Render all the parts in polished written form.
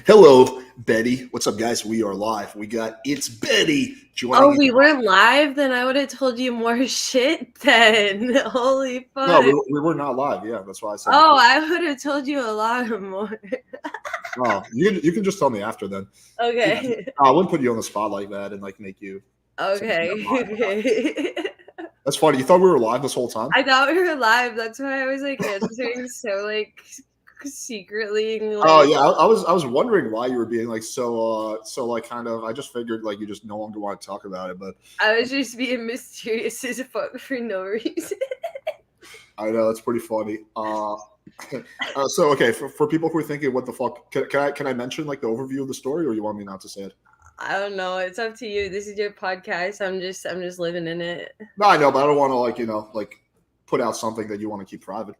Hello, Betty. What's up, guys? We are live. We got It's Betty Oh, joining in. we weren't live? Then I would have told you more shit then. Holy No, fuck. we were not live. Yeah, that's why I said Oh, before. I would have told you a lot more. Oh, you can just tell me after then. Okay. I wouldn't put you on the spot like that and like make you say never Okay. mind. Okay. That's funny. You thought we were live this whole time? I thought we were live. That's why I was like answering so like secretly Oh like yeah, I was wondering why you were being like so like kind of. I just figured like you just no longer want to talk about it, but I was just being mysterious as fuck for no reason. I know it's pretty funny. So okay, for people who are thinking, what the fuck? Can I mention like the overview of the story, or you want me not to say it? I don't know. It's up to you. This is your podcast. I'm just living in it. No, I know, but I don't want to like put out something that you want to keep private.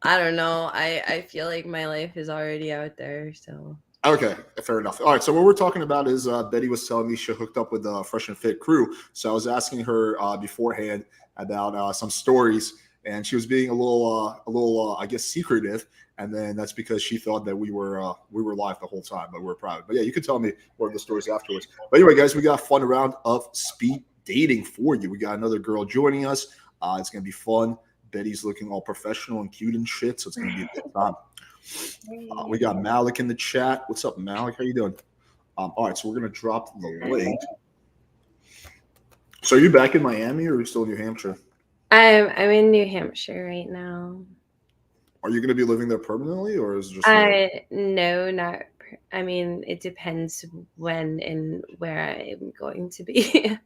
I don't know. I feel like my life is already out there, so Okay, fair enough. All right, so what we're talking about is Betty was telling me she hooked up with the Fresh and Fit crew. So I was asking her beforehand about some stories, and she was being a little, I guess, secretive. And then that's because she thought that we were live the whole time, but we're private. But yeah, you can tell me more of the stories afterwards. But anyway, guys, we got a fun round of speed dating for you. We got another girl joining us. It's gonna be fun. Betty's looking all professional and cute and shit, so it's gonna be a good time. We got Malik in the chat. What's up, Malik? How you doing? All right, so we're gonna drop the link. So are you back in Miami or are you still in New Hampshire? I'm in New Hampshire right now. Are you gonna be living there permanently, or is it just I no, not. I mean, it depends when and where I'm going to be.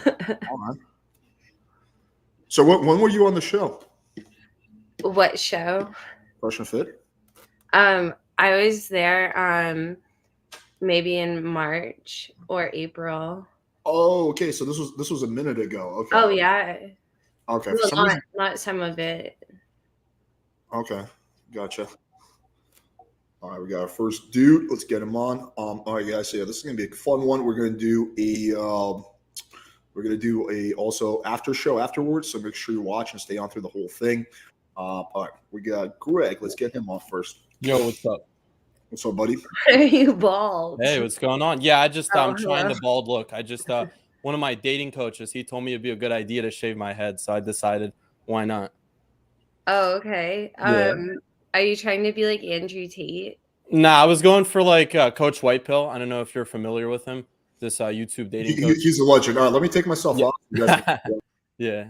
all right? So when were you on the show? What show? Fresh and Fit. I was there. Maybe in March or April. Oh, okay. So this was a minute ago. Okay. Oh yeah. Okay. For Well, some not reason. not some of it. Okay. Gotcha. All right, we got our first dude. Let's get him on. All right, guys. So yeah, this is gonna be a fun one. We're gonna do a also after show afterwards. So make sure you watch and stay on through the whole thing. All right, we got Greg. Let's get him off first. Yo, what's up? What's up, buddy? Why are you bald? Hey, what's going on? Yeah, I'm trying Hello. the bald look. One of my dating coaches, he told me it'd be a good idea to shave my head, so I decided why not. Oh, okay. Yeah. Are you trying to be like Andrew Tate? Nah, I was going for like Coach Whitepill. I don't know if you're familiar with him. This YouTube dating coach. He's a legend. All right, let me take myself off. You guys Yeah. can- Yeah.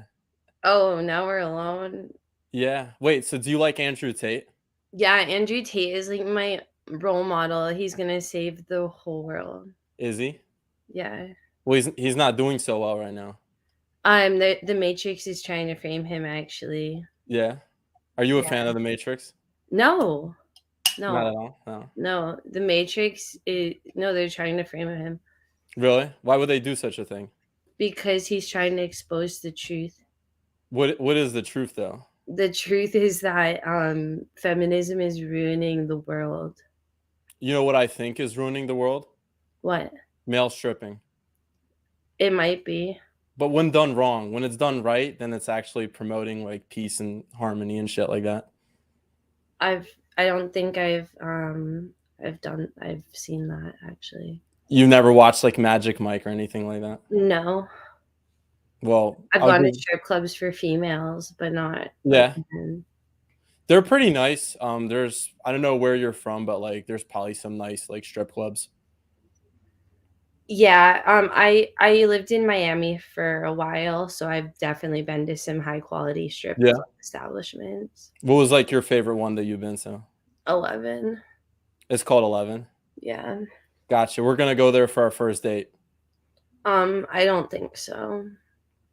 Oh, now we're alone. Yeah. Wait, so do you like Andrew Tate? Yeah, Andrew Tate is like my role model. He's gonna save the whole world. Is he? Yeah. Well, he's not doing so well right now. The Matrix is trying to frame him actually. Yeah. Are you a Yeah. fan of The Matrix? No. Not No. at all. No. No. The Matrix is no, they're trying to frame him Really? Why would they do such a thing? because he's trying to expose the truth. What is the truth though? The truth is that feminism is ruining the world. You know what I think is ruining the world? What? Male stripping. It might be. But when done wrong, when it's done right, then it's actually promoting like peace and harmony and shit like that. I don't think I've seen that actually. You've never watched like Magic Mike or anything like that? No. Well, I've gone to strip clubs for females, but not yeah. men. They're pretty nice. There's I don't know where you're from, but like there's probably some nice like strip clubs. Yeah, I lived in Miami for a while, so I've definitely been to some high quality strip club establishments. What was like your favorite one that you've been to? 11. It's called 11. Yeah. Gotcha. We're gonna go there for our first date. I don't think so.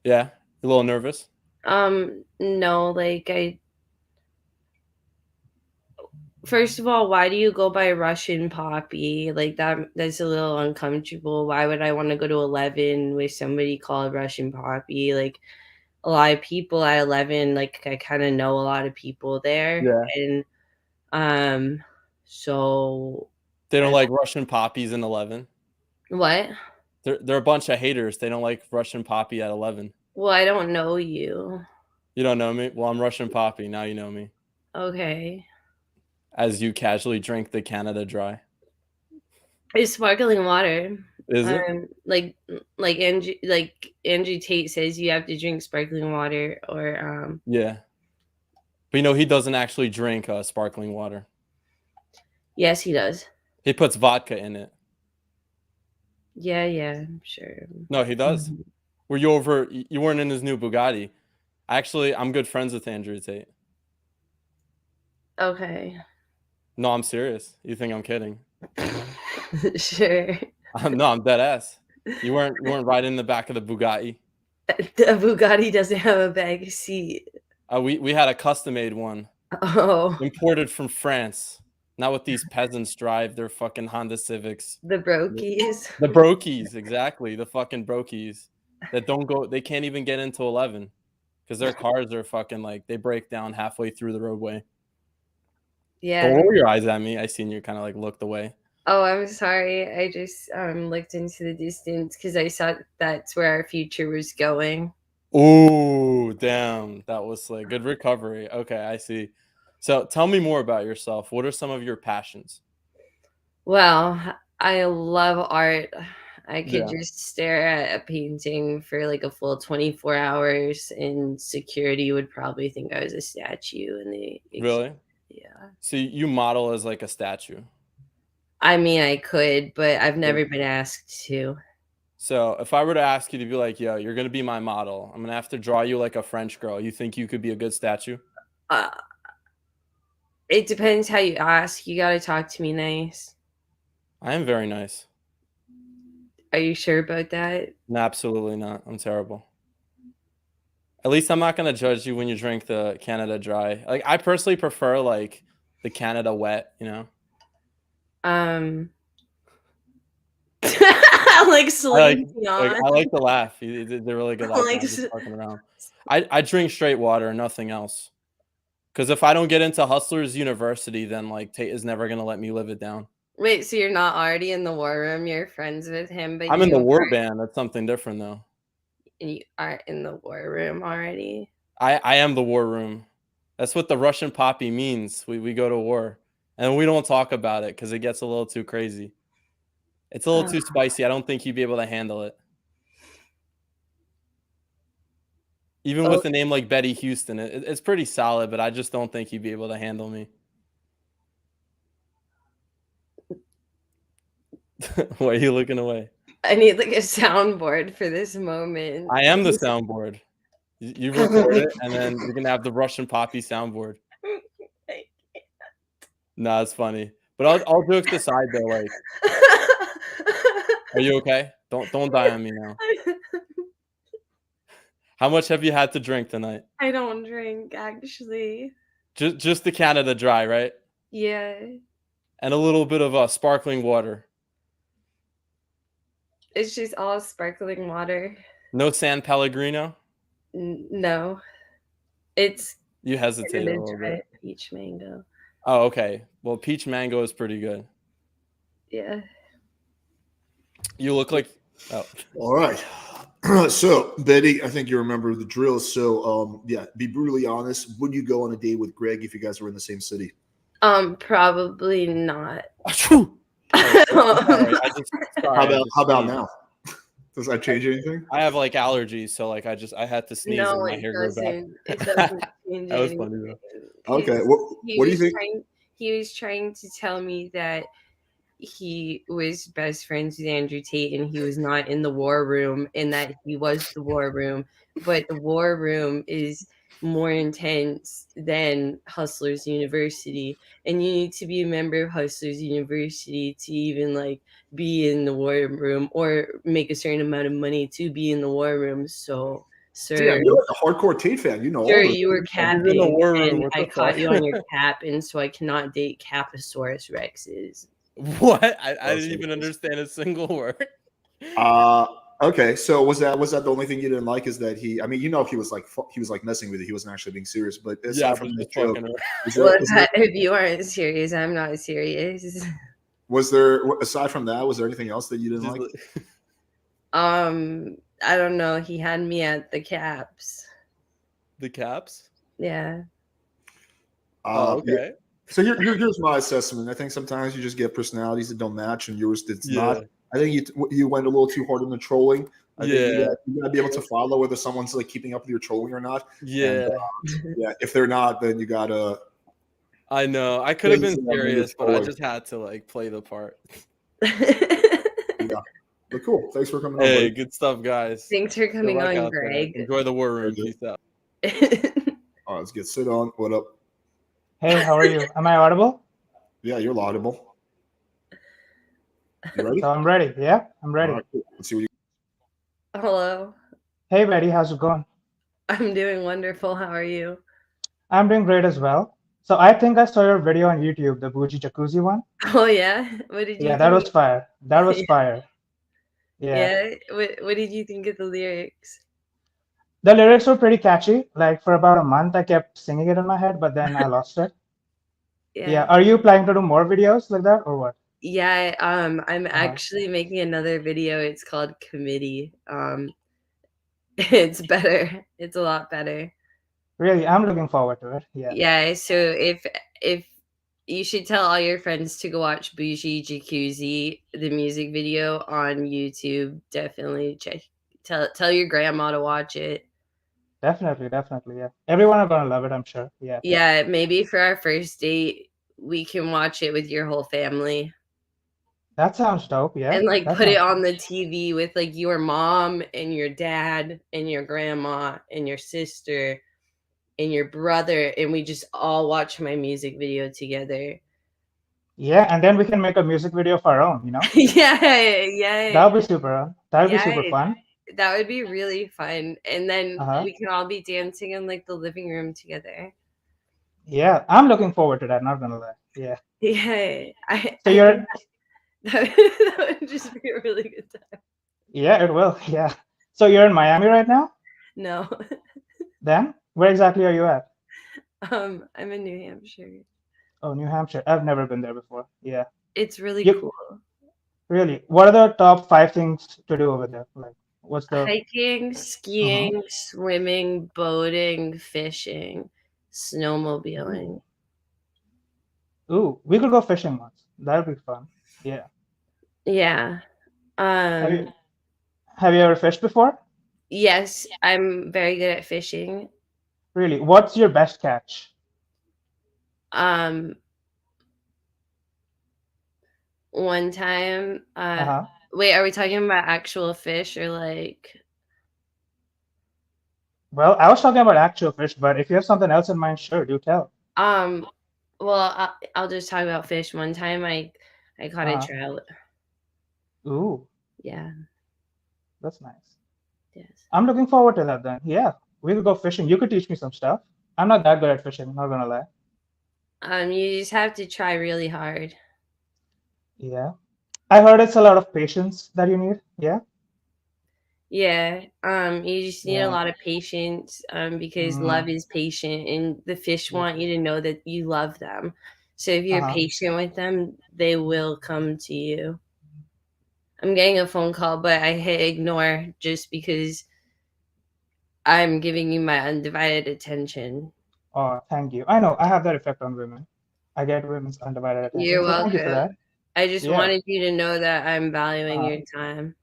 Yeah, a little nervous. No, like first of all, why do you go by Russian Poppy? Like that's a little uncomfortable. Why would I want to go to 11 with somebody called Russian Poppy? Like a lot of people at 11, like I kind of know a lot of people there. Yeah. And so they don't like Russian poppies in 11. What? They're a bunch of haters. They don't like Russian Poppy at 11. Well, I don't know you. You don't know me? Well, I'm Russian Poppy. Now you know me. Okay. as you casually drink the Canada Dry. It's sparkling water. Is it? Like Andrew Tate says, you have to drink sparkling water, or Yeah. But he doesn't actually drink sparkling water. yes, he does. He puts vodka in it. Yeah, I'm sure. No, he does. Were you over? You weren't in his new Bugatti. Actually, I'm good friends with Andrew Tate. Okay. No, I'm serious. You think I'm kidding? Sure. No, I'm dead ass. You weren't riding in the back of the Bugatti. The Bugatti doesn't have a back seat. We had a custom made one. Oh. Imported from France. Not what these peasants drive. Their fucking Honda Civics. The brokies. The brokies, exactly. The fucking brokies that don't go. They can't even get into 11 because their cars are fucking like they break down halfway through the roadway. Yeah. Don't roll your eyes at me. I seen you kind of like looked away. Oh, I'm sorry. I just looked into the distance because I saw that's where our future was going. Oh, damn. That was like good recovery. Okay, I see. So tell me more about yourself. What are some of your passions? Well, I love art. I could just stare at a painting for like a full 24 hours, and security would probably think I was a statue. Really? Yeah. So you model as like a statue. I mean, I could, but I've never been asked to. So if I were to ask you to be like, yo, you're going to be my model, I'm going to have to draw you like a French girl. You think you could be a good statue? It depends how you ask. You got to talk to me nice. I am very nice. Are you sure about that? No, absolutely not. I'm terrible. At least I'm not going to judge you when you drink the Canada Dry. Like I personally prefer like the Canada Wet, Like slinking on. I like to laugh. They're really good. Like just fucking around. I drink straight water and nothing else. Because if I don't get into Hustlers University, then like Tate is never gonna let me live it down. Wait, so you're not already in the war room? You're friends with him, but I'm in the war band. That's something different though. You are in the war room already. I am the war room. That's what the Russian poppy means. We go to war. And we don't talk about it because it gets a little too crazy. It's a little too spicy. I don't think you'd be able to handle it. Even with a name like Betty Houston, it's pretty solid, but I just don't think you'd be able to handle me. Why are you looking away? I need like a soundboard for this moment. I am the soundboard. You record it, and then you're gonna have the Russian poppy soundboard. No, it's funny. But all jokes aside, though, like, are you okay? Don't die on me now. How much have you had to drink tonight? I don't drink, actually. Just the Canada Dry, right? Yeah. And a little bit of sparkling water. It's just all sparkling water. No San Pellegrino? No. It's you hesitate a little bit. Peach mango. Oh, okay. Well, peach mango is pretty good. Yeah. You look like All right. So, Betty, I think you remember the drill. So, be brutally honest. Would you go on a date with Greg if you guys were in the same city? Probably not. Sorry, how about now? Does that change anything? I have like allergies, so like I had to sneeze and my hair grew back. It doesn't change That was anything. funny though. Okay. What do you think? He was trying to tell me that he was best friends with Andrew Tate and he was not in the war room, and that he was the war room, but the war room is more intense than Hustlers University, and you need to be a member of Hustlers University to even like be in the war room or make a certain amount of money to be in the war room. So sir, yeah, you're like a hardcore Tate fan, sure, you were capping, in the war room, and I caught you on your cap, and so I cannot date Caposaurus Rexes. What? I didn't even understand a single word. Okay, so was that the only thing you didn't like? Is that he? I mean, he was like messing with you. He wasn't actually being serious. But aside from the joke, if you aren't serious, I'm not serious. Was there, aside from that, was there anything else that you didn't like? I don't know. He had me at the caps. The caps? Yeah. Okay. So here's my assessment. I think sometimes you just get personalities that don't match, and yours did not. Yeah. I think you went a little too hard on the trolling. I think Yeah. you gotta be able to follow whether someone's like keeping up with your trolling or not. And Yeah. yeah, if they're not, then you gotta. I know. I could have been Things that when you're serious, but I trolling. just had to like play the part. Yeah, but cool. Thanks for coming on, Hey, buddy. good stuff, guys. Thanks for Good coming luck on, out there. Greg. Enjoy the war Very room. good. Peace out. All right, let's get Sid on. What up? Hey, how are you? Am I audible? Yeah, you're laudable. You ready? So I'm ready. Yeah, I'm ready. All right, cool. Let's see what you. Hello. Hey, Betty, how's it going? I'm doing wonderful. How are you? I'm doing great as well. So I think I saw your video on YouTube, the bougie jacuzzi one. Oh yeah. What did you Yeah, that was think? fire. That was Yeah. fire. Yeah. Yeah. What did you think of the lyrics? The lyrics were pretty catchy. Like for about a month, I kept singing it in my head, but then I lost it. Yeah. Yeah. Are you planning to do more videos like that or what? Yeah, I'm Uh-huh. actually making another video. It's called Committee. It's better. It's a lot better. Really, I'm looking forward to it. Yeah. Yeah, so if you should tell all your friends to go watch Bougie Jacuzzi, the music video on YouTube. Definitely tell your grandma to watch it. Definitely, definitely. Yeah. Everyone are gonna love it, I'm sure. Yeah. Yeah, maybe for our first date, we can watch it with your whole family. That sounds dope. Yeah. And like that put it sounds on the TV with like your mom and your dad and your grandma and your sister and your brother, and we just all watch my music video together. Yeah, and then we can make a music video of our own, you know? Yeah. That would be super. That would be Yeah. super fun. That would be really fun. And then Uh-huh. we can all be dancing in like the living room together. Yeah, I'm looking forward to that, not gonna lie. Yeah. Yeah. So you're think that would just be a really good time. yeah, it will. Yeah. So you're in Miami right now? No. Then? Where exactly are you at? I'm in New Hampshire. Oh, New Hampshire. I've never been there before. Yeah. It's really You- cool. Really? What are the top 5 things to do over there? Like, what's the Hiking, skiing, swimming, boating, fishing, snowmobiling. Ooh, we could go fishing once. That'd be fun. Yeah. Yeah. Have you ever fished before? Yes, I'm very good at fishing. Really? What's your best catch? One time, Uh-huh. wait, are we talking about actual fish or like? Well, I was talking about actual fish, but if you have something else in mind, sure, do tell. Well, I'll just talk about fish. One time, I caught a trout. Ooh, Yeah. that's nice. Yes. I'm looking forward to that then. Yeah, we could go fishing. You could teach me some stuff. I'm not that good at fishing, not gonna lie. You just have to try really hard. Yeah. I heard it's a lot of patience that you need. Yeah. Yeah. You just need Yeah. a lot of patience. Because love is patient, and the fish want you to know that you love them. So if you're patient with them, they will come to you. I'm getting a phone call, but I hit ignore just because I'm giving you my undivided attention. Oh, thank you. I know I have that effect on women. I get women's undivided attention. You're so welcome. Thank you for that. I just Yeah. wanted you to know that I'm valuing your time.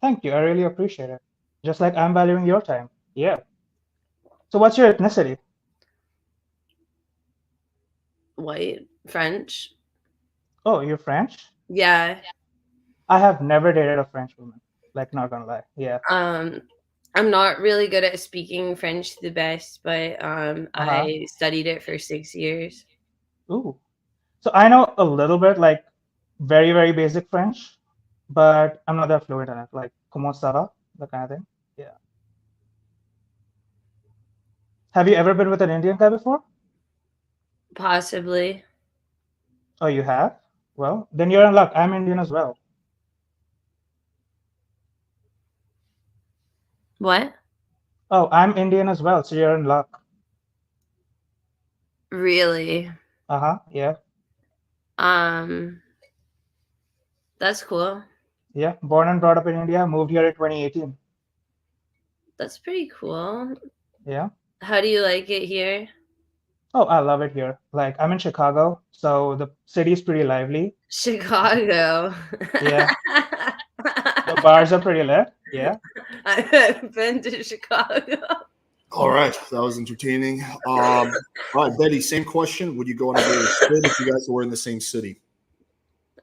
Thank you. I really appreciate it. Just like I'm valuing your time. Yeah. So what's your ethnicity? White, French. Oh, you're French? Yeah. I have never dated a French woman. Like, not gonna lie. Yeah. I'm not really good at speaking French the best, but I studied it for 6 years. Ooh. So I know a little bit, like very, very basic French, but I'm not that fluent in it. Like, comment ça va? That kind of thing. Yeah. Have you ever been with an Indian guy before? Possibly. Oh, you have? Well, then you're in luck. I'm Indian as well. What? Oh, I'm Indian as well, so you're in luck. Really? Yeah. That's cool. Yeah, born and brought up in India, moved here in 2018. That's pretty cool. Yeah. How do you like it here? Oh, I love it here. Like I'm in Chicago, so the city's pretty lively. Chicago. Yeah. The bars are pretty lit. Yeah. I've been to Chicago. All right, that was entertaining. All right, Betty, same question. Would you go on a date with Sid if you guys were in the same city?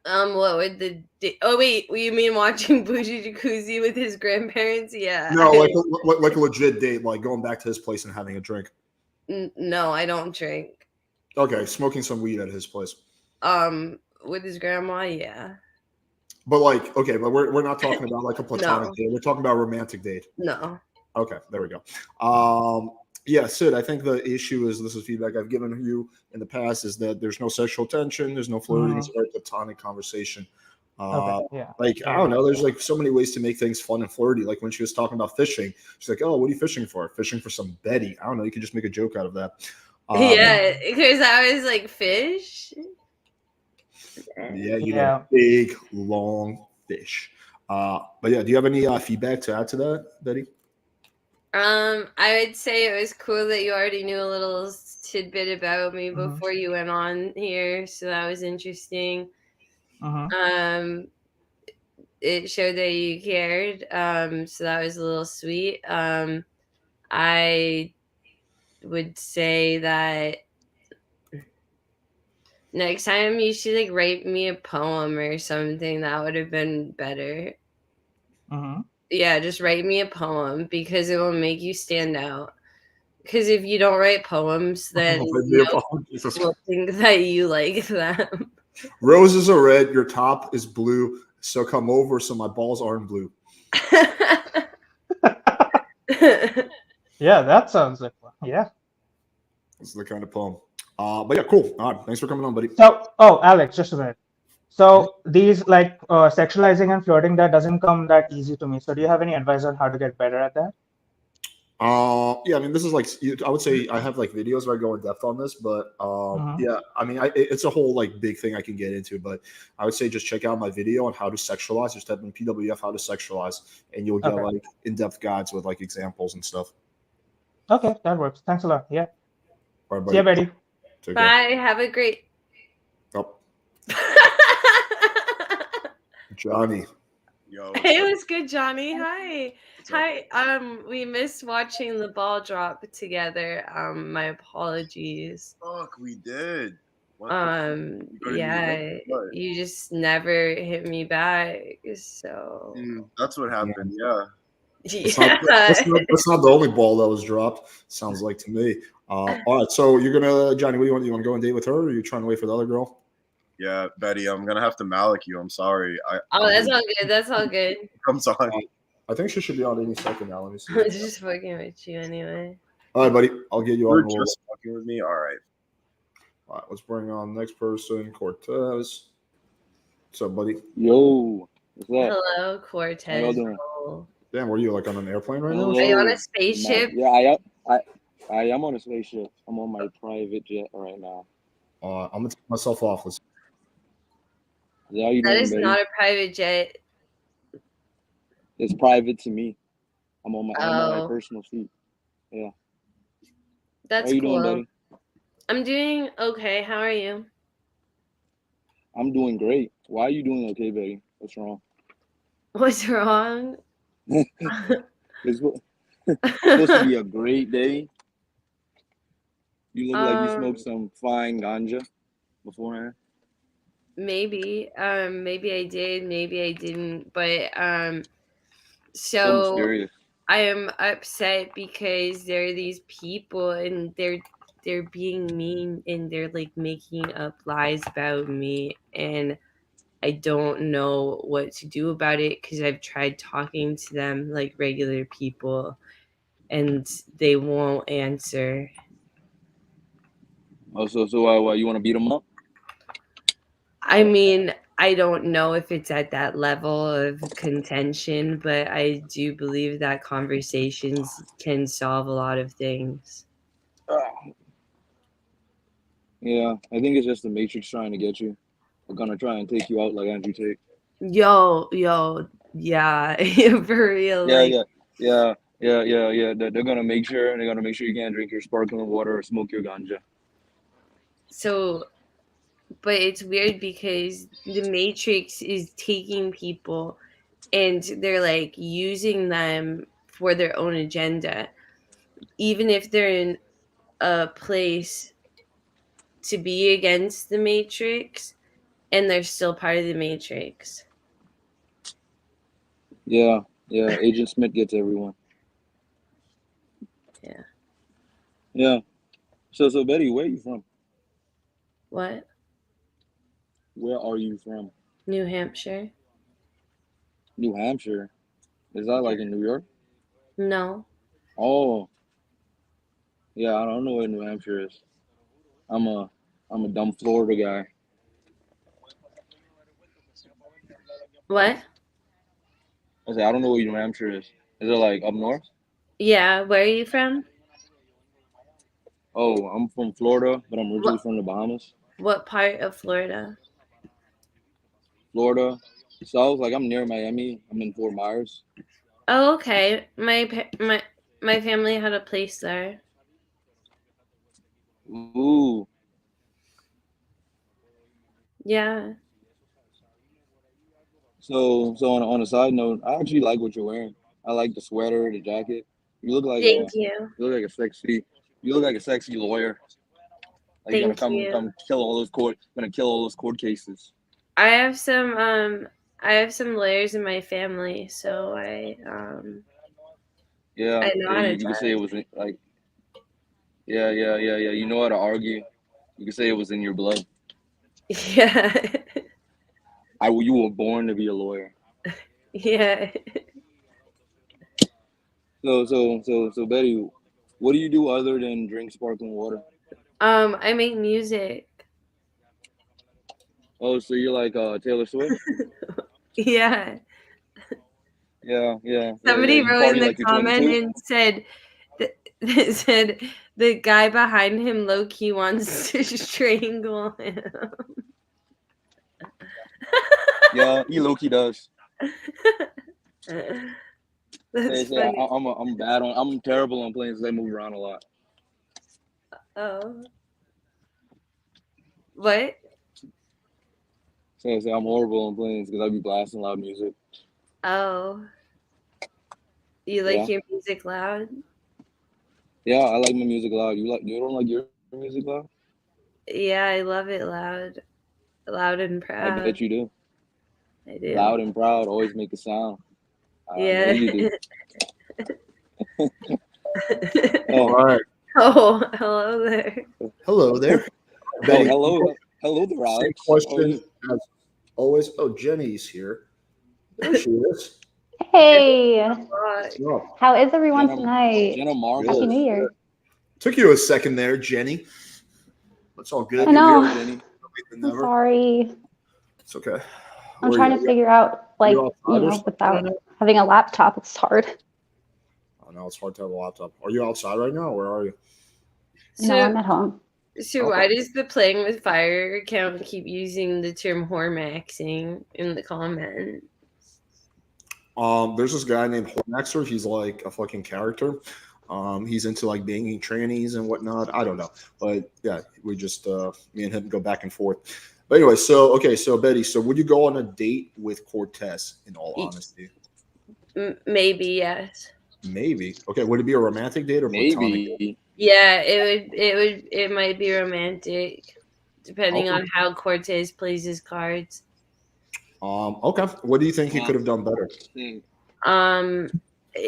What would oh wait, you mean watching Bougie Jacuzzi with his grandparents? Yeah. No, like a legit date, like going back to his place and having a drink. No, I don't drink. Okay, smoking some weed at his place. With his grandma, yeah. But like, okay, but we're not talking about like a platonic No. date. We're talking about a romantic date. No. Okay, there we go. Yeah, Sid, I think the issue is, this is feedback I've given you in the past, is that there's no sexual tension, there's no flirting, it's a very platonic conversation. Okay. Yeah. Like, I don't know, there's like so many ways to make things fun and flirty. Like when she was talking about fishing, she's like, "Oh, what are you fishing for?" Fishing for some Betty. I don't know, you could just make a joke out of that. Yeah, because I was like, fish. Yeah, you Yeah. know, big long fish. But yeah, do you have any feedback to add to that, Betty? I would say it was cool that you already knew a little tidbit about me Mhm. before you went on here, so that was interesting. Mhm. It showed that you cared, so that was a little sweet. I would say that next time you should like write me a poem or something. That would have been better. Mhm. Yeah, just write me a poem because it will make you stand out. Because if you don't write poems, then we'll think that you like them. Roses are red, your top is blue, so come over so my balls aren't blue. Yeah, that sounds like fun. Yeah. This is the kind of poem. But yeah, cool. All right, thanks for coming on, buddy. So, oh, Alex, just a minute. So these like sexualizing and flirting, that doesn't come that easy to me. So do you have any advice on how to get better at that? Yeah, I mean, this is like, I would say I have like videos where I go in depth on this, but yeah, I mean, it's a whole like big thing I can get into, but I would say just check out my video on how to sexualize. Just type in PWF how to sexualize, and you'll get like in-depth guides with like examples and stuff. Okay, that works. Thanks a lot. Yeah. All right, buddy. See ya, Betty. Take Bye. care. Have a great. Oh, Johnny. Yo, Hey, what's good, Johnny? Hi. Hi. We missed watching the ball drop together. My apologies. fuck, we did. What Yeah, you just never hit me back. So that's what happened. Yeah. That's not the only ball that was dropped. Sounds like to me. All right, so you're gonna, Johnny, what do you want? You want to go on a date with her, or are you trying to wait for the other girl? Yeah, Betty, I'm gonna have to malik you. I'm sorry. That's all good. That's all good. I'm sorry. I think she should be on any second now. Let me see. I'm just fucking with you anyway. All right, buddy. I'll get you You're on. just fucking with me. All right. All right, let's bring on the next person, Cortez. What's up, buddy? Yo, what's up? Hello, Cortez. How y'all doing? Damn, were you like on an airplane right now? Hello. Are you on a spaceship? Yeah, I am on a spaceship. I'm on my private jet right now. I'm gonna take myself off. How you That doing, is baby? not a private jet. It's private to me. I'm on my Oh. personal seat. Yeah. That's How you cool. doing, buddy? I'm doing okay. How are you? I'm doing great. Why are you doing okay, baby? What's wrong? What's wrong? It's supposed to be a great day. You look like you smoked some fine ganja beforehand. Maybe. Maybe I did, maybe I didn't. But So so mysterious. I am upset because there are these people and they're being mean and they're like making up lies about me, and I don't know what to do about it because I've tried talking to them like regular people and they won't answer. Oh, so you want to beat them up? I mean, I don't know if it's at that level of contention, but I do believe that conversations can solve a lot of things. Yeah, I think it's just the Matrix trying to get you. We're gonna try and take you out like Andrew Tate. Yo, yeah, for real. Yeah. They're gonna make sure you can't drink your sparkling water or smoke your ganja. So, but it's weird because the Matrix is taking people and they're like using them for their own agenda, even if they're in a place to be against the Matrix and they're still part of the Matrix. Yeah, Agent Smith gets everyone. Yeah. Yeah. So Betty, where are you from? What? Where are you from? New Hampshire? New Hampshire. Is that like in New York? No. Oh, yeah. I don't know where New Hampshire is. I'm a dumb Florida guy. What? I say I don't know where New Hampshire is. Is it like up north? Yeah, where are you from? Oh, I'm from Florida, but I'm originally from the Bahamas. What part of Florida? Florida. So I was like, I'm near Miami. I'm in Fort Myers. Oh, okay. My family had a place there. Ooh. Yeah. So on a side note, I actually like what you're wearing. I like the sweater, the jacket. You look like Thank you. you look like a sexy lawyer. Like you're Thank you. come kill all those court cases. I have some lawyers in my family, so Yeah, I know how to you can say it was like yeah. You know how to argue. You can say it was in your blood. Yeah. You were born to be a lawyer. Yeah. So Betty, what do you do other than drink sparkling water? I make music. Oh, so you're like Taylor Swift? Yeah. Yeah. Somebody You wrote in party the like you're comment 22? and said the guy behind him low key wants to strangle him. Yeah, he low key does. That's funny. I'm terrible on planes. I move around a lot. Oh. What? So I'm horrible on planes because I be blasting loud music. Oh. You like your music loud? Yeah, I like my music loud. You don't like your music loud? Yeah, I love it loud. Loud and I proud. bet you do. I do. Loud and proud, always make a sound. Yeah. I know you do. All right. Oh, hello there. Hello there. Oh, Betty, hello there, same Alex. question as always. Oh, Jenny's here. There she is. Hey, What's up? how is everyone Jenna tonight? Marble. Happy New Good. Year. Took you a second there, Jenny. It's all good. I know. You're here. I'm sorry. It's okay. I'm Where trying you to figure out, like, outside or something without right now? having a laptop, it's hard. I know it's hard to have a laptop. Are you outside right now? Where are you? No, I'm at home. So why does the Playing with Fire account keep using the term Hormaxing in the comment? There's this guy named Hornaxer. He's like a fucking character. He's into like banging trannies and whatnot. I don't know, but yeah, we just me and him go back and forth. But anyway, so Betty, so would you go on a date with Cortez? In all honesty, Maybe yes. maybe. Okay, would it be a romantic date or platonic? Maybe. Yeah, it might be romantic, depending on how Cortez plays his cards. Okay. What do you think he could have done better?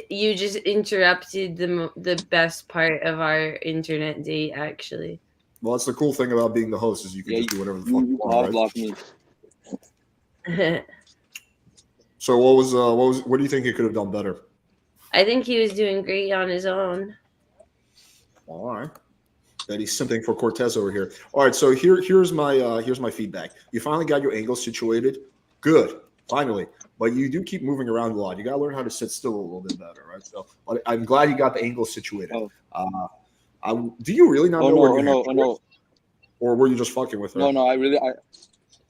You just interrupted the best part of our internet date, actually. Well, that's the cool thing about being the host is you can just do whatever the fuck you want, right? Block me. So what do you think he could have done better? I think he was doing great on his own. All right. That he's simping for Cortez over here. All right, so here's my feedback. You finally got your angle situated. Good, finally. But you do keep moving around a lot. You got to learn how to sit still a little bit better, right? So I'm glad you got the angle situated. Do you really not know where New Hampshire is? Or were you just fucking with her? No,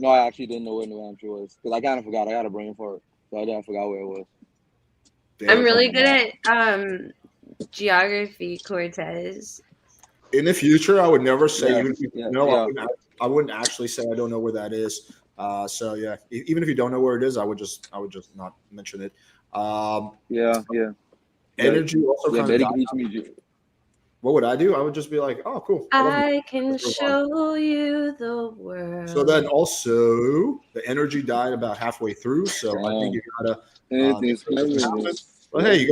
I actually didn't know where New Hampshire was because I kind of forgot. I got a brain fart, so I forgot where it was. I'm really good at geography, Cortez. in the future, I would never say Yeah, even if you yeah, know. yeah. I wouldn't actually say I don't know where that is. So yeah, even if you don't know where it is, I would just not mention it. Yeah. Energy also Yeah, kind of Betty died. can teach me. What would I do? I would just be like, oh, cool. I love you. I can Let's move on. show you the world. So then also the energy died about halfway through. So I think you gotta. Anything's Well, hey, you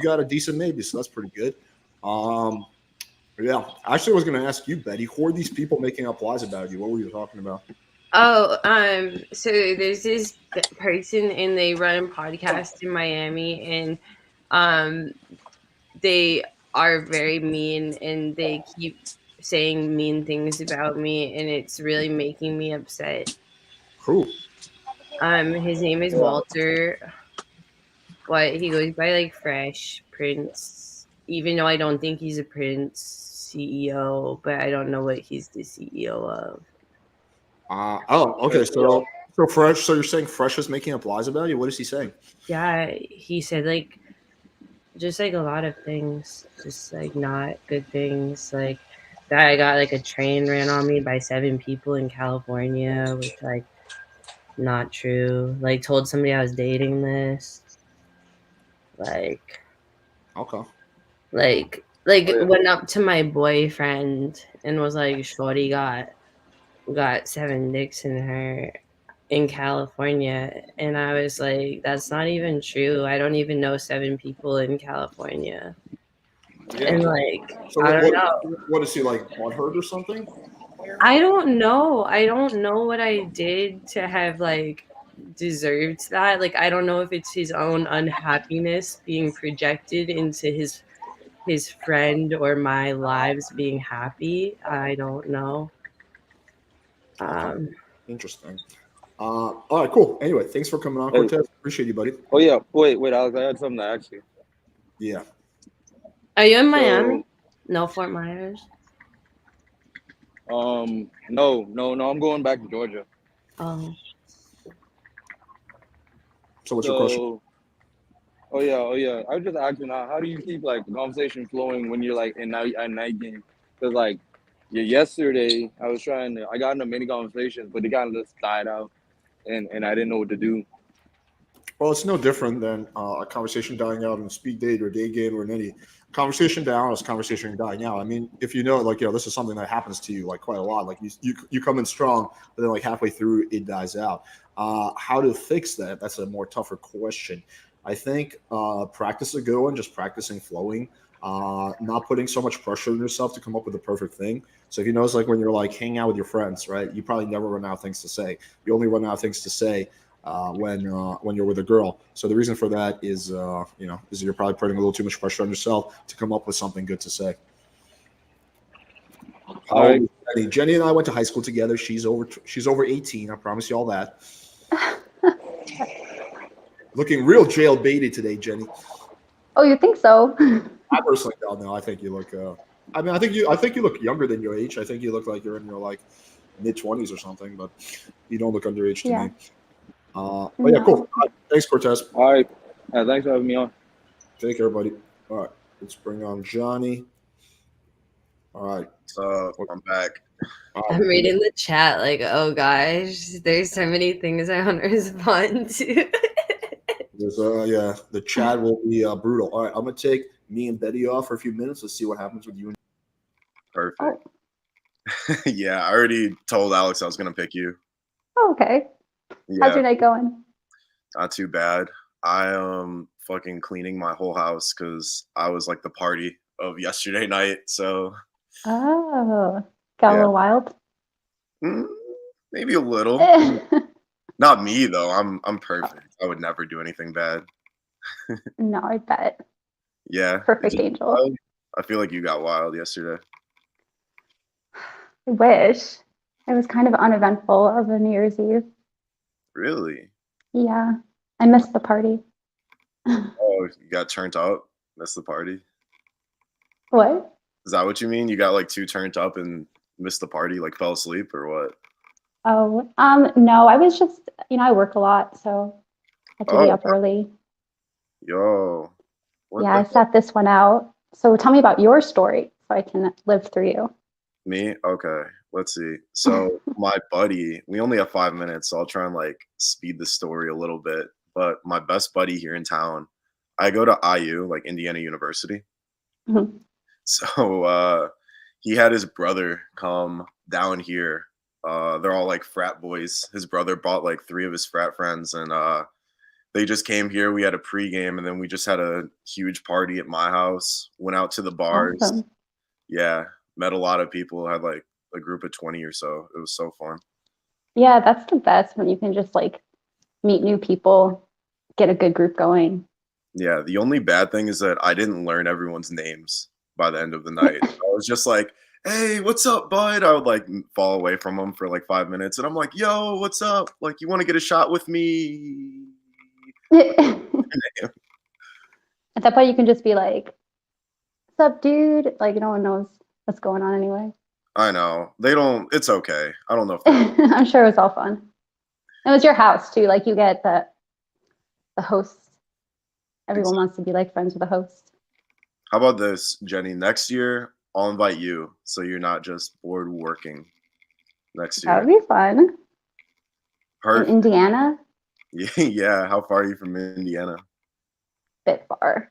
got a decent maybe, so that's pretty good. Yeah, actually, I was going to ask you, Betty, who are these people making up lies about you? What were you talking about? Oh, so there's this person and they run a podcast in Miami, and they are very mean and they keep saying mean things about me, and it's really making me upset. Who? His name is Walter, but he goes by like Fresh Prince, even though I don't think he's a Prince CEO, but I don't know what he's the CEO of. Okay. So Fresh. So you're saying Fresh is making up lies about you? What is he saying? Yeah, he said like just like a lot of things, just like not good things, like that I got like a train ran on me by 7 people in California, which like not true. Like told somebody I was dating this. Like Okay. Went up to my boyfriend and was like, "Shorty got 7 dicks in her in California," and I was like, "That's not even true. I don't even know 7 people in California." Yeah. And like, So I don't know. what is he like? Butthurt or something? I don't know. I don't know what I did to have like deserved that. Like, I don't know if it's his own unhappiness being projected into his friend or my lives being happy. I don't know. Interesting. All right, cool. Anyway, thanks for coming on, Hey. Cortez. Appreciate you, buddy. Oh yeah, wait, Alex, I had something to ask you. Yeah. Are you in Miami? No, Fort Myers. No, I'm going back to Georgia. Oh. So what's your question? Oh yeah. I was just asking, how do you keep like the conversation flowing when you're like at night game? Because like, yesterday I got into many conversations, but they kind of just died out, and I didn't know what to do. Well, it's no different than a conversation dying out in a speed date or day game or in any conversation down is conversation dying out. I mean, if you know, like, this is something that happens to you like quite a lot. Like you come in strong, but then like halfway through it dies out. How to fix that? That's a more tougher question. I think practice a good one, just practicing flowing, not putting so much pressure on yourself to come up with the perfect thing. So if you notice, like when you're like hanging out with your friends, right, you probably never run out of things to say. You only run out of things to say when you're with a girl. So the reason for that is is you're probably putting a little too much pressure on yourself to come up with something good to say. All right. Jenny and I went to high school together. She's over 18. I promise you all that. Looking real jail baited today, Jenny. Oh, you think so? I personally don't know. I think you look. I think you look younger than your age. I think you look like you're in your like mid-20s or something, but you don't look underage to me. But yeah, cool. Thanks, Cortez. All right. Thanks for having me on. Take care, buddy. All right, let's bring on Johnny. All right. So I'm back. I'm reading the chat like, oh gosh, there's so many things I want to respond to. The chat will be brutal. All right, I'm gonna take me and Betty off for a few minutes. Let's see what happens with you. Perfect. Yeah, I already told Alex I was gonna pick you. Oh, okay. Yeah. How's your night going? Not too bad. I am fucking cleaning my whole house because I was like the party of yesterday night. So. Oh, got a little wild. Maybe a little. Not me though. I'm perfect. I would never do anything bad. No, I bet. Yeah. Perfect angel. Wild? I feel like you got wild yesterday. I wish. It was kind of uneventful of a New Year's Eve. Really? Yeah, I missed the party. Oh, you got turned up? Missed the party? What? Is that what you mean? You got like too turned up and missed the party, like fell asleep or what? Oh, no, I was just, I work a lot, so I had to be up early. Yo. Yeah, I sat this one out. So tell me about your story. so I can live through you. Me? Okay. Let's see. So my buddy, we only have 5 minutes, so I'll try and like speed the story a little bit. But my best buddy here in town, I go to IU, like Indiana University. Mhm. So he had his brother come down here. They're all like frat boys. His brother brought like 3 of his frat friends, and they just came here. We had a pregame, and then we just had a huge party at my house. Went out to the bars. Awesome. Yeah, met a lot of people. Had like a group of 20 or so. It was so fun. Yeah, that's the best when you can just like meet new people, get a good group going. Yeah, the only bad thing is that I didn't learn everyone's names by the end of the night. I was just like, hey, what's up, bud? I would like fall away from them for like 5 minutes, and I'm like, yo, what's up? Like, you want to get a shot with me? At that point, you can just be like, "What's up, dude?" Like no one knows what's going on anyway. I know. They don't, it's okay. I don't know if they I'm sure it was all fun. It was your house too. Like you get the host. Everyone wants to be like friends with the host. How about this, Jenny? Next year, I'll invite you so you're not just bored working next That year. would be fun. In Perfect. Indiana, Yeah. How far are you from Indiana? bit far.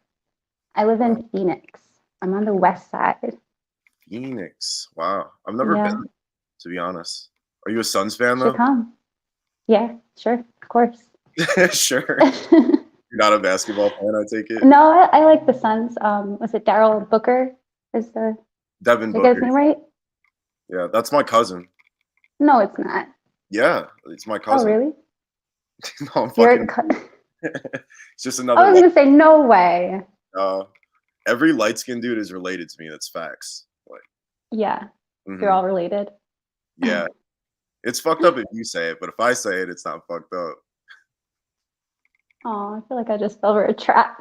I live in Phoenix. I'm on the west side. Phoenix. Wow. I've never Yeah. been, to be honest. Are you a Suns fan, Should though? come. Yeah, sure, of course. Sure. You're not a basketball fan, I take it? No, I like the Suns. Was it Daryl Booker? Is the Devin did I get his Booker. name right? Yeah, that's my cousin. No, it's not. Yeah, it's my Oh, cousin. really? No, I'm You're fucking. It's just I another. was gonna say no way. Every light skinned dude is related to me. That's facts. Like, Yeah, mhm. you're all related. Yeah. It's fucked up if you say it, but if I say it, it's not fucked up. Oh, I feel like I just fell for a trap.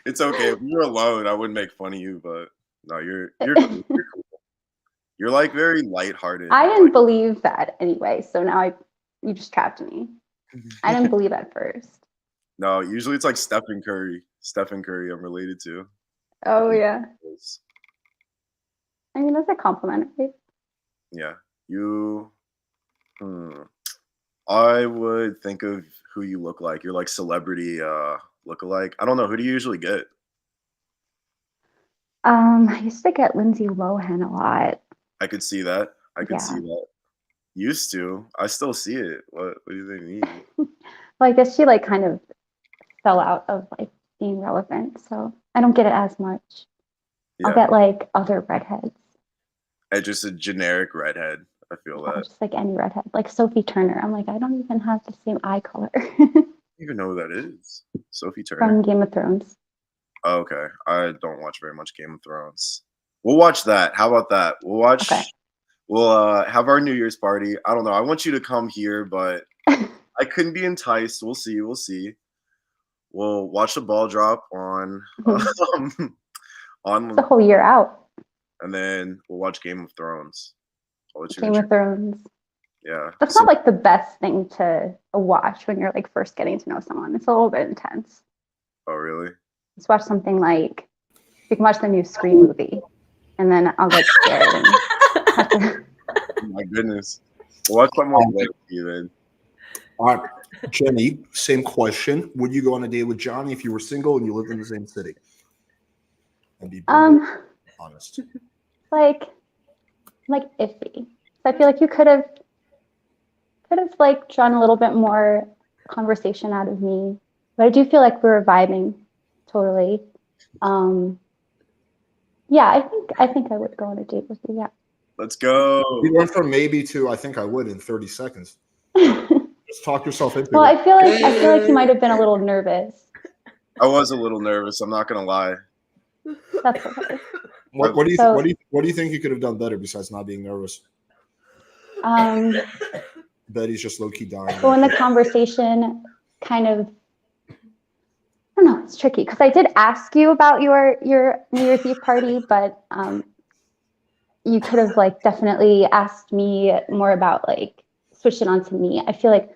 It's okay. If you're alone, I wouldn't make fun of you, but no, you're cool. You're cool. You're like very lighthearted. I didn't believe that anyway, so now you just trapped me. I didn't believe at first. No, usually it's like Stephen Curry. Stephen Curry, I'm related to. Oh yeah. I mean, that's a compliment, right? Yeah. You. I would think of who you look like. You're like celebrity look-alike. I don't know. Who do you usually get? I used to get Lindsay Lohan a lot. I could see that. I could see Yeah. that. Used to. I still see it. What do they mean? Well, I guess she like kind of fell out of like being relevant, so I don't get it as much. I'll Yeah. get like other redheads. Just a generic redhead. I feel Or that. just like any redhead, like Sophie Turner. I'm like, I don't even have the same eye color I don't even know who that is. Sophie Turner. from Game of Thrones. Oh, okay. I don't watch very much Game of Thrones. We'll watch that. How about that? We'll watch. Okay. We'll have our New Year's party. I don't know. I want you to come here, but I couldn't be enticed. We'll see. We'll see. We'll watch the ball drop on on, The whole year out. and then we'll watch Game of Thrones. I'll let you Game of Thrones. Yeah. That's not like the best thing to watch when you're like first getting to know someone. It's a little bit intense. Oh, really? Let's watch something like you can watch the new Scream movie, and then I'll get scared. And have to... Oh my goodness. Watch something like that, then. All right, Jenny, same question. Would you go on a date with Johnny if you were single and you lived in the same city? And be honest. like iffy. So I feel like you could have like drawn a little bit more conversation out of me, but I do feel like we were vibing totally. Yeah, I think I would go on a date with you. Yeah. Let's go. We went from maybe to I think I would in 30 seconds. Just talk yourself into Well, it. I feel like you might have been a little nervous. I was a little nervous. I'm not gonna lie. That's okay. What do you think you could have done better besides not being nervous? Betty's just low key dying. But when the conversation kind of, I don't know, it's tricky because I did ask you about your New Year's Eve party, but you could have like definitely asked me more about like switch it on to me. I feel like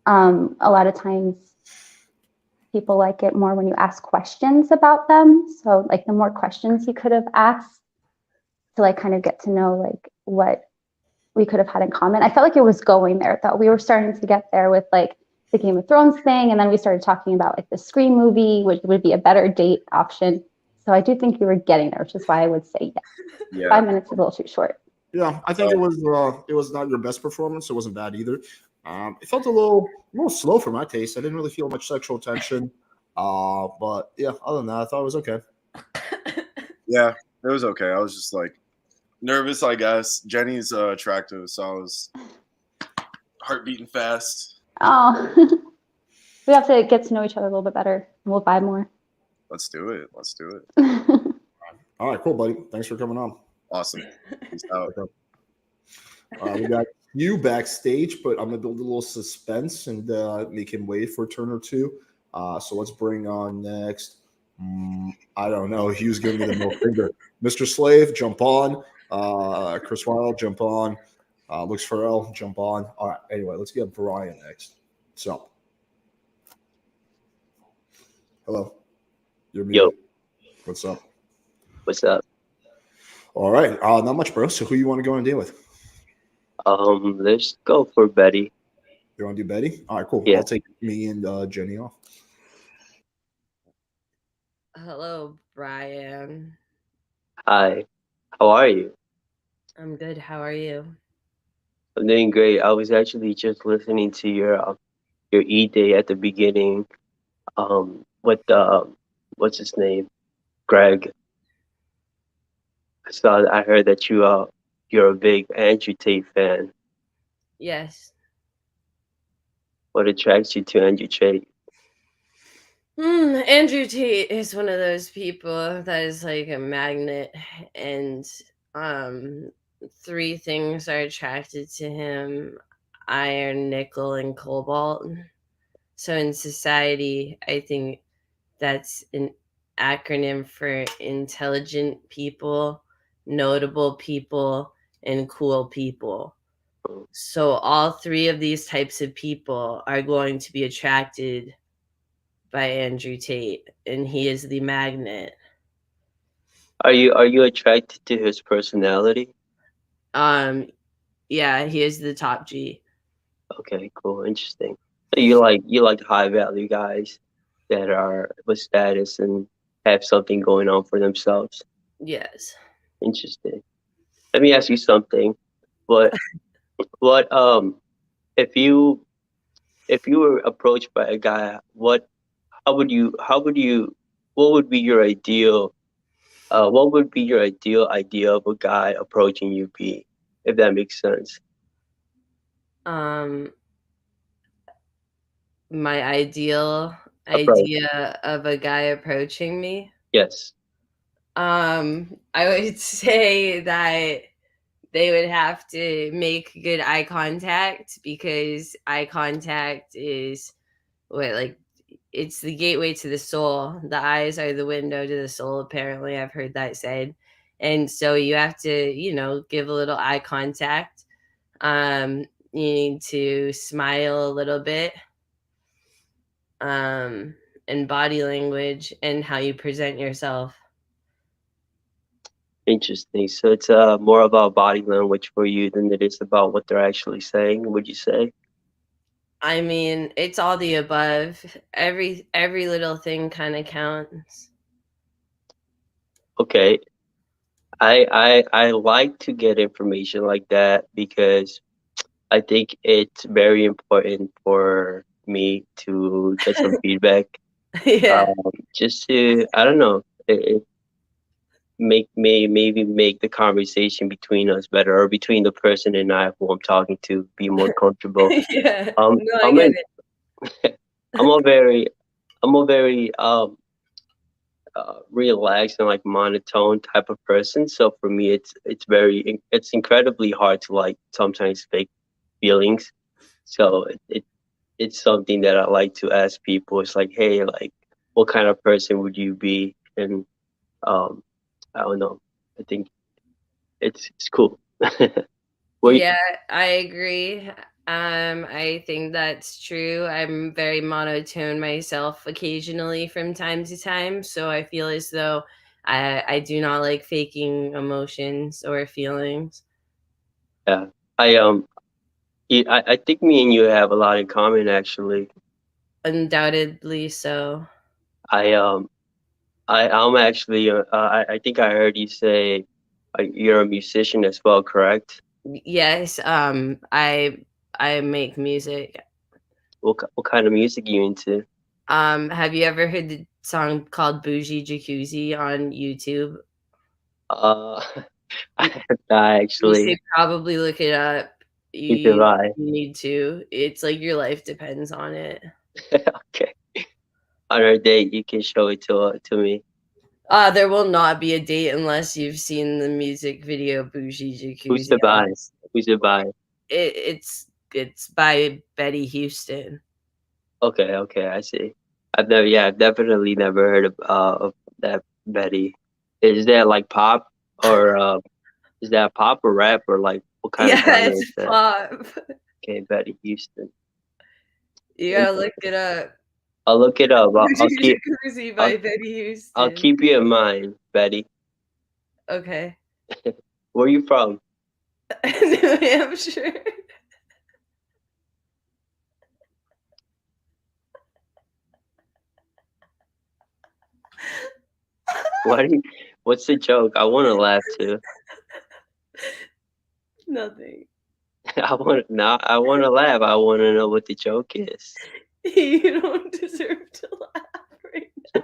a lot of times people like it more when you ask questions about them. So like the more questions you could have asked to like kind of get to know like what we could have had in common. I felt like it was going there though. We were starting to get there with like the Game of Thrones thing, and then we started talking about like the Scream movie, which would be a better date option. So I do think you were getting there, which is why I would say yes. Yeah. 5 minutes is a little too short. Yeah, I think it was not your best performance. It wasn't bad either. It felt a little slow for my taste. I didn't really feel much sexual tension. But yeah, other than that, I thought it was okay. Yeah, it was okay. I was just like nervous, I guess. Jenny's attractive, so I was heart beating fast. Oh, we have to get to know each other a little bit better, and we'll vibe more. Let's do it. Let's do it. All right, cool, buddy. Thanks for coming on. Awesome. Peace out. We got you backstage, but I'm gonna build a little suspense and make him wait for a turn or two. So let's bring on next. I don't know. Hugh's giving me the middle finger. Mr. Slave, jump on. Chris Wilde, jump on. Lux Farrell, jump on. All right. Anyway, let's get Brian next. So, hello. You're muted. Yo. What's up? What's up? All right. Not much, bro. So who you want to go and deal with? Let's go for Betty. You want to do Betty? All right, cool. Yeah. I'll take me and Jenny off. Hello, Brian. Hi. How are you? I'm good. How are you? I'm doing great. I was actually just listening to your E-Day at the beginning. With what's his name? Greg. I heard that you're a big Andrew Tate fan. Yes. What attracts you to Andrew Tate? Andrew Tate is one of those people that is like a magnet, and 3 things are attracted to him: iron, nickel, and cobalt. So in society, I think that's an acronym for intelligent people, notable people, and cool people. So all 3 of these types of people are going to be attracted by Andrew Tate, and he is the magnet. Are you attracted to his personality? Yeah, he is the top G. Okay, cool, interesting. So you like high value guys that are with status and have something going on for themselves. Yes. Interesting. Let me ask you something. What if you were approached by a guy, what would be your ideal idea of a guy approaching you be, if that makes sense? My ideal Approach. idea of a guy approaching me? Yes. I would say that they would have to make good eye contact, because eye contact is it's the gateway to the soul. The eyes are the window to the soul, apparently. I've heard that said. And so you have to, give a little eye contact. You need to smile a little bit. And body language and how you present yourself. Interesting. So it's more about body language for you than it is about what they're actually saying, would you say? I mean, it's all the above. Every little thing kind of counts. Okay. I like to get information like that because I think it's very important for me to get some feedback. Yeah. Just to, I don't know, maybe make the conversation between us better, or between the person and I who I'm talking to be more comfortable. Yeah. No, I get it. I'm a very relaxed and like monotone type of person. So for me, it's incredibly hard to like sometimes fake feelings. So it's something that I like to ask people. It's like, hey, like, what kind of person would you be? And I don't know. I think it's cool. Yeah, I agree. I think that's true. I'm very monotone myself occasionally from time to time, so I feel as though I do not like faking emotions or feelings. Yeah. I think me and you have a lot in common actually. Undoubtedly so. I'm actually I think I heard you say you're a musician as well, correct? Yes, I make music. What kind of music you into? Have you ever heard the song called Bougie Jacuzzi on YouTube? Uh, I You actually should probably look it up. keep it You, by. you need to. It's like your life depends on it. Okay. On our date, you can show it to me. There will not be a date unless you've seen the music video Bougie Who's Jacuzzi. to buy? Who's to buy? It's by Betty Houston. Okay, I see. I've definitely never heard of that Betty. Is that like pop or is that pop or rap or like what kind of Yeah, genre it's is that? pop. Okay, Betty Houston. You gotta look it up. I'll look it up. Bougie Jacuzzi by Betty Houston. I'll keep you in mind, Betty. Okay. Where you from? New Hampshire. What's the joke? I want to laugh too. Nothing. I want to laugh. I want to know what the joke is. You don't deserve to laugh right now.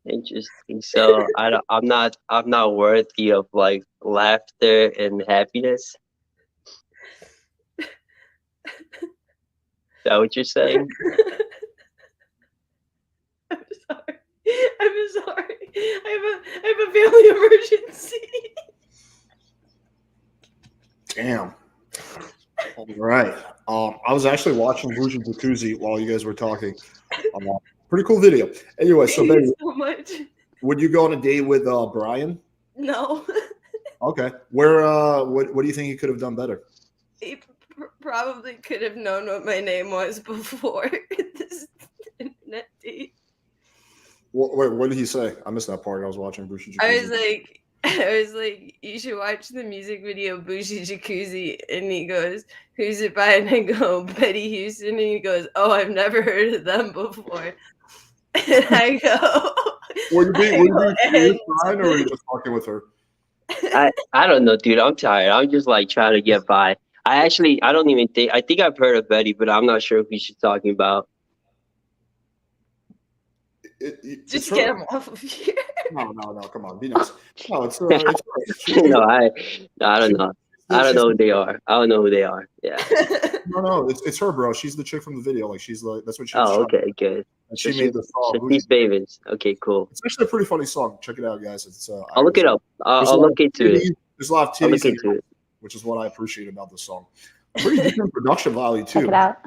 Interesting. So I'm not worthy of like laughter and happiness. Is that what you're saying? I'm sorry. I have a family emergency. Damn. All right. I was actually watching Bougie Jacuzzi while you guys were talking. Pretty cool video. Anyway, so Thank Betty, you so much. would you go on a date with Brian? No. Okay. Where? What do you think he could have done better? He probably could have known what my name was before this internet date. Wait, what did he say? I missed that part. I was watching Bougie Jacuzzi. I was like, you should watch the music video Bougie Jacuzzi, and he goes, who's it by? And I go, Betty Houston, and he goes, oh, I've never heard of them before. And I go, Were you being serious, Brian, or were you just talking with her? I don't know, dude. I'm tired. I'm just like trying to get by. I don't even think. I think I've heard of Betty, but I'm not sure who she's talking about. Just get him off of here. No, come on, be nice. No, it's No, I don't know. I don't know who they are. I don't know who they are. Yeah. No, it's her, bro. She's the chick from the video. Like she's like that's what she. Oh, okay, good. And she made the song. She's Bavens. Okay, cool. It's actually a pretty funny song. Check it out, guys. It's. I'll look it up. I'll look into it. There's a lot of titties in it, which is what I appreciate about the song. Pretty different production value too. Check it out.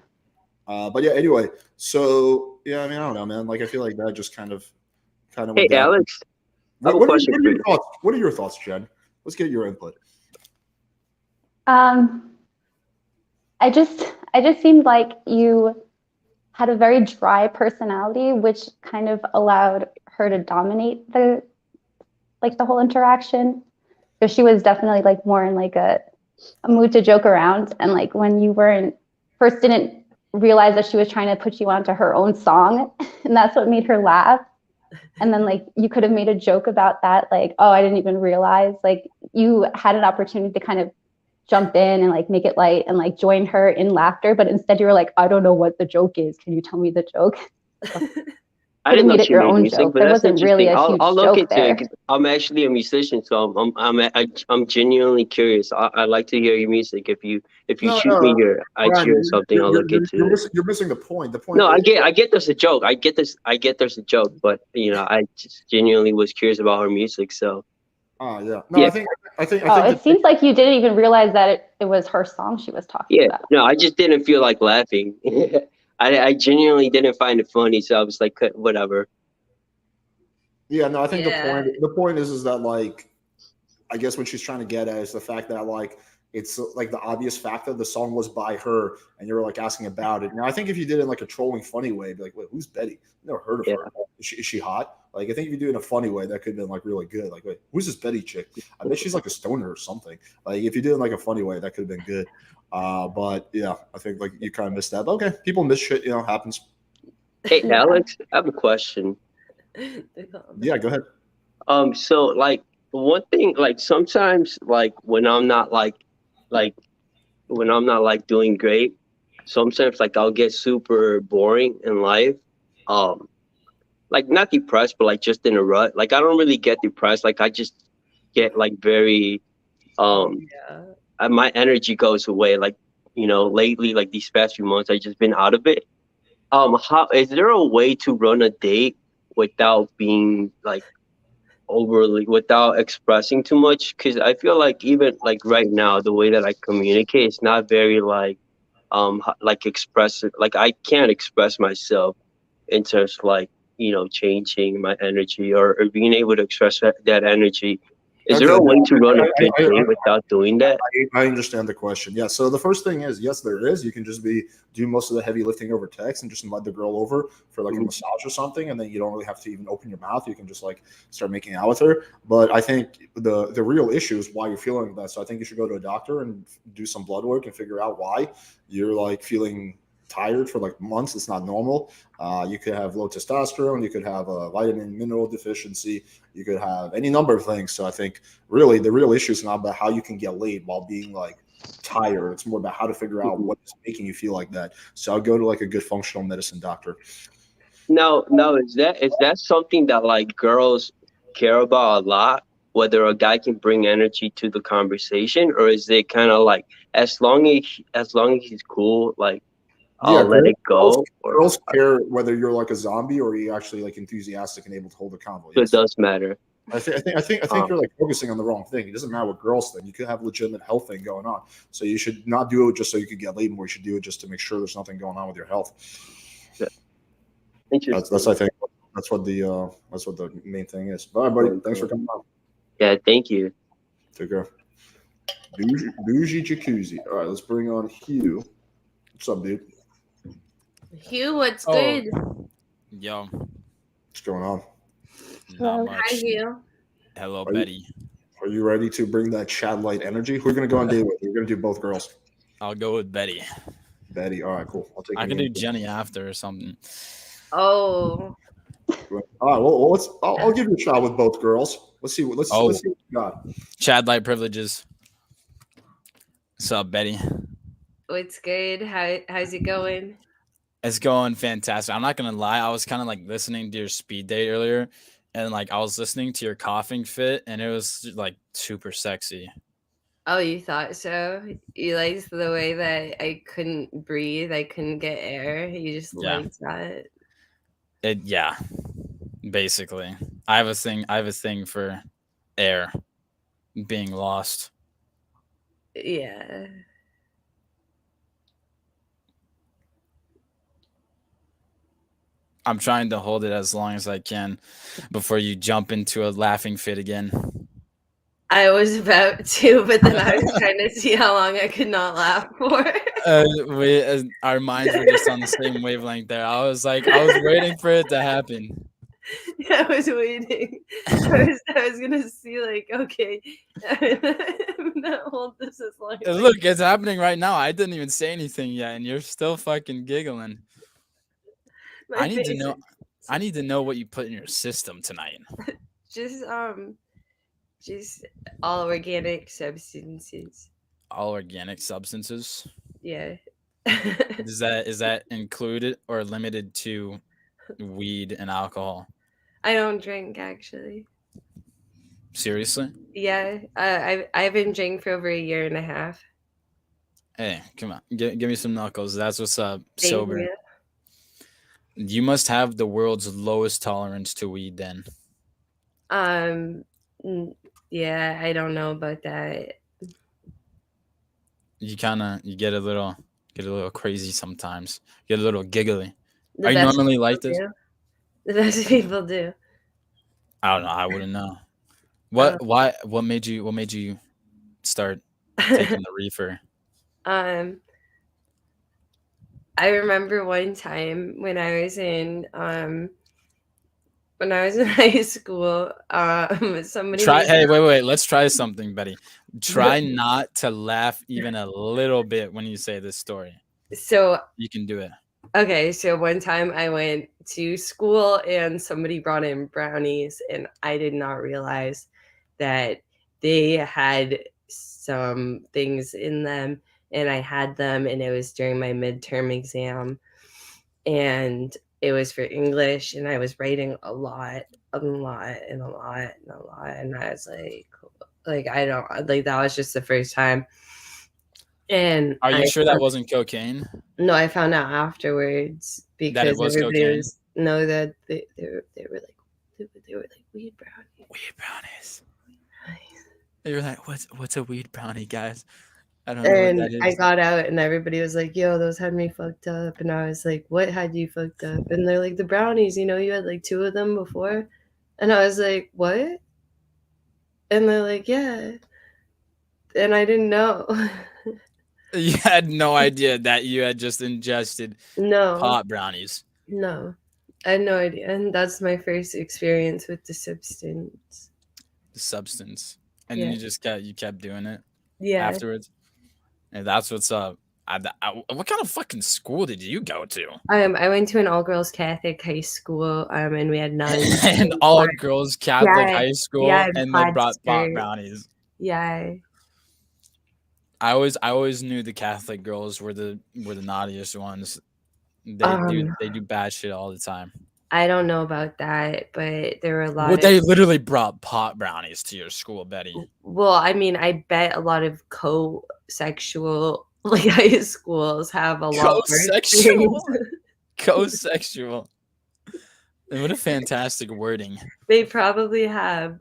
But yeah, anyway. So yeah, I mean, I don't know, man. Like I feel like that just kind of. Hey, Alex. What are your thoughts, Jen? Let's get your input. I just seemed like you had a very dry personality, which kind of allowed her to dominate the whole interaction. So she was definitely like more in like a mood to joke around, and like when you didn't realize that she was trying to put you onto her own song, and that's what made her laugh. And then like you could have made a joke about that, like, oh, I didn't even realize. Like you had an opportunity to kind of jump in and like make it light and like join her in laughter, but instead you were like, I don't know what the joke is. Can you tell me the joke? I didn't know made it your own music, joke. but There that's wasn't really a huge I'll look joke into there. it 'cause I'm actually a musician, so I'm genuinely curious. I like to hear your music. If you shoot me your IG or something, I'll look into it. You're missing the point. The point. No, I get there's a joke. I get there's a joke, but I just genuinely was curious about her music. So. Oh yeah. No, yeah. I think. It seems like you didn't even realize that it was her song she was talking about. No, I just didn't feel like laughing. I genuinely didn't find it funny, so I was like, whatever. Yeah, no, I think the point is that like I guess what she's trying to get at is the fact that like it's like the obvious fact that the song was by her, and you're like asking about it. Now, I think if you did it in like a trolling, funny way, be like, "Wait, who's Betty? Never heard of her. Is she hot?" Like, I think if you do it in a funny way, that could have been like really good. Like, "Wait, who's this Betty chick? I bet she's like a stoner or something." Like, if you do it in like a funny way, that could have been good. But yeah, I think like you kind of missed that. But okay, people miss shit. Happens. Hey, Alex, I have a question. Yeah, go ahead. So like one thing, like sometimes, like when I'm not like doing great, sometimes like I'll get super boring in life. Like not depressed, but like just in a rut. Like I don't really get depressed. Like I just get like very my energy goes away. Like lately, like these past few months, I've just been out of it. How is there a way to run a date without being like overly, without expressing too much? Because I feel like even like right now, the way that I communicate is not very like expressive. Like I can't express myself in terms of like changing my energy or being able to express that energy. Is there a way to run a good date without doing that? I understand the question. Yeah. So the first thing is, yes, there is. You can just do most of the heavy lifting over text and just invite the girl over for like a massage or something, and then you don't really have to even open your mouth. You can just like start making out with her. But I think the real issue is why you're feeling like that. So I think you should go to a doctor and do some blood work and figure out why you're like feeling tired for like months. It's not normal. You could have low testosterone. You could have a vitamin mineral deficiency. You could have any number of things. So I think really the real issue is not about how you can get laid while being like tired. It's more about how to figure out what is making you feel like that. So I'll go to like a good functional medicine doctor. No, is that something that like girls care about a lot? Whether a guy can bring energy to the conversation, or is it kind of like as long as he's cool, like I'll let it go? Girls care whether you're like a zombie or you're actually like enthusiastic and able to hold a convo. Yes. It does matter. I think you're like focusing on the wrong thing. It doesn't matter what girls think. You could have a legitimate health thing going on. So you should not do it just so you could get laid more. You should do it just to make sure there's nothing going on with your health. Yeah. That's I think that's what the main thing is. All right, buddy. Thanks for coming on. Yeah, thank you. Take care. Bougie Jacuzzi. All right, let's bring on Hugh. What's up, dude? Hugh, what's good? Yo. What's going on? Not much. Hi, Hugh. Hello, Betty. Are you ready to bring that Chad light energy? Who are going to go on date with? We're going to do both girls. I'll go with Betty. Betty. All right, cool. I can do Jenny after or something. Oh. All right. Well, I'll give you a shot with both girls. Let's see what you got. Chad light privileges. What's up, Betty? What's good? How's it going? It's going fantastic. I'm not gonna lie. I was kind of like listening to your speed date earlier, and like I was listening to your coughing fit, and it was like super sexy. Oh, you thought so? You liked the way that I couldn't breathe, I couldn't get air. You just liked that. Yeah, basically. I have a thing for air being lost. Yeah. I'm trying to hold it as long as I can before you jump into a laughing fit again. I was about to, but then I was trying to see how long I could not laugh for. Our minds were just on the same wavelength there. I was waiting for it to happen. Yeah, I was waiting. I was gonna see, like, okay, I'm gonna hold this as long as Look, it's happening right now. I didn't even say anything yet, and you're still fucking giggling. I need to know what you put in your system tonight. Just all organic substances. All organic substances? Yeah. Is that included or limited to weed and alcohol? I don't drink, actually. Seriously? Yeah. I've been drinking for over 1.5 years. Hey, come on. Give me some knuckles. That's what's up. Thank Sober. you. You must have the world's lowest tolerance to weed then. Yeah, I don't know about that. You get a little crazy sometimes. Get a little giggly. The Are you best normally people like this? do. The best people do. I don't know. I wouldn't know. What made you start taking the reefer? I remember one time when I was in high school, somebody Wait, let's try something, Betty. Try not to laugh even a little bit when you say this story. So you can do it. Okay, so one time I went to school and somebody brought in brownies, and I did not realize that they had some things in them, and I had them, and it was during my midterm exam, and it was for English, and I was writing a lot, and I was like I don't like that was just the first time. And Are you sure that wasn't cocaine? No, I found out afterwards because everybody was that they were like weed brownies. Weed brownies. They were like, what's a weed brownie, guys? I don't know what that is. I got out and everybody was like, yo, those had me fucked up. And I was like, what had you fucked up? And they're like, the brownies, you had like 2 of them before. And I was like, what? And they're like, yeah. And I didn't know. You had no idea that you had just ingested pot brownies. No, I had no idea. And that's my first experience with the substance. And then you kept doing it afterwards. And that's what's up. What kind of fucking school did you go to? I went to an all-girls Catholic high school, and we had nuns. An all-girls Catholic high school, and they brought pot brownies. Yeah. I always knew the Catholic girls were the naughtiest ones. They do bad shit all the time. I don't know about that, but there were a lot. Well, they literally brought pot brownies to your school, Betty. Well, I mean, I bet a lot of co-sexual high schools have a lot of co-sexual. What a fantastic wording. They probably have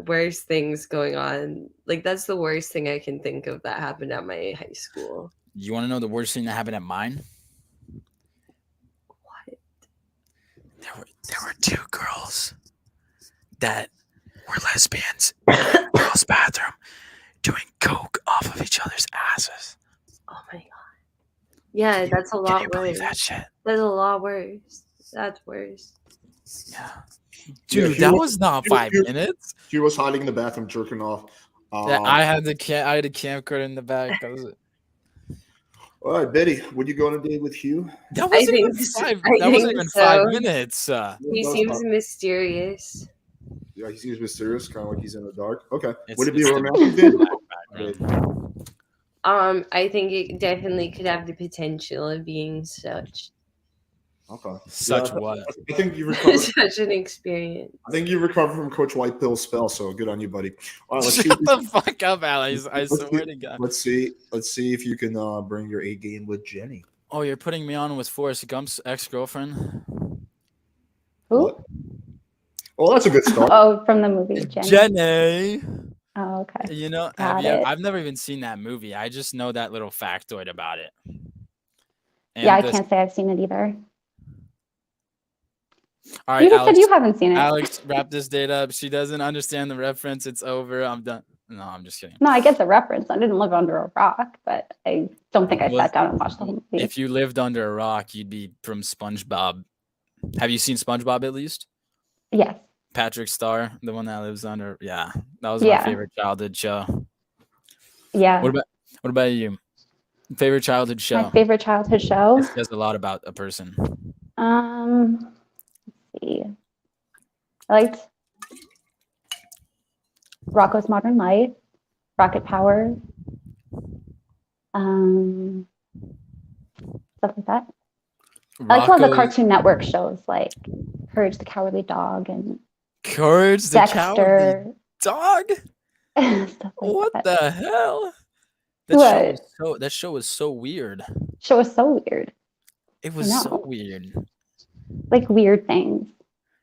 worse things going on. That's the worst thing I can think of that happened at my high school. You want to know the worst thing that happened at mine? What? There were 2 girls that were lesbians in the girls' bathroom doing coke off of each other's asses. Oh my god. Yeah, that's a lot worse. Can you believe that shit? That's a lot worse. That's worse. Yeah. Dude, that was not 5 minutes. He was hiding in the bathroom jerking off. I had a camcorder in the back. All right, Betty, would you go on a date with Hugh? That wasn't even 5 minutes. He seems mysterious. Yeah, he seems mysterious, kind of like he's in the dark. Okay. Would it be a romantic date? I think it definitely could have the potential of being such. Okay. What? I think you recovered. Such an experience. I think you recovered from Coach Whitepill's spell, so good on you, buddy. All right, let's Shut the fuck up, Alex. I swear to God. Let's see if you can bring your A game with Jenny. Oh, you're putting me on with Forrest Gump's ex-girlfriend? Who? What? Oh, that's a good start. Oh, from the movie Jenny. Oh, okay. I've never even seen that movie. I just know that little factoid about it. And I can't say I've seen it either. All right, you just said you haven't seen it. Alex, wrap this date up. She doesn't understand the reference. It's over. I'm done. No, I'm just kidding. No, I get the reference. I didn't live under a rock, but I don't think I sat down and watched the whole movie. If you lived under a rock, you'd be from SpongeBob. Have you seen SpongeBob at least? Yes. Patrick Star, the one that lives under. Yeah, that was my favorite childhood show. Yeah. What about you? Favorite childhood show? My favorite childhood show? It says a lot about a person. Let's see. I liked Rocko's Modern Life, Rocket Power, stuff like that. I like all the Cartoon Network shows like Courage the Cowardly Dog and Courage the Cowardly Dog? Stuff like what that. The hell? That show was so weird. Show was so weird. It was so weird. Like weird things.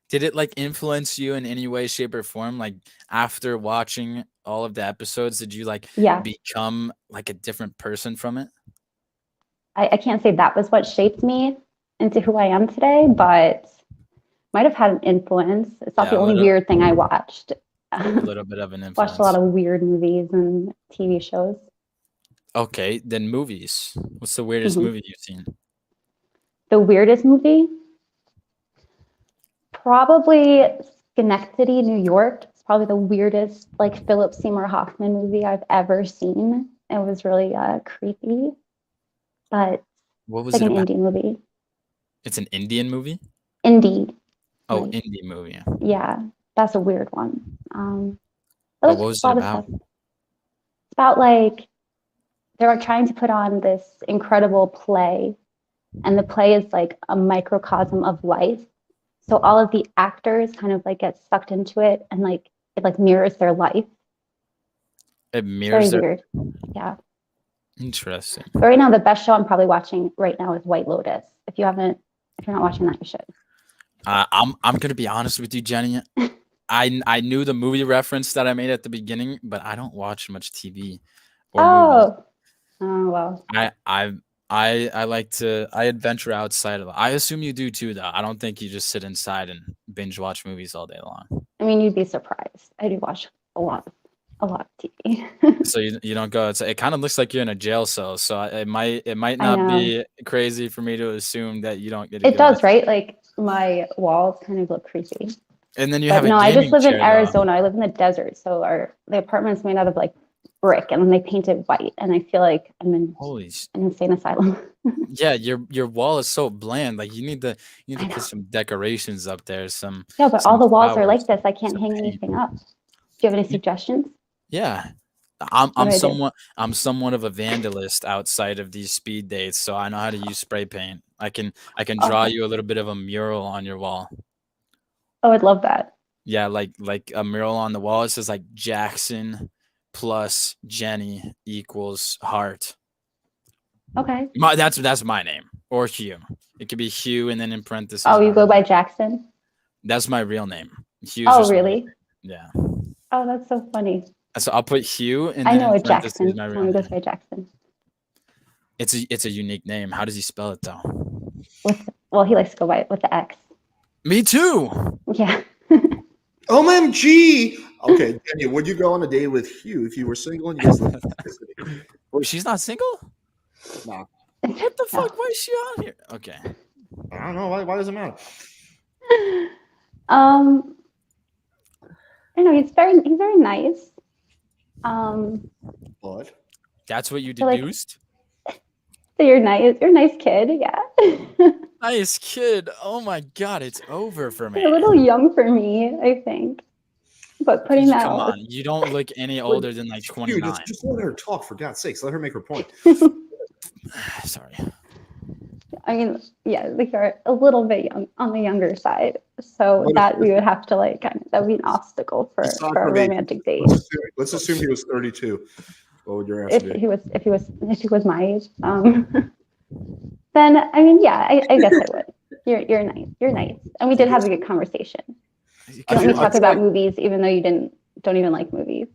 Did it influence you in any way, shape, or form? Like after watching all of the episodes, did you become a different person from it? I can't say that was what shaped me into who I am today, but might have had an influence. It's not the only weird thing I watched. A little bit of an influence. Watched a lot of weird movies and TV shows. Okay, then movies. What's the weirdest Mhm. movie you've seen? The weirdest movie? Probably Schenectady, New York. It's probably the weirdest like Philip Seymour Hoffman movie I've ever seen. It was really creepy, but What it's was like it an about? indie movie. It's an Indian movie? Indie, Oh, like indie movie. yeah, that's a weird one. But But what there's was a it lot of about? stuff. It's about like they were trying to put on this incredible play, and the play is like a microcosm of life. So all of the actors kind of like get sucked into it, and like it like mirrors their life. It It's very mirrors their. weird. Yeah. Interesting. But right now, the best show I'm probably watching right now is White Lotus. If you're not watching that, you should. I'm gonna be honest with you, Jenny. I knew the movie reference that I made at the beginning, but I don't watch much TV or movies. Oh well. I like to adventure outside of it. I assume you do too, though. I don't think you just sit inside and binge watch movies all day long. I mean, you'd be surprised. I do watch a lot of TV. So you don't go. It kind of looks like you're in a jail cell. So it might I not know. be crazy for me to assume that you don't get to It go does, out. right? Like my walls kind of look creepy. And then you But have a no, I just gaming live in chair, though. Arizona. I live in the desert, so the apartment's made out of like brick, and then they paint it white, and I feel like I'm in Holy an insane asylum. yeah, your wall is so bland. Like you need to I know. put some decorations up there. Some Yeah, but all some the walls are flowers, like this. I can't some hang paint. anything up. Do you have any suggestions? Yeah. What do I do? I'm somewhat of a vandalist outside of these speed dates, so I know how to use spray paint. I can draw Okay. you a little bit of a mural on your wall. Oh, I'd love that. Yeah, like a mural on the wall. It says like Jackson plus Jenny equals heart. Okay. That's my name, or Hugh. It could be Hugh and then in parentheses. Oh, you go heart. by Jackson? That's my real name. Hugh's Oh, just my- really? Yeah. Oh, that's so funny. So I'll put Hugh and I then know in a parentheses Jackson. my real Someone name. goes by Jackson. It's a unique name. How does he spell it though? Well, he likes to go by it with the X. Me too. Yeah. OMG. Okay, Daniel, would you go on a date with Hugh if you were single and you guys lived in the city? Wait, she's not single? No. What the fuck? Why is she on here? Okay. I don't know. Why does it matter? I know he's very nice. But That's what you So, like- deduced? So you're nice. You're a nice kid. Yeah. Nice kid. Oh my god, it's over for me. You're a little young for me, I think. But putting that Come all on, you don't look any older than like Hugh, 29. just let her talk, for God's sakes. Let her make her point. Sorry. I mean, yeah, like you're a little bit young on the younger side. So What if- that we would have to like that would be an obstacle for Aside a from age, romantic date. Let's assume he was 32. What would your answer If be? he was my age, then I mean, yeah, I guess I would. You're nice. You're nice, and we did have a good conversation. I You let feel- me I talk feel about like- movies, even though you don't even like movies.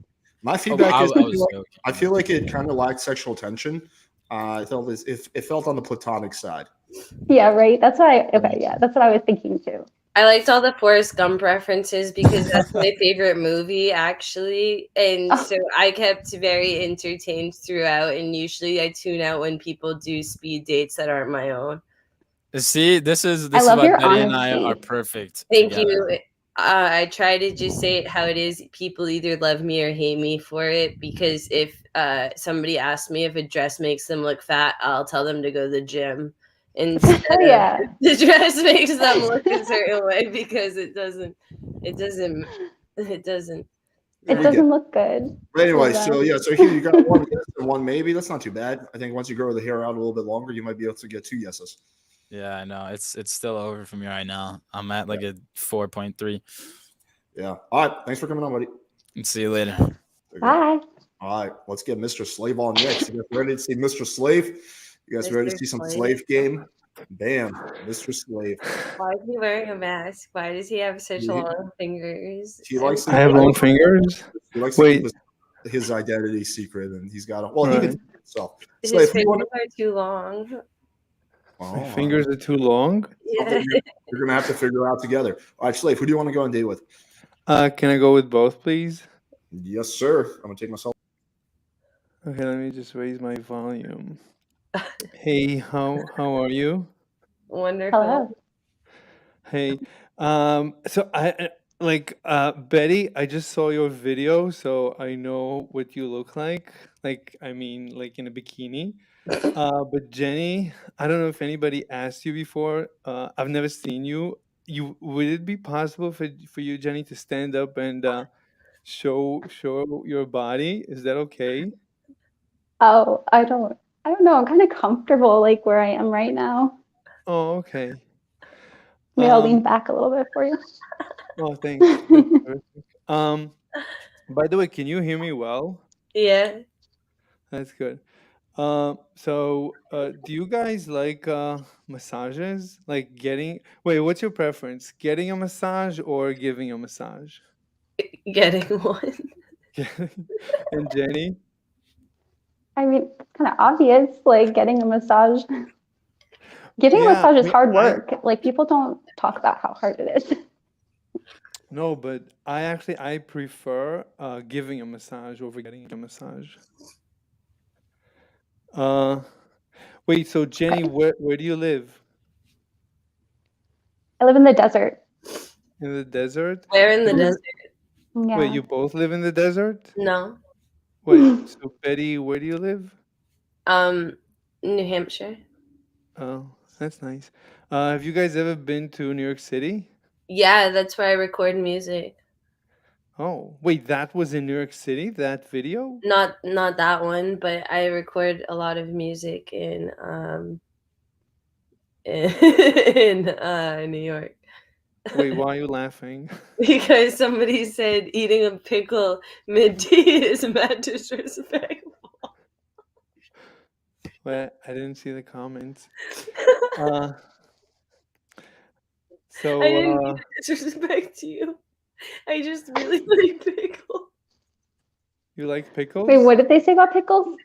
My feedback I is was joking. I feel like it kind of lacked sexual tension. I felt it felt on the platonic side. Yeah, right. That's why. Okay, yeah, that's what I was thinking too. I liked all the Forrest Gump references because that's my favorite movie, actually. And so I kept very entertained throughout. And usually I tune out when people do speed dates that aren't my own. See, this is love why your Betty and I honesty. are perfect. Thank together. you. I try to just say it how it is. People either love me or hate me for it. Because if somebody asks me if a dress makes them look fat, I'll tell them to go to the gym. Instead Oh yeah. of the dress makes them look a certain way because it doesn't It we doesn't get- look good. But anyway, Well so done. yeah, so here you got one yes and one maybe. That's not too bad. I think once you grow the hair out a little bit longer, you might be able to get 2 yeses. Yeah, I know. It's still over for me right now. I'm at like a 4.3. Yeah. All right. Thanks for coming on, buddy. See you later. Bye. All right. Let's get Mr. Slave on next. You guys ready to see Mr. Slave? You guys ready to Mr. see some Slave. slave game? Bam. Mr. Slave. Why is he wearing a mask? Why does he have such He- long fingers? He likes to I have long fingers. He likes to Wait. keep his identity secret, and he's got a well, he Right. can see himself. His Slave, fingers you want are too long. oh, My fingers are too long. Yeah. something you're gonna have to figure out together. All right, Slave, who do you want to go on a date with? Can I go with both, please? Yes, sir. I'm gonna take myself. Okay, let me just raise my volume. Hey, how are you? Wonderful. Hello. Hey, so Betty, I just saw your video, so I know what you look like. Like, I mean, like in a bikini. But Jenny, I don't know if anybody asked you before. I've never seen you. Would it be possible for you, Jenny, to stand up and show your body? Is that okay? Oh, I don't know. I'm kind of comfortable like where I am right now. Oh, okay. Maybe I'll lean back a little bit for you. Oh, thanks. That's terrific. By the way, can you hear me well? Yeah. That's good. So do you guys like massages? Like wait, what's your preference? Getting a massage or giving a massage? Getting one. And Jenny? I mean, it's kind of obvious, like getting a massage. Giving a Yeah, massage I is mean, hard work. Like people don't talk about how hard it is. no, but I prefer giving a massage over getting a massage. Wait, so Jenny, Okay. where do you live? I live in the desert. In the desert? Where in the Have you- desert? Wait, Yeah. you both live in the desert? No. Wait, so Betty, where do you live? New Hampshire. Oh, that's nice. Have you guys ever been to New York City? Yeah, that's where I record music. Oh, wait, that was in New York City, that video? Not that one, but I record a lot of music in New York. Wait, why are you laughing? Because somebody said eating a pickle mid-tea is mad disrespectful. Well, I didn't see the comments. So I didn't mean to disrespect you. I just really like pickles. You like pickles? Wait, what did they say about pickles?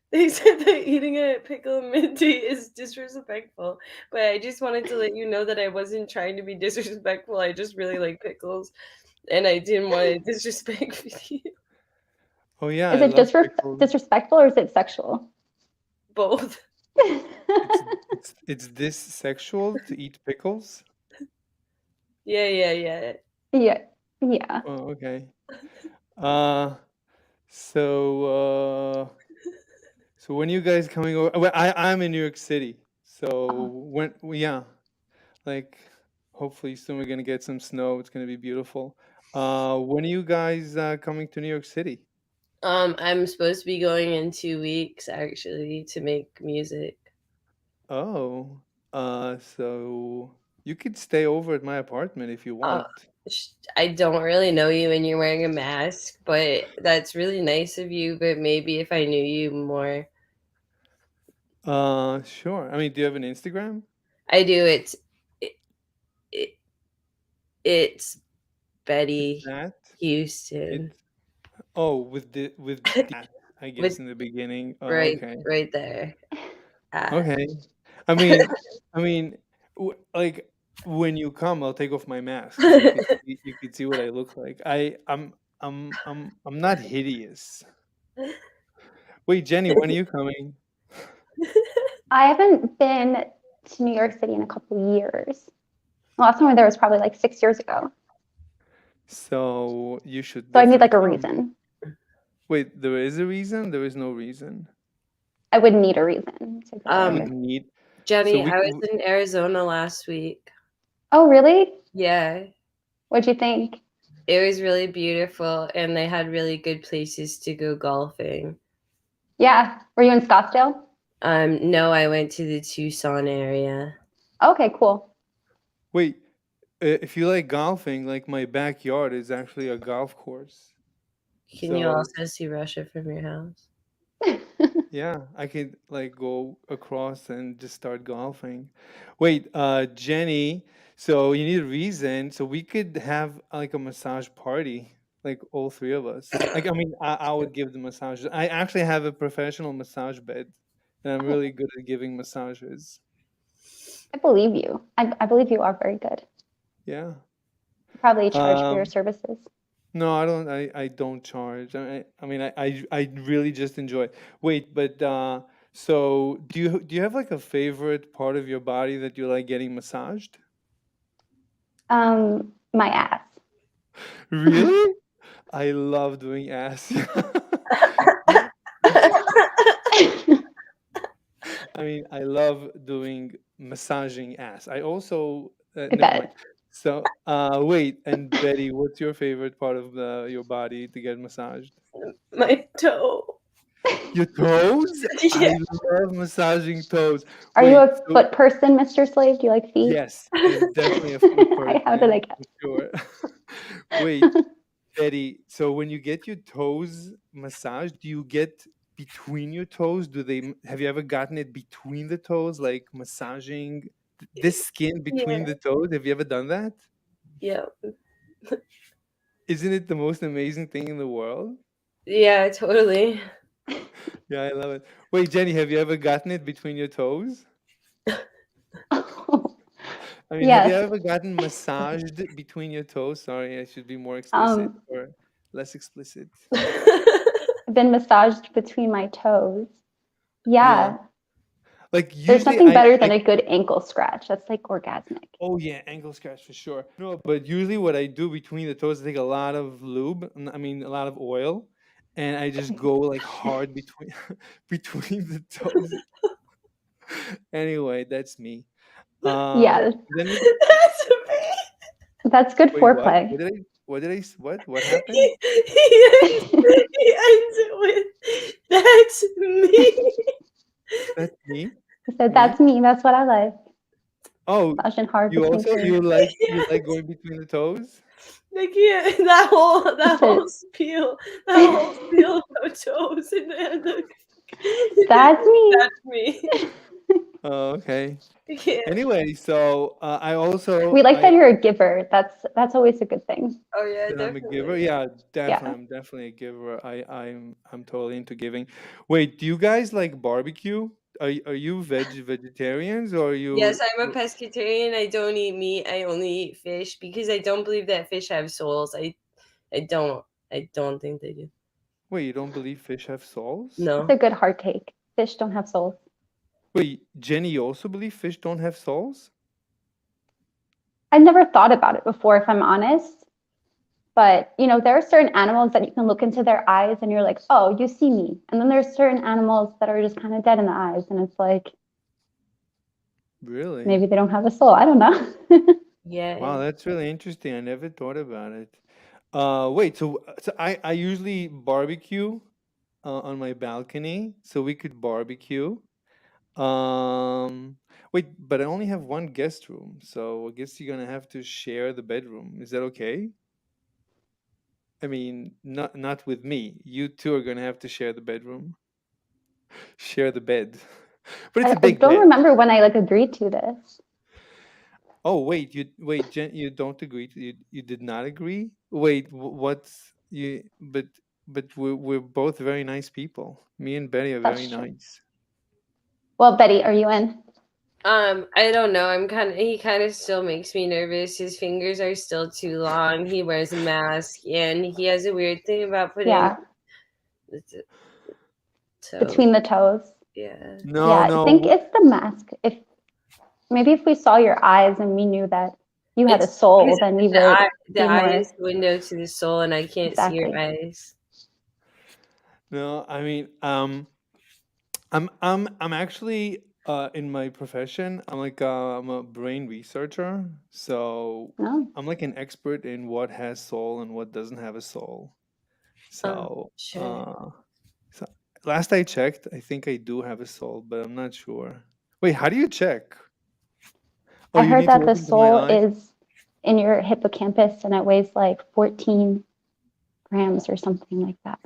They said that eating a pickle mid-tea is disrespectful, but I just wanted to let you know that I wasn't trying to be disrespectful. I just really like pickles, and I didn't want to disrespect you. Oh yeah, Is I it love pickles. disrespectful or is it sexual? Both. It's this sexual to eat pickles? Yeah. Yeah. Yeah. Oh, okay. So when are you guys coming over? Well, I'm in New York City. So yeah, like hopefully soon we're gonna get some snow. It's gonna be beautiful. When are you guys coming to New York City? I'm supposed to be going in 2 weeks actually to make music. Oh, so you could stay over at my apartment if you want. I don't really know you and you're wearing a mask, but that's really nice of you. But maybe if I knew you more. Sure. I mean, do you have an Instagram? I do. It's Betty That? Houston. With that, I guess With in the beginning. Oh, right okay. there. Okay. I mean, like when you come, I'll take off my mask so you could see what I look like. I'm not hideous. Wait, Jenny, when are you coming? I haven't been to New York City in a couple of years. The last time I was there was probably like 6 years ago. So you should. So I need like a definitely come. reason. Wait, there is a reason? There is no reason. I would need a reason to go there. Jenny, I was in Arizona last week. Oh, really? Yeah. What'd you think? It was really beautiful, and they had really good places to go golfing. Yeah. Were you in Scottsdale? No, I went to the Tucson area. Okay, cool. Wait, if you like golfing, like my backyard is actually a golf course. Can you also see Russia from your house? Yeah, I could like go across and just start golfing. Wait, Jenny, so you need a reason. So we could have like a massage party, like all three of us. Like, I mean, I would give the massages. I actually have a professional massage bed, and I'm really good at giving massages. I believe you. I believe you are very good. Yeah. Probably charge for your Um, services. no, I don't. I don't charge. I mean, I really just enjoy it. Wait, but so do you have like a favorite part of your body that you like getting massaged? My ass. Really? I love doing ass. I mean, I love doing massaging ass. I also I never mind. bet. So, wait, and Betty, what's your favorite part of your body to get massaged? My toe. Your toes? I Yeah. love massaging toes. Are you Wait, a so foot person, Mr. Slave? Do you like feet? yes, I'm definitely a foot How did I person guess? for sure. Wait, Betty, so when you get your toes massaged, do you get between your toes? Have you ever gotten it between the toes, like massaging this skin between Yeah. the toes? Have you ever done that? Yeah. Isn't it the most amazing thing in the world? Yeah, totally. Yeah, I love it. Wait, Jenny, have you ever gotten it between your toes? I mean, have you Yes. ever gotten massaged between your toes? Sorry, I should be more explicit or less explicit. I've been massaged between my toes. Yeah. Yeah. Like There's usually nothing better than a good ankle scratch. That's like orgasmic. oh yeah, ankle scratch for sure. No, but usually what I do between the toes, I take a lot of lube, I mean a lot of oil, and I just go like hard between between the toes. Anyway, that's me. Yeah. Then That's good wait, what? foreplay. What happened? He ends it with, "That's me." That's me. I said, that's me. That's what I like. Oh, Massaging hard you between also toes. you like going between the toes? Like, yeah, that whole spiel of toes and then That's me. That's me. Oh, okay. Yeah. Anyway, so I also We like that you're a giver. That's always a good thing. Oh yeah, that I'm a definitely. giver. Yeah, definitely. Yeah. I'm definitely a giver. I'm totally into giving. Wait, do you guys like barbecue? Are you vegetarians or are you? Yes, I'm a pescatarian. I don't eat meat. I only eat fish because I don't believe that fish have souls. I don't think they do. Wait, you don't believe fish have souls? No. It's a good hard take. Fish don't have souls. Wait, Jenny, you also believe fish don't have souls? I never thought about it before, if I'm honest. But there are certain animals that you can look into their eyes and you're like, oh, you see me. And then there's certain animals that are just kind of dead in the eyes, and it's like, Really? maybe they don't have a soul. I don't know. Yeah. Wow, that's really interesting. I never thought about it. Wait, so I usually barbecue on my balcony, so we could barbecue. Wait, but I only have one guest room, so I guess you're gonna have to share the bedroom. Is that okay? I mean, not with me. You two are gonna have to share the bedroom. Share the bed. But it's a I big don't bed. remember when I agreed to this. Oh, wait, Jen, you don't agree you did not agree? Wait, what's you but we're both very nice people. Me and Betty are That's very true. nice. Well, Betty, are you in? I don't know. He kind of still makes me nervous. His fingers are still too long. He wears a mask and he has a weird thing about putting the toe. Between the toes. Yeah. No, Yeah, no. I think it's the mask. If we saw your eyes and we knew that you had a soul, then we would the eye is the window to the soul, and I can't see your Exactly. eyes. No, I mean, I'm actually in my profession, I'm a brain researcher, so No. I'm like an expert in what has soul and what doesn't have a soul. So, Sure. so last I checked, I think I do have a soul, but I'm not sure. Wait, how do you check? Oh, I you heard need to that look the into my soul eyes? is in your hippocampus and it weighs like 14 grams or something like that.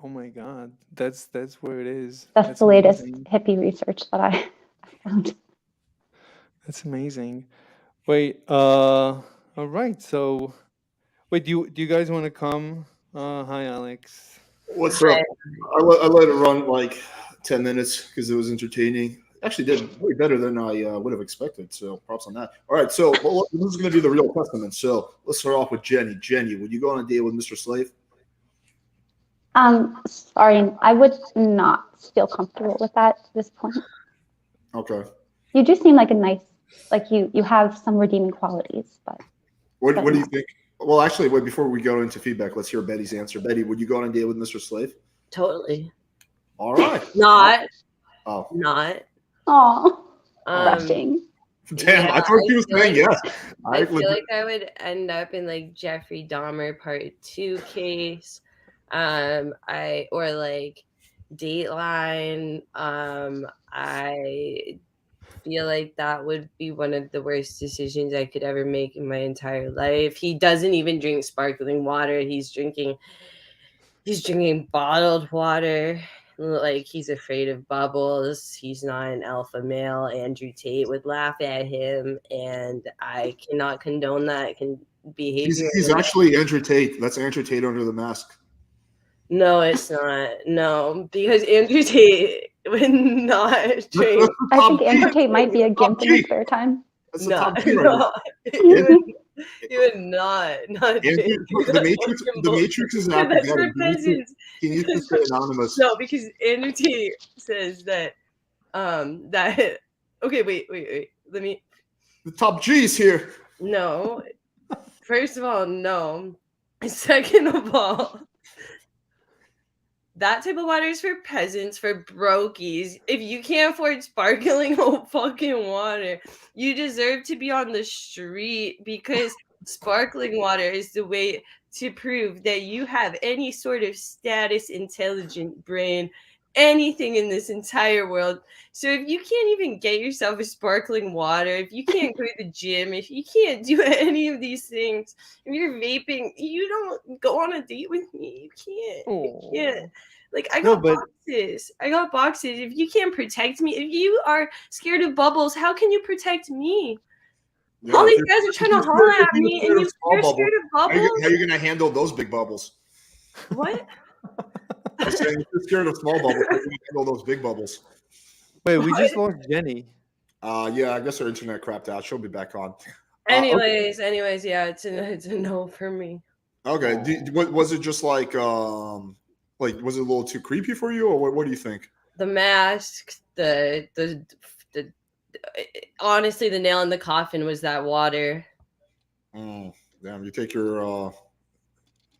Oh my God, that's where it is. That's the latest amazing. hippie research that I found. That's amazing. Wait, all right. So, wait, do you guys want to come? Hi, Alex. What's up? I let it run like 10 minutes because it was entertaining. Actually did way better than I would have expected. So props on that. All right, so this is going to be the real testament. So let's start off with Jenny. Jenny, would you go on a date with Mr. Slave? Sorry, I would not feel comfortable with that at this point. Okay. You do seem like a nice, like you have some redeeming qualities, but What do you think? Well, actually, wait, before we go into feedback, let's hear Betty's answer. Betty, would you go on a date with Mr. Slave? Totally. All right. Not. Oh. Not. Oh, rushing. Damn, Yeah, I thought she was feel saying yes. I feel like I would end up in like Jeffrey Dahmer Part 2 case. Or like Dateline. I feel like that would be one of the worst decisions I could ever make in my entire life. He doesn't even drink sparkling water. He's drinking bottled water. Like, he's afraid of bubbles. He's not an alpha male. Andrew Tate would laugh at him, and I cannot condone that behavior. He's actually Andrew Tate. That's Andrew Tate under the mask. No, it's not. No, because Andrew Tate would not drink. I think Andrew Tate might be a gimp in his spare time. That's No, top tier. no. He would not drink. The Matrix is not That's together. for peasants. He needs to stay anonymous. No, because Andrew Tate says that that okay, wait. Let me The top G's here. no. First of all, no. Second of all, that type of water is for peasants, for brokies. If you can't afford sparkling fucking water, you deserve to be on the street, because sparkling water is the way to prove that you have any sort of status, intelligent brain, anything in this entire world. So if you can't even get yourself a sparkling water, if you can't go to the gym, if you can't do any of these things, if you're vaping, you don't go on a date with me. You can't. You can't. Like, I got boxes. I got boxes. If you can't protect me, if you are scared of bubbles, how can you protect me? Yeah, all these guys are trying to holler at me, and you're scared of bubbles? How are you going to handle those big bubbles? What? I'm saying if you're scared of small bubbles, how are you going to handle those big bubbles? Wait, we just lost Jenny. Yeah, I guess her internet crapped out. She'll be back on. Anyways, yeah, it's a no for me. Okay. Was it just like was it a little too creepy for you, or what do you think? The mask, the honestly, the nail in the coffin was that water. Damn, you take your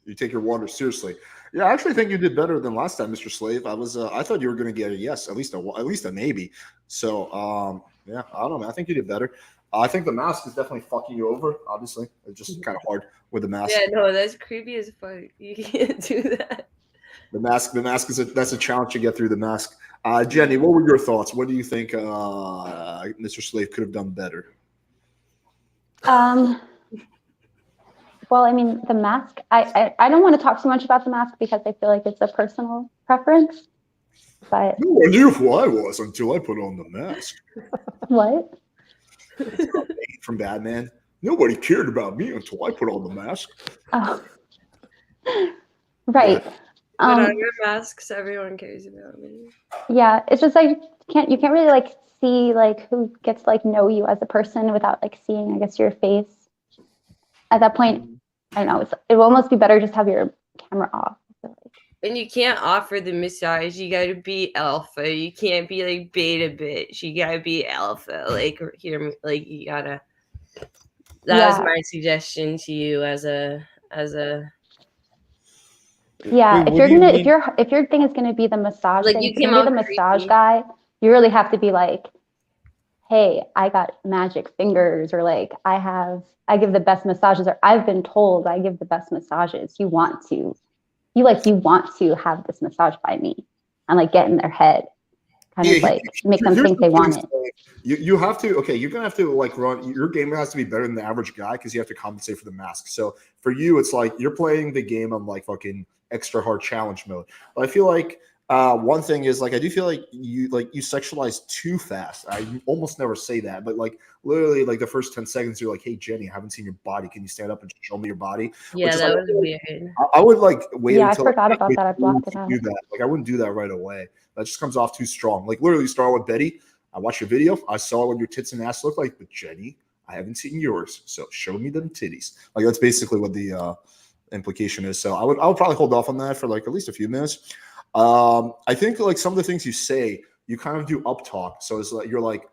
water seriously. Yeah, I actually think you did better than last time, Mr. Slave. I thought you were going to get a yes, at least a maybe. So yeah, I don't know. I think you did better. I think the mask is definitely fucking you over. Obviously, it's just kind of hard with the mask. Yeah, no, that's creepy as fuck. You can't do that. The mask that's a challenge to get through the mask. Jenny, what were your thoughts? What do you think Mr. Slave could have done better? Well, I mean, the mask, I don't want to talk too much about the mask because I feel like it's a personal preference. But no one knew who I was until I put on the mask. What? From Batman. Nobody cared about me until I put on the mask. Oh. Right. But on your masks, everyone cares about me. Yeah, it's just like you can't really like see like who gets to like know you as a person without like seeing, I guess, your face. At that point, I don't know, it will almost be better just have your camera off. I feel like. And you can't offer the massage. You gotta be alpha. You can't be like beta bitch. You gotta be alpha. Like here, like you gotta. That was my suggestion to you as a. Yeah, wait, if your thing is gonna be the massage, like thing, you came be the massage guy, you really have to be like, hey, I got magic fingers, or like I give the best massages, or I've been told I give the best massages. You want to have this massage by me, and like get in their head, kind of like make them think they want it. You have to, okay, you're gonna have to like run your game has to be better than the average guy because you have to compensate for the mask. So for you, it's like you're playing the game on like fucking extra hard challenge mode. But I feel like one thing is like I do feel like you sexualize too fast. I almost never say that, but like literally like the first 10 seconds you're like, hey Jenny, I haven't seen your body. Can you stand up and show me your body? Yeah, that was weird. I would like wait until I forgot about that. I blocked it out. Do that. Like I wouldn't do that right away. That just comes off too strong. Like literally start with Betty. I watched your video. I saw what your tits and ass look like, but Jenny, I haven't seen yours. So show me them titties. Like that's basically what the implication is. So I would probably hold off on that for like at least a few minutes. I think like some of the things you say, you kind of do up talk. So it's like you're like,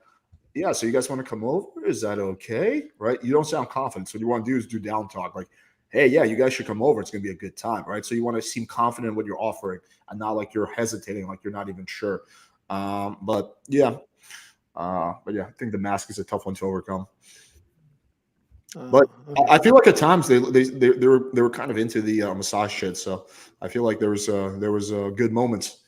yeah, so you guys want to come over? Is that okay? Right? You don't sound confident. So what you want to do is do down talk, like, hey, yeah, you guys should come over. It's gonna be a good time, right? So you want to seem confident in what you're offering and not like you're hesitating, like you're not even sure. But yeah, I think the mask is a tough one to overcome. But I feel like at times they were kind of into the massage shit. So I feel like there was good moments.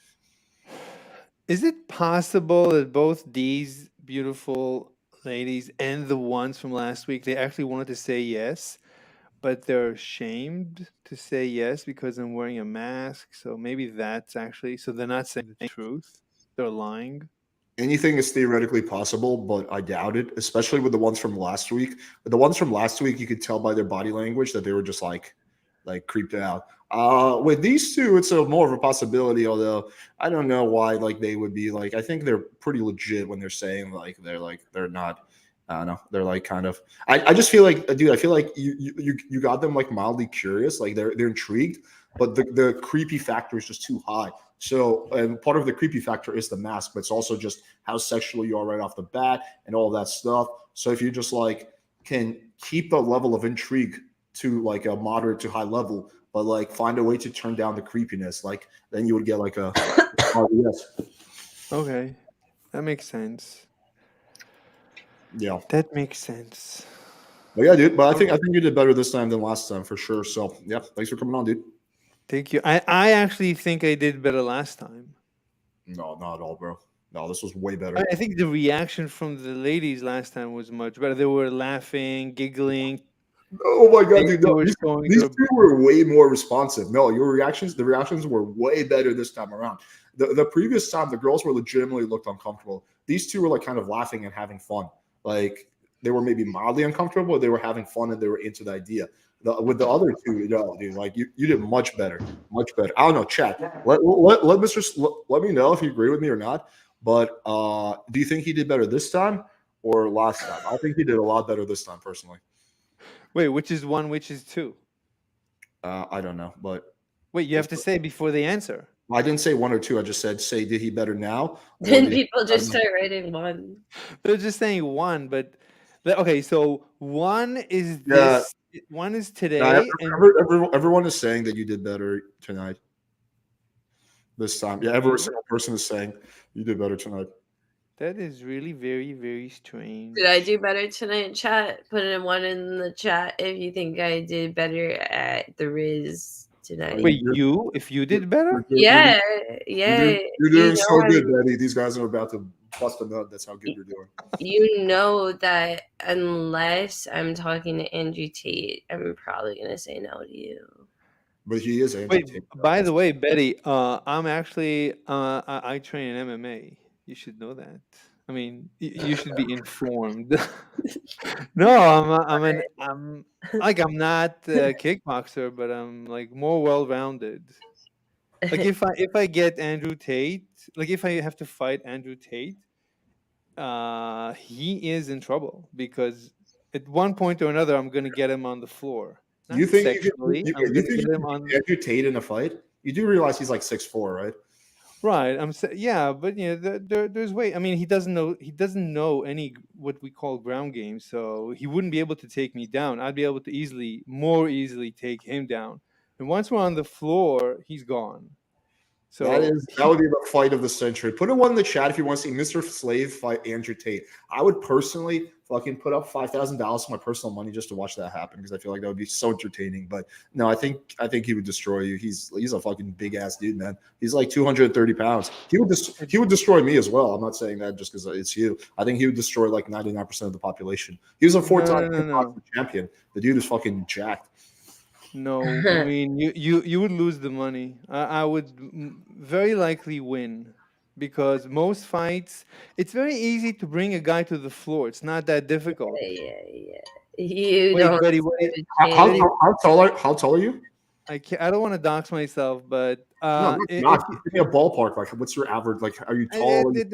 Is it possible that both these beautiful ladies and the ones from last week, they actually wanted to say yes, but they're ashamed to say yes because I'm wearing a mask? So maybe that's actually, so they're not saying the truth. They're lying. Anything is theoretically possible, but I doubt it, especially with the ones from last week. The ones from last week, you could tell by their body language that they were just like creeped out. With these two, it's more of a possibility, although I don't know why like they would be like, I think they're pretty legit when they're saying they're not, I don't know, they're like kind of, I just feel like, dude, I feel like you got them like mildly curious, like they're intrigued, but the creepy factor is just too high. So, and part of the creepy factor is the mask, but it's also just how sexual you are right off the bat and all that stuff. So if you just like can keep the level of intrigue to like a moderate to high level, but like find a way to turn down the creepiness, like then you would get like a yes. Okay, that makes sense. Yeah, that makes sense. But yeah, dude. But I think you did better this time than last time for sure. So yeah, thanks for coming on, dude. Thank you. I actually think I did better last time. No, not at all, bro. No, this was way better. I think the reaction from the ladies last time was much better. They were laughing, giggling. Oh my god, dude! No, these these two were way more responsive. No, the reactions were way better this time around. The previous time, the girls were legitimately looked uncomfortable. These two were like kind of laughing and having fun. Like they were maybe mildly uncomfortable, but they were having fun and they were into the idea. With the other two, dude, like you did much better, much better. I don't know, chat. Let me know if you agree with me or not. But do you think he did better this time or last time? I think he did a lot better this time, personally. Wait, which is one, which is two? I don't know, but wait, you have to say before they answer. Well, I didn't say one or two. I just said, did he better now? Then people just start writing one. They're just saying one, but okay. So one is this. One is today. Everyone is saying that you did better tonight. This time, yeah. Every single person is saying you did better tonight. That is really very, very strange. Did I do better tonight, chat? Put in one in the chat if you think I did better at the Riz tonight. Wait, if you did better? Yeah. You're doing so good, Betty. These guys are about to bust a nut. That's how good you're doing. You know that unless I'm talking to Andrew Tate, I'm probably going to say no to you. But he is Andrew Tate. By the way, Betty, I'm actually, I train in MMA. You should know that. I mean, you should be informed. No, I'm not a kickboxer, but I'm like more well-rounded. Like if I get Andrew Tate, like if I have to fight Andrew Tate, he is in trouble because at one point or another, I'm gonna get him on the floor. Not you think sexually, you think Andrew Tate in a fight? You do realize he's like 6'4", right? Right. Yeah, but there's way. I mean, he doesn't know any what we call ground game, so he wouldn't be able to take me down. I'd be able to more easily take him down. And once we're on the floor, he's gone. So that would be the fight of the century. Put a one in the chat if you want to see Mr. Slave fight Andrew Tate. I would personally fucking put up $5,000 for my personal money just to watch that happen because I feel like that would be so entertaining. But no, I think he would destroy you. He's a fucking big ass dude, man. He's like 230 pounds. He would destroy me as well. I'm not saying that just because it's you. I think he would destroy like 99% of the population. He was a 4-time champion. The dude is fucking jacked. No, I mean you would lose the money. I would very likely win because most fights, it's very easy to bring a guy to the floor. It's not that difficult. Yeah. How tall are you? I don't want to dox myself, but No, not. Give me a ballpark. Like, what's your average? Like, are you tall? It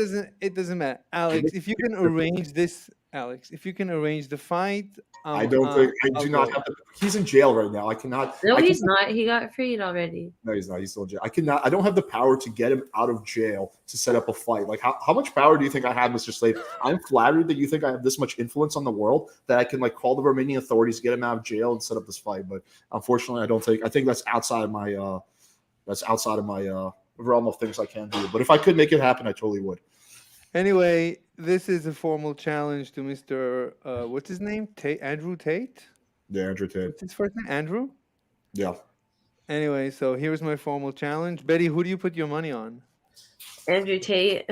doesn't matter, Alex. If you can arrange this, Alex, if you can arrange the fight, I don't think I I'll do not go. have. He's in jail right now. I cannot. No, I he's cannot- not. He got freed already. No, he's not. He's still in jail. I cannot. I don't have the power to get him out of jail to set up a fight. Like, how much power do you think I have, Mr. Slade? I'm flattered that you think I have this much influence on the world that I can like call the Romanian authorities, get him out of jail, and set up this fight. But unfortunately, I don't think. I think that's outside of my. Realm of things I can do. But if I could make it happen, I totally would. Anyway, this is a formal challenge to Mr. What's his name? Andrew Tate? Yeah, Andrew Tate. What's his first name? Andrew? Yeah. Anyway, so here's my formal challenge. Betty, who do you put your money on? Andrew Tate.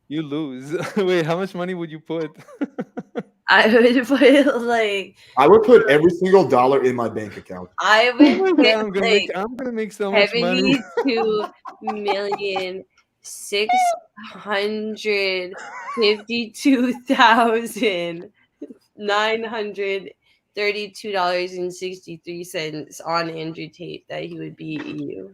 You lose. Wait, how much money would you put? I would put like. I would put every single dollar in my bank account. I would put I'm gonna make so much money. 72,652,932.63 on Andrew Tate that he would beat you.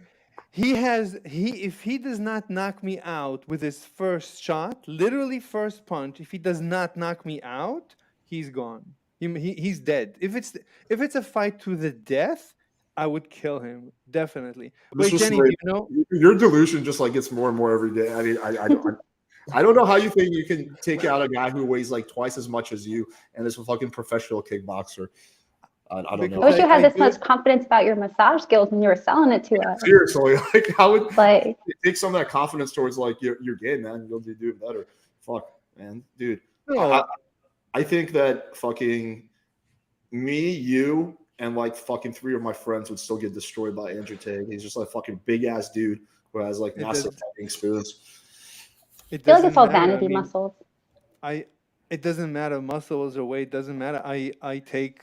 If he does not knock me out with his first shot, literally first punch, if he does not knock me out, he's gone. He's dead. If it's a fight to the death, I would kill him definitely. Wait, Jenny, do you know? Your delusion just like gets more and more every day. I mean, I don't know how you think you can take out a guy who weighs like twice as much as you and is a fucking professional kickboxer. I don't know. I wish you had this much confidence about your massage skills when you were selling it to us. Seriously, like how would like take some of that confidence towards like your game, man? You'll do better. Fuck, man, dude. No. I think that fucking me, you, and like fucking 3 of my friends would still get destroyed by Andrew Tate. He's just like a fucking big ass dude who has like massive fighting skills. I feel like it's all vanity muscles. It doesn't matter, muscles or weight doesn't matter. I take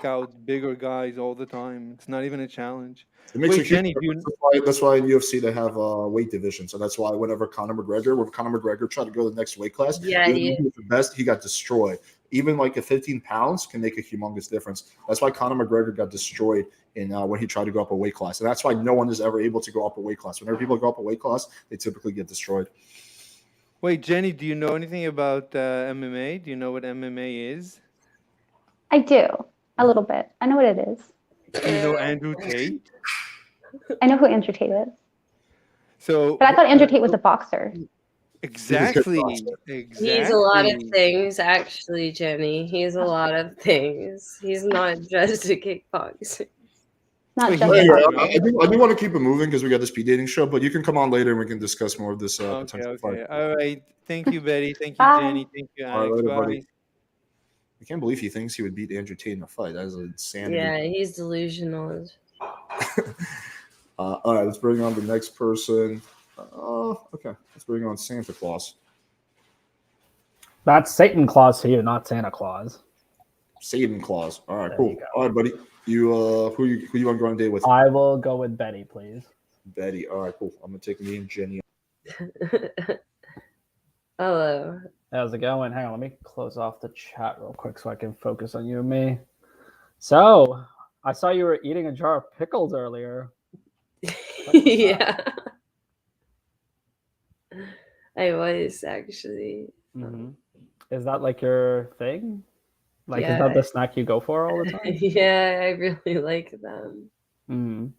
out bigger guys all the time. It's not even a challenge. It makes Wait, Jenny, that's why in UFC they have weight division. So that's why whenever Conor McGregor tried to go to the next weight class, Yeah, he was the best, he got destroyed. Even like a 15 pounds can make a humongous difference. That's why Conor McGregor got destroyed in when he tried to go up a weight class. And that's why no one is ever able to go up a weight class. Whenever people go up a weight class, they typically get destroyed. Wait, Jenny, do you know anything about MMA? Do you know what MMA is? I do, a little bit. I know what it is. Do you know Andrew Tate? I know who Andrew Tate is. So, but I thought Andrew Tate was a boxer. Exactly. He's a lot of things, actually, Jenny. He's a lot of things. He's not just a kickboxer. Not just I do want to keep it moving because we got this speed dating show, but you can come on later and we can discuss more of this potential fight. All right. Thank you, Betty. Thank you, Jenny. Thank you, Alex. Bye. I can't believe he thinks he would beat Andrew Tate in a fight. That is insanity. Yeah, he's delusional. All right, let's bring on the next person. Okay, let's bring on Santa Claus. That's Satan Claus to you, not Santa Claus. Satan Claus. All right, cool. All right, buddy. Who you want to go on a date with? I will go with Betty, please. Betty. All right, cool. I'm gonna take me and Jenny. Hello. How's it going? Hang on, let me close off the chat real quick so I can focus on you and me. So, I saw you were eating a jar of pickles earlier. Yeah. I was actually. Mm-hmm. Is that like your thing? Like, yeah. Is that the snack you go for all the time? Yeah, I really like them. Mm.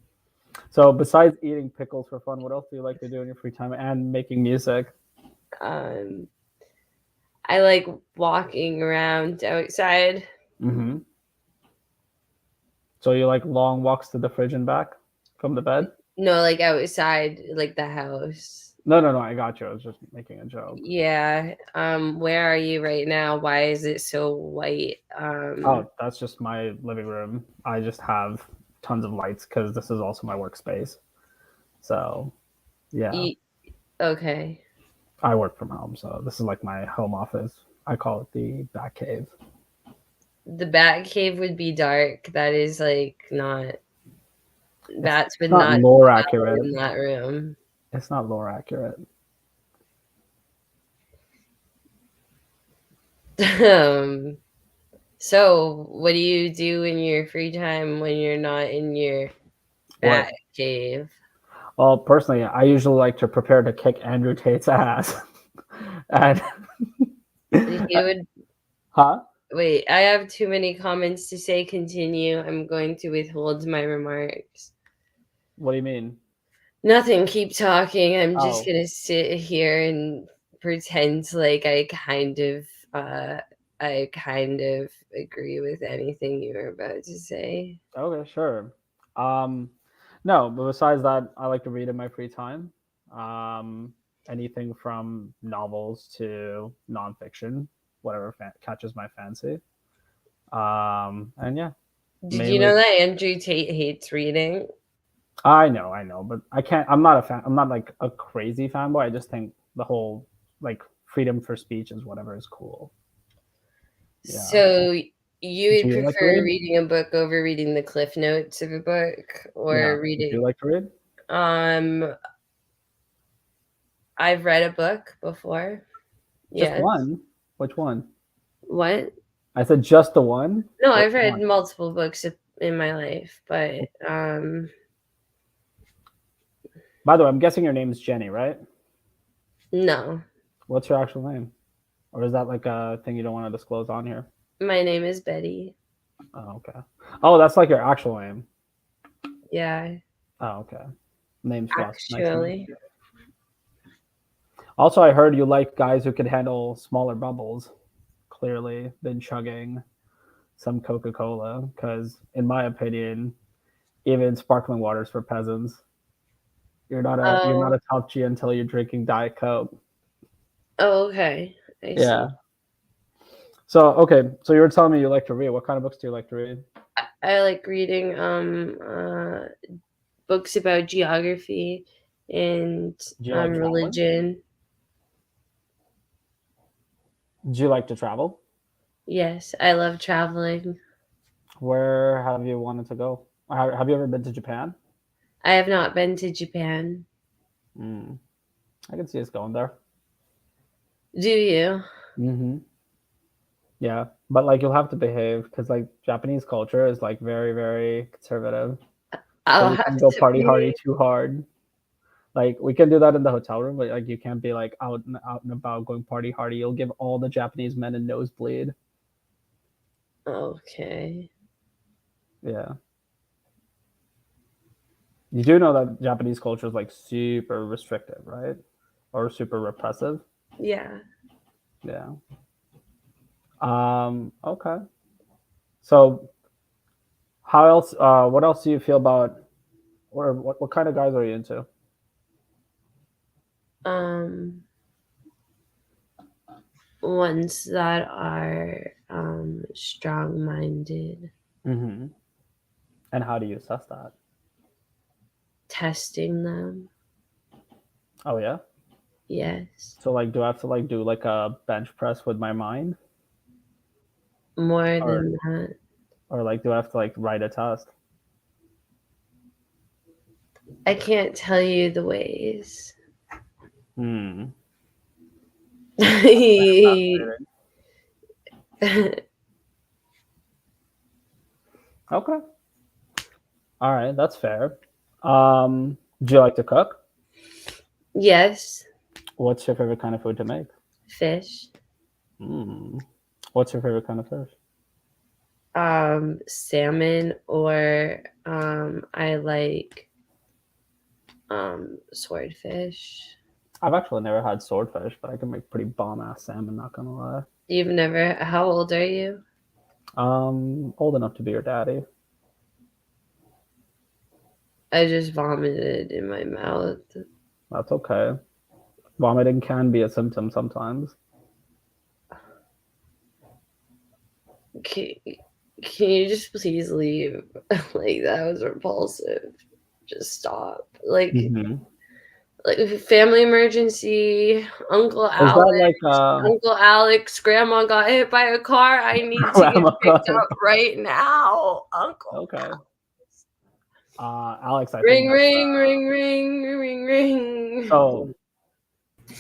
So, besides eating pickles for fun, what else do you like to do in your free time and making music? I like walking around outside. Mm-hmm. So you like long walks to the fridge and back from the bed? No, like outside, like the house. No, I got you. I was just making a joke. Yeah. Where are you right now? Why is it so white? Oh, that's just my living room. I just have tons of lights because this is also my workspace. So, yeah. Okay. I work from home, so this is like my home office. I call it the Bat Cave. The Bat Cave would be dark. That is like not. Bats would not lore accurate in that room. It's not lore accurate. So what do you do in your free time when you're not in your Bat Cave? Well, personally, I usually like to prepare to kick Andrew Tate's ass. And He would huh? wait. I have too many comments to say. Continue. I'm going to withhold my remarks. What do you mean? Nothing. Keep talking. I'm just Oh. gonna sit here and pretend like I kind of agree with anything you were about to say. Okay, sure. No, but besides that, I like to read in my free time. Anything from novels to nonfiction, whatever catches my fancy. And yeah, Did you mainly. know that Andrew Tate hates reading? I know, but I can't. I'm not a fan. I'm not like a crazy fanboy. I just think the whole like freedom for speech is whatever is cool. Yeah. So you would Do you like to prefer read? reading a book over reading the cliff notes of a book, or Yeah. reading? Do you like to read? I've read a book before. Just Yes. one? Which one? What? I said just the one? No, Which I've read one? multiple books in my life, but By the way, I'm guessing your name's Jenny, right? no. What's your actual name? Or is that like a thing you don't want to disclose on here? My name is Betty. Oh, okay. Oh, that's like your actual name. Yeah. Oh, okay. Name's Ross. Actually. Nice. Also, I heard you like guys who can handle smaller bubbles. Clearly, been chugging some Coca-Cola because, in my opinion, even sparkling water's for peasants. You're not a top G until you're drinking Diet Coke. Oh, okay. I see. So okay, so you were telling me you like to read. What kind of books do you like to read? I like reading books about geography and religion. Do you like to travel? Yes, I love traveling. Where have you wanted to go? Have you ever been to Japan? I have not been to Japan. I can see us going there. Do you? Mm-hmm. Yeah, but like you'll have to behave because like Japanese culture is like very, very conservative. I'll you have can go to party hardy behave. too hard. Like we can do that in the hotel room, but like you can't be like out and about going party hardy. You'll give all the Japanese men a nosebleed. Okay. Yeah. You do know that Japanese culture is like super restrictive, right? Or super repressive. Yeah. Yeah. Okay. So how else what else do you feel about, or what kind of guys are you into? Ones that are strong-minded. Mm-hmm. And how do you assess that? Testing them. Oh yeah? Yes. So like do I have to like do like a bench press with my mind? More than that. Or like do I have to like write a test? I can't tell you the ways. Okay. All right, that's fair. Do you like to cook? Yes. What's your favorite kind of food to make? Fish. What's your favorite kind of fish? Salmon, or I like swordfish. I've actually never had swordfish, but I can make pretty bomb ass salmon, not gonna lie. You've never? How old are you? Old enough to be your daddy. I just vomited in my mouth. That's okay. Vomiting can be a symptom sometimes. Can you just please leave? Like, that was repulsive. Just stop. Like, like family emergency. Uncle Alex, grandma got hit by a car. I need to get picked up right now. Uncle. Okay. Alex, I ring, think ring. So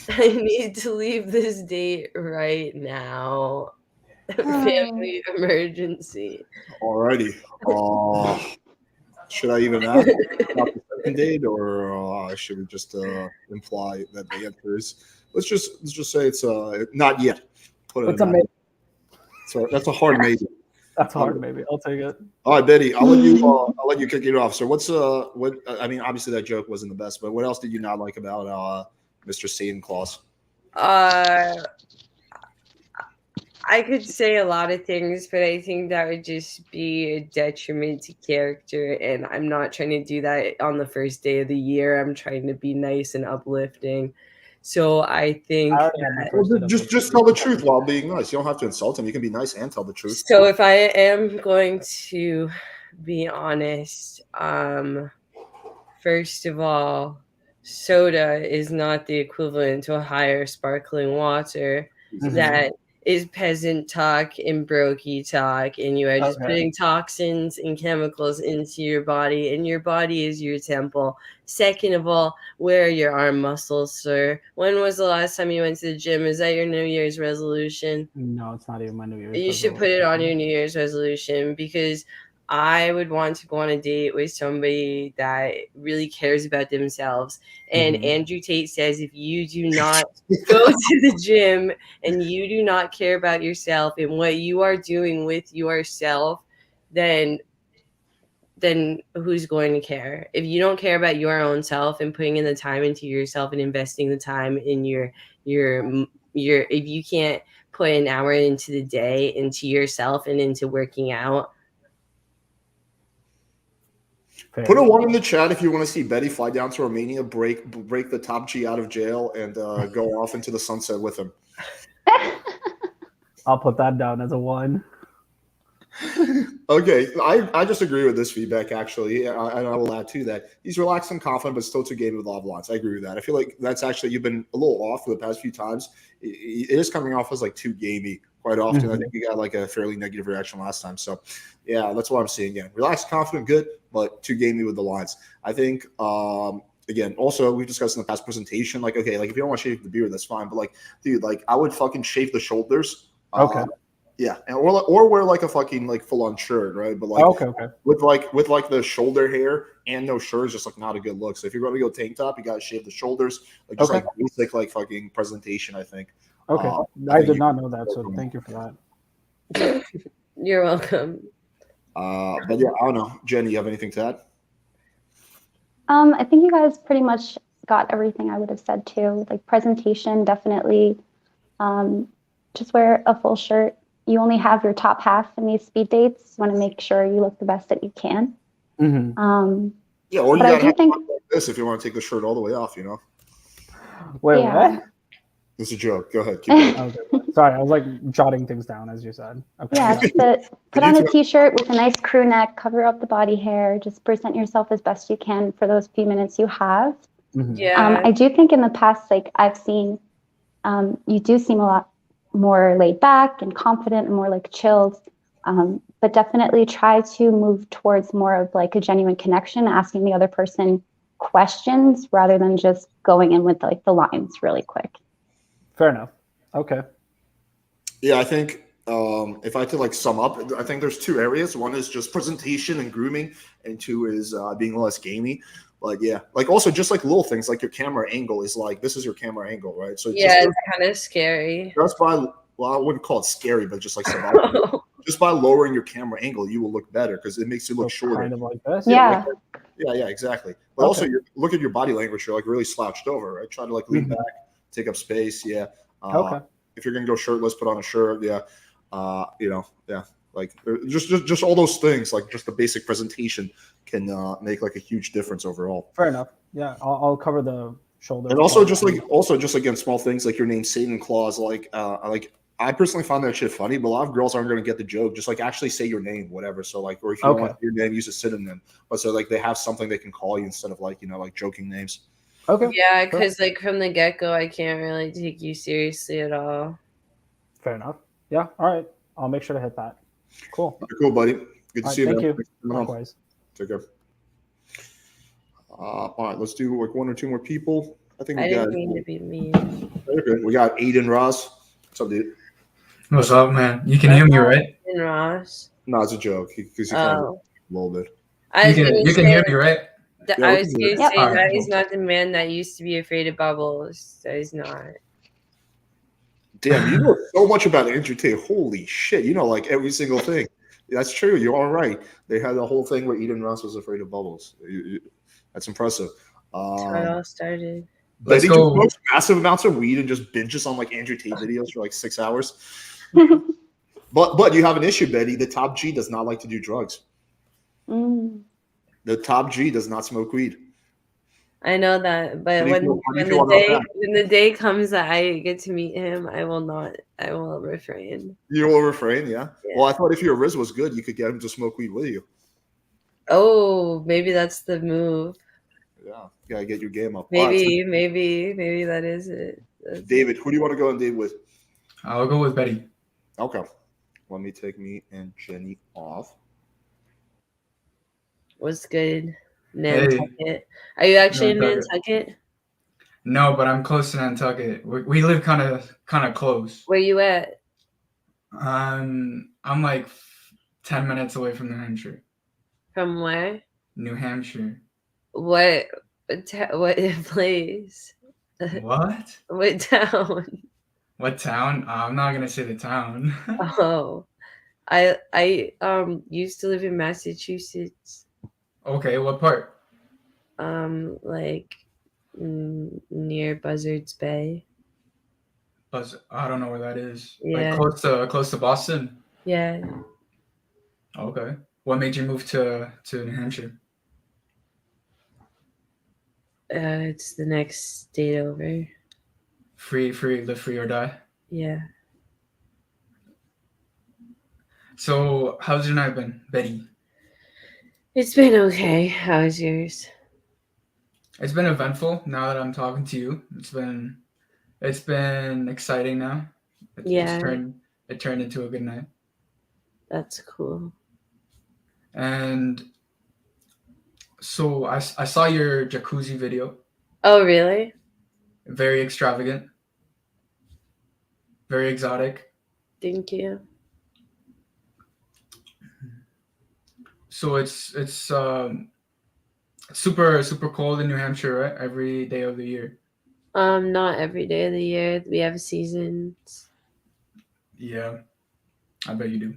I need to leave this date right now. Family emergency. Alrighty. Should I even ask about the second date, or should we just imply that the answer is? Let's just say it's not yet. Put it It's in a that. maybe. So that's a hard maybe. That's hard, maybe. I'll take it. All right, Betty, I'll let you kick it off. So what's what? I mean, obviously that joke wasn't the best, but what else did you not like about Mr. Satan Claus? I could say a lot of things, but I think that would just be a detriment to character, and I'm not trying to do that on the first day of the year. I'm trying to be nice and uplifting. So I think Just tell the truth while being nice. You don't have to insult him. You can be nice and tell the truth. so if I am going to be honest, first of all, soda is not the equivalent to a higher sparkling water. That is peasant talk and brokey talk, and you are just putting toxins and chemicals into your body, and your body is your temple. Second of all, where are your arm muscles, sir? When was the last time you went to the gym? Is that your New Year's resolution? No, it's not even my New Year's You should put it on your New Year's resolution, because I would want to go on a date with somebody that really cares about themselves. And Andrew Tate says, if you do not go to the gym and you do not care about yourself and what you are doing with yourself, then who's going to care? If you don't care about your own self and putting in the time into yourself and investing the time in your if you can't put an hour into the day into yourself and into working out. Put a 1 in the chat if you want to see Betty fly down to Romania, break the top G out of jail, and go off into the sunset with him. I'll put that down as a 1. Okay, I just agree with this feedback, actually, and I will add to that. He's relaxed and confident, but still too gamey with a lot of lines. I agree with that. I feel like that's actually, you've been a little off for the past few times. It is coming off as like too gamey quite often. I think you got like a fairly negative reaction last time. So, yeah, that's what I'm seeing again. Relaxed, confident, good, but too gamey with the lines. I think, again, also, we've discussed in the past presentation, like, okay, like if you don't want to shave the beard, that's fine. But like, dude, like I would fucking shave the shoulders. Yeah, and or wear like a fucking like full on shirt, right? But like with like the shoulder hair and no shirt is just like not a good look. So if you're going to go tank top, you got to shave the shoulders, like just like basic like fucking presentation. I think. Okay, I did not know that, so thank you for that. You're welcome. But yeah, I don't know, Jen, you have anything to add? I think you guys pretty much got everything I would have said too. Like presentation, definitely. Just wear a full shirt. You only have your top half in these speed dates. You want to make sure you look the best that you can. Yeah, or you gotta have like this if you want to take the shirt all the way off, you know. Wait, what? This is a joke. Go ahead. Keep going. Okay. Sorry, I was like jotting things down as you said. Okay. Yeah, just put on a t-shirt with a nice crew neck, cover up the body hair, just present yourself as best you can for those few minutes you have. Yeah. I do think in the past, like I've seen, you do seem a lot more laid back and confident and more like chilled, but definitely try to move towards more of like a genuine connection, asking the other person questions rather than just going in with like the lines really quick. Fair enough. Okay. Yeah, I think if I had to like sum up, I think there's 2 areas. One is just presentation and grooming, and 2 is being less gamey. Like, yeah, like also just like little things like your camera angle is like, this is your camera angle, right? So yeah, it's kind of scary. Just by, well, I wouldn't call it scary, but just like survival. Just by lowering your camera angle, you will look better because it makes you look shorter. Kind of like this. Yeah. Yeah, exactly. But also, look at your body language. You're like really slouched over, right? Try to like lean back, take up space. Yeah. If you're gonna go shirtless, put on a shirt. Yeah. Like just all those things, like just the basic presentation can make like a huge difference overall. Fair enough. Yeah, I'll cover the shoulder. And also just again, small things like your name, Satan Claus. Like I personally find that shit funny, but a lot of girls aren't going to get the joke. Just like actually say your name, whatever. So like, or if you don't want your name, use a synonym. But so like they have something they can call you instead of like like joking names. Okay. Yeah, because like from the get-go, I can't really take you seriously at all. Fair enough. Yeah. All right. I'll make sure to hit that. Cool. You're cool, buddy. Good to see you. Thank you. Likewise. Take care. All right, let's do like 1 or 2 more people. I think we I got. didn't mean to be mean. Okay. We got Aiden Ross. What's up, dude? What's up, man? You can hear me, right? Aiden Ross. No, it's a joke because he kind of a little bit. I was gonna You can say, hear me, right? Yeah, I we was can hear gonna you. say All right, that cool. is not the man that used to be afraid of bubbles. That is not. Damn, you know so much about Andrew Tate. Holy shit, you know like every single thing. That's true. You're all right. They had the whole thing where Eden Ross was afraid of bubbles. That's impressive. That's how it all started. Let's Betty just go. smokes massive amounts of weed and just binges on like Andrew Tate videos for like 6 hours. But you have an issue, Betty. The top G does not like to do drugs. Mm. The top G does not smoke weed. I know that, but How do you feel when about that? the day comes that I get to meet him, I will refrain. You will refrain, yeah? Yeah. Well, I thought if your Riz was good, you could get him to smoke weed with you. Oh, maybe that's the move. Yeah, you gotta get your game up. All right, Maybe that is it. David, who do you want to go on date with? I'll go with Betty. Okay. Let me take me and Jenny off. What's good, Hey. Nantucket? Are you actually in Nantucket. Nantucket? No, but I'm close to Nantucket. We live kind of close. Where you at? I'm like 10 minutes away from New Hampshire. From where? New Hampshire. What place? What? What town? What town? I'm not gonna say the town. Oh, I used to live in Massachusetts. Okay, what part? Like near Buzzards Bay. I don't know where that is. Yeah. Like close to Boston. Yeah. Okay. What made you move to New Hampshire? It's the next state over. Live free or die. Yeah. So how's your night been, Betty? It's been okay. How's yours? It's been eventful now that I'm talking to you. It's been exciting now. Yeah. It turned into a good night. That's cool. And so I saw your jacuzzi video. Oh, really? Very extravagant. Very exotic. Thank you. So it's super cold in New Hampshire, right? Every day of the year. Not every day of the year. We have seasons. Yeah, I bet you do.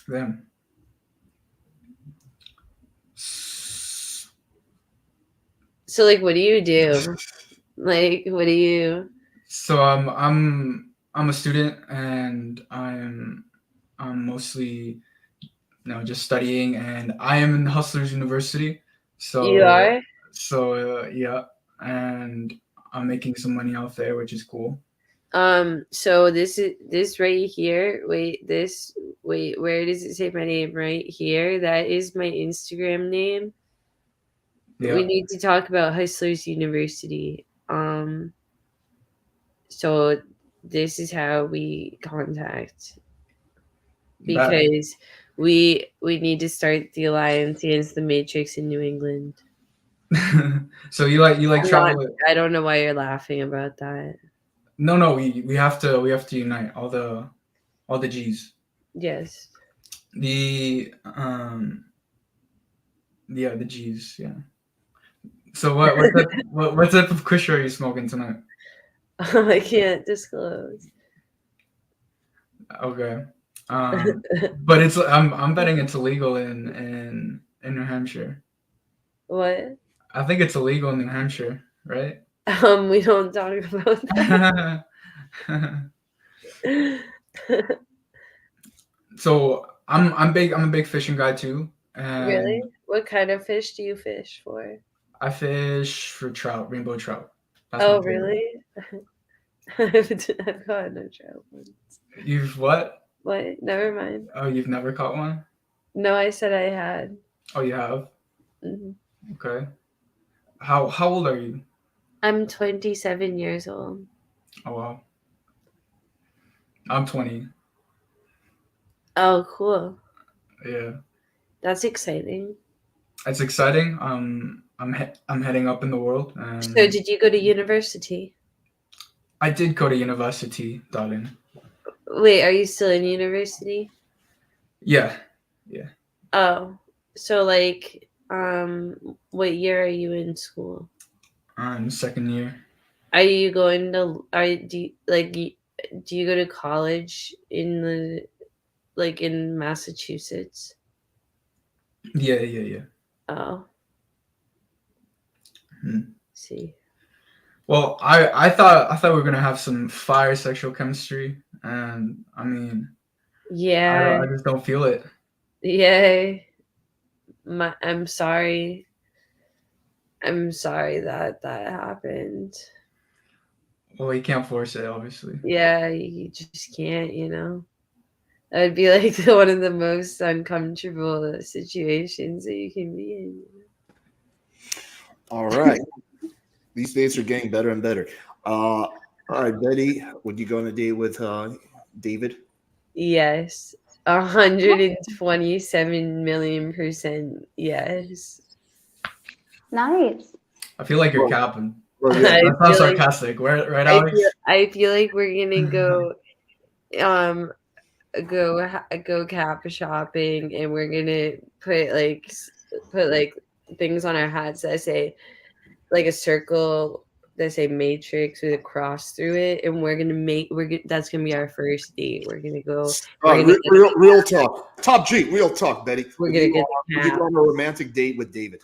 Then. So, like, what do you do? Like, what do you? So I'm a student and I'm mostly just studying, and I am in Hustlers University. So You are? So yeah, and I'm making some money out there, which is cool. So this right here. Wait, where does it say my name? Right here. That is my Instagram name. Yeah. We need to talk about Hustlers University. So this is how we contact, because we need to start the alliance against the Matrix in New England. So you like travel? I don't know why you're laughing about that. No, we have to unite all the G's. Yes. The G's, yeah. So what type of kush are you smoking tonight? I can't disclose. Okay. But I'm betting it's illegal in New Hampshire. What? I think it's illegal in New Hampshire, right? We don't talk about that. So I'm a big fishing guy too. And Really? What kind of fish do you fish for? I fish for trout, rainbow trout. That's Oh, my favorite. really? I've caught no trout once. You've what? What? Never mind. Oh, you've never caught one? No, I said I had. Oh, you have? Hmm. Okay. How old are you? I'm 27 years old. Oh wow. I'm 20. Oh, cool. Yeah. That's exciting. It's exciting. I'm heading up in the world. And So, did you go to university? I did go to university, darling. Wait, are you still in university? Yeah. Oh, so like, what year are you in school? I'm second year. Are you going to? Do you go to college in Massachusetts? Yeah. Oh, Hmm. see. Well, I thought we were gonna have some fire sexual chemistry, and I mean, Yeah, I just don't feel it. yeah. I'm sorry. I'm sorry that happened. Well, you can't force it, obviously. Yeah, you just can't, That would be like one of the most uncomfortable situations that you can be in. All right. These dates are getting better and better. All right, Betty, would you go on a date with David? Yes. 127,000,000% yes. Nice. I feel like you're Well, capping. well, yeah. That's not sarcastic, right, Alex? I feel like we're gonna go go cap shopping, and we're gonna put things on our hats that say like a circle that say matrix with a cross through it, and that's gonna be our first date. We're gonna go. Real talk. Top G, real talk, Betty. We're Would gonna you get the go on a romantic date with David?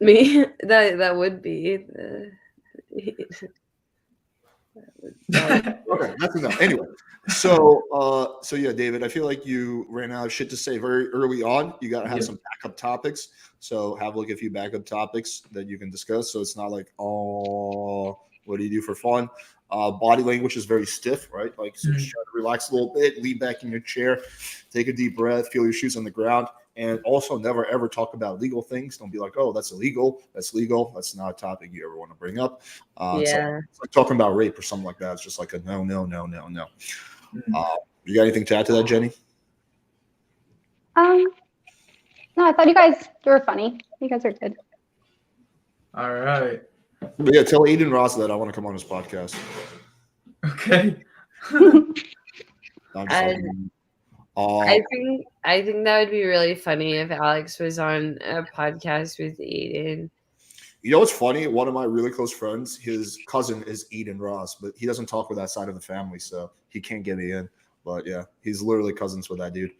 Me that would be the. Okay, that's enough. Anyway, so yeah, David, I feel like you ran out of shit to say very early on. You got to have some backup topics. So have like a few backup topics that you can discuss. So it's not like, oh, what do you do for fun? Body language is very stiff, right? Like, so just try to relax a little bit, lean back in your chair, take a deep breath, feel your shoes on the ground. And also never, ever talk about legal things. Don't be like, oh, that's illegal. That's legal. That's not a topic you ever want to bring up. It's like talking about rape or something like that. It's just like a no. You got anything to add to that, Jenny? No, I thought you guys were funny. You guys are good. All right. But yeah, tell Aiden Ross that I want to come on his podcast. Okay. I think that would be really funny if Alex was on a podcast with Aiden. You know what's funny? One of my really close friends, his cousin is Aiden Ross, but he doesn't talk with that side of the family, so he can't get me in. But yeah, he's literally cousins with that dude.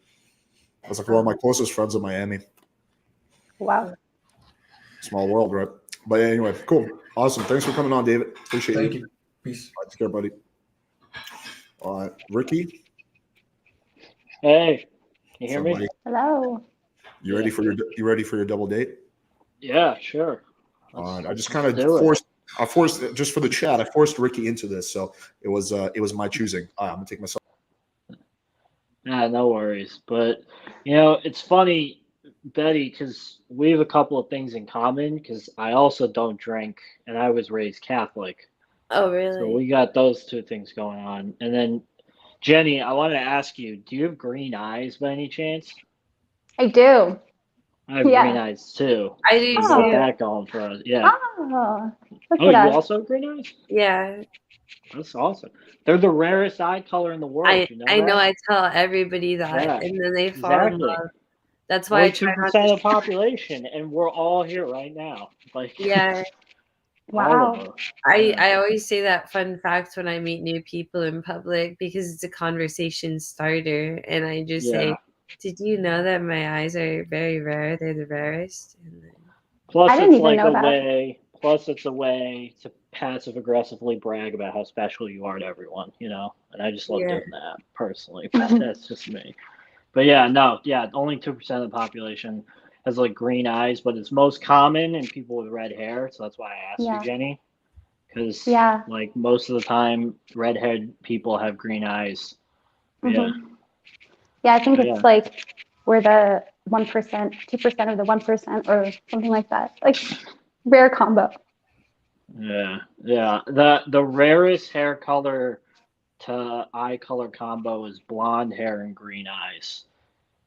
That's like one of my closest friends in Miami. Wow. Small world, right? But anyway, cool. Awesome. Thanks for coming on, David. Appreciate Thank you. Peace. All right, take care, buddy. All right, Ricky. Hey, can you hear me? Buddy? Hello. You ready for your double date? Yeah, sure. I just kind of forced just for the chat. I forced Ricky into this, so it was my choosing. I'm gonna take myself. Nah, no worries. But it's funny, Betty, because we have a couple of things in common. Because I also don't drink, and I was raised Catholic. Oh, really? So we got those two things going on. And then, Jenny, I wanted to ask you: do you have green eyes by any chance? I do. I have green eyes too. I do We got that going for us. Yeah. Oh, You also have green eyes? Yeah. That's awesome. They're the rarest eye color in the world. I know. I tell everybody that, and then they fall in love. That's why I try not to. 2% of the population, and we're all here right now. Like, yeah. Wow. I always say that fun fact when I meet new people in public because it's a conversation starter, and I just say, "Did you know that my eyes are very rare? They're the rarest." And then, plus, I didn't it's even like know a that. way. Plus, it's a way to passive aggressively brag about how special you are to everyone. And I just love doing that personally. But that's just me. But only 2% of the population has like green eyes, but it's most common in people with red hair. So that's why I asked you, Jenny, because like most of the time, red-haired people have green eyes. Mm-hmm. Yeah, I think it's like we're the 1%, 2% of the 1%, or something like that. Like rare combo. Yeah. The rarest hair color to eye color combo is blonde hair and green eyes,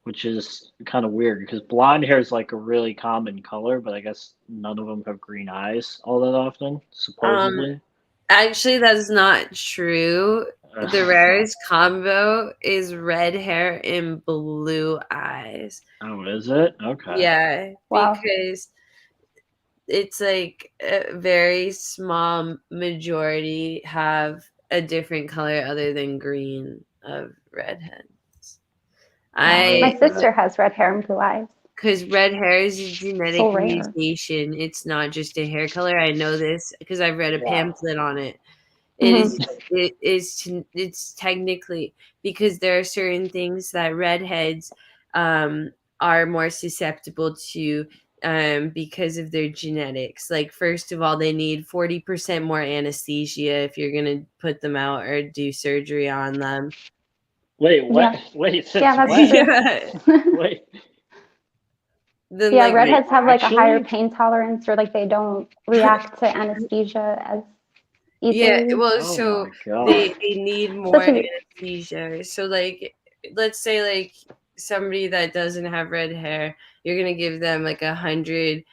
which is kind of weird because blonde hair is like a really common color, but I guess none of them have green eyes all that often, supposedly. Actually, that's not true. The rarest combo is red hair and blue eyes. Oh, is it? Okay. Yeah, Wow. because it's like a very small majority have a different color other than green of redheads. My sister has red hair and blue eyes. Because red hair is a genetic So rare. mutation. It's not just a hair color. I know this because I've read a Yeah. pamphlet on it. Mhm. It's technically because there are certain things that redheads are more susceptible to because of their genetics. Like, first of all, they need 40% more anesthesia if you're gonna put them out or do surgery on them. Wait, what? Yeah. Wait, since Yeah, that's when? true. Wait. Then, Yeah, like, redheads have like a higher actually? pain tolerance, or like they don't react to anesthesia as yeah, easily. well, Oh so my god. they need more Such a anesthesia. So, like, let's say like somebody that doesn't have red hair, you're gonna give them like 100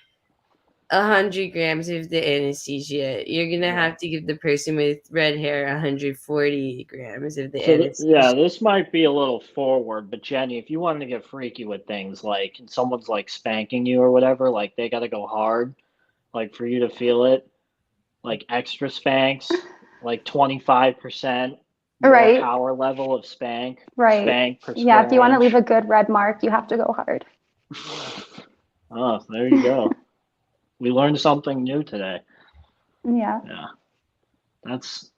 grams of the anesthesia. You're gonna have to give the person with red hair 140 grams of the So anesthesia. yeah, this might be a little forward, but Jenny, if you want to get freaky with things like and someone's like spanking you or whatever, like they got to go hard, like for you to feel it, like extra spanks, like 25% more Right. power level of spank Right. per Yeah, if you want to inch. leave a good red mark, you have to go hard. Oh, there you go. We learned something new today. Yeah. Yeah, that's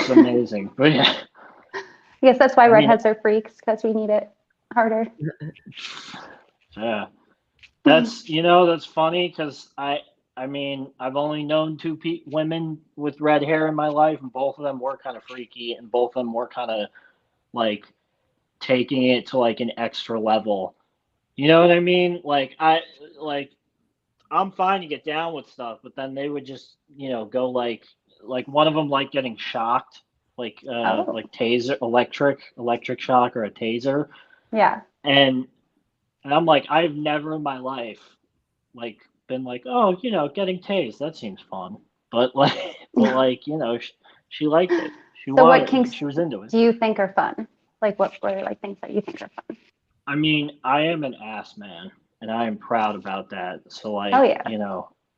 amazing. But yeah. I guess that's why I mean- redheads are freaks, because we need it harder. Yeah, that's that's funny because I mean I've only known two women with red hair in my life, and both of them were kind of freaky, and both of them were kind of like taking it to like an extra level. You know what I mean? Like I'm fine to get down with stuff, but then they would just go like one of them like getting shocked, like taser, electric shock or a taser. Yeah. And I'm like, I've never in my life like been like, oh, getting tased, that seems fun. But like, she liked it. She So what wanted kinks she was into it. do you think are fun? Like what were like things that you think are fun? I mean, I am an ass man, and I am proud about that. So like, Oh, yeah.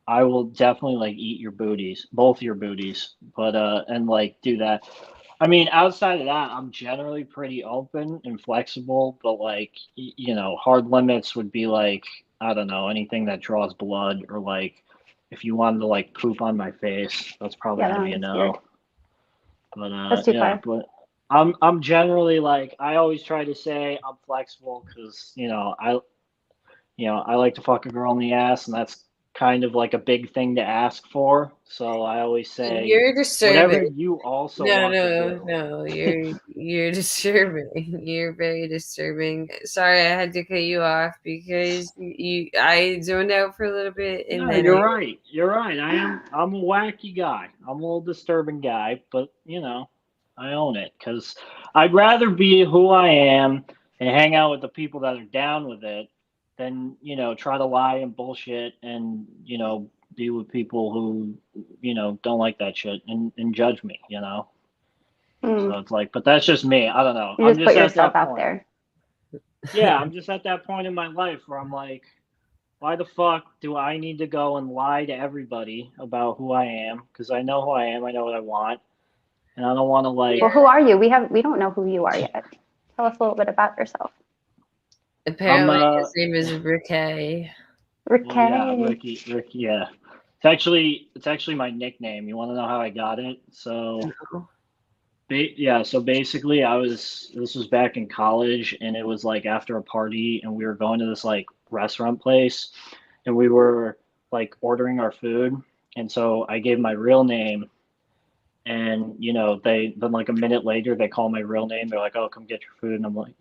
I will definitely like eat your booties, both your booties, but and like do that. I mean, outside of that, I'm generally pretty open and flexible, but like, hard limits would be like, I don't know, anything that draws blood, or like if you wanted to like poop on my face, that's probably Yeah, gonna no, be a that's no. weird. But That's too yeah, far. but I'm generally like, I always try to say I'm flexible because I like to fuck a girl in the ass, and that's kind of like a big thing to ask for. So I always say, You're disturbing. whatever you also want to do. No, you're disturbing. You're very disturbing. Sorry, I had to cut you off because I zoned out for a little bit, and No, then you're right. You're right. I'm a wacky guy. I'm a little disturbing guy, but I own it because I'd rather be who I am and hang out with the people that are down with it than try to lie and bullshit and be with people who don't like that shit and judge me. So it's like, but that's just me. I don't know. You I'm just put at yourself that out point. there. Yeah, I'm just at that point in my life where I'm like, why the fuck do I need to go and lie to everybody about who I am? Because I know who I am. I know what I want, and I don't want to like. Well, who are you? We don't know who you are yet. Tell us a little bit about yourself. Apparently, his name is Ricky. Ricky. Well, yeah, Ricky. Yeah, it's actually my nickname. You want to know how I got it? So, so basically, this was back in college, and it was like after a party, and we were going to this like restaurant place, and we were like ordering our food, and so I gave my real name, and then like a minute later they call my real name. They're like, "Oh, come get your food," and I'm like,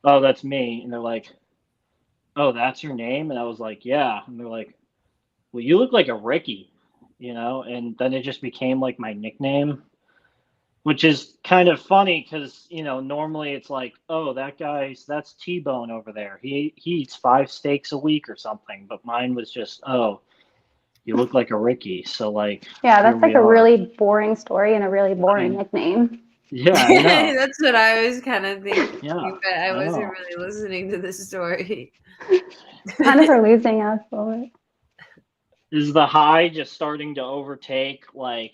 "Oh, that's me," and they're like, "Oh, that's your name?" And I was like, "Yeah," and they're like, "Well, you look like a Ricky," and then it just became like my nickname. Which is kind of funny because normally it's like, oh, that's T-Bone over there. He eats 5 steaks a week or something. But mine was just, oh, you look like a Ricky. So like, Yeah, that's here like we a are. really boring story and a really boring nickname. Yeah, I know. That's what I was kind of thinking, Yeah, but I I wasn't know. really listening to the story. Kind of are losing us a little bit. Is the high just starting to overtake like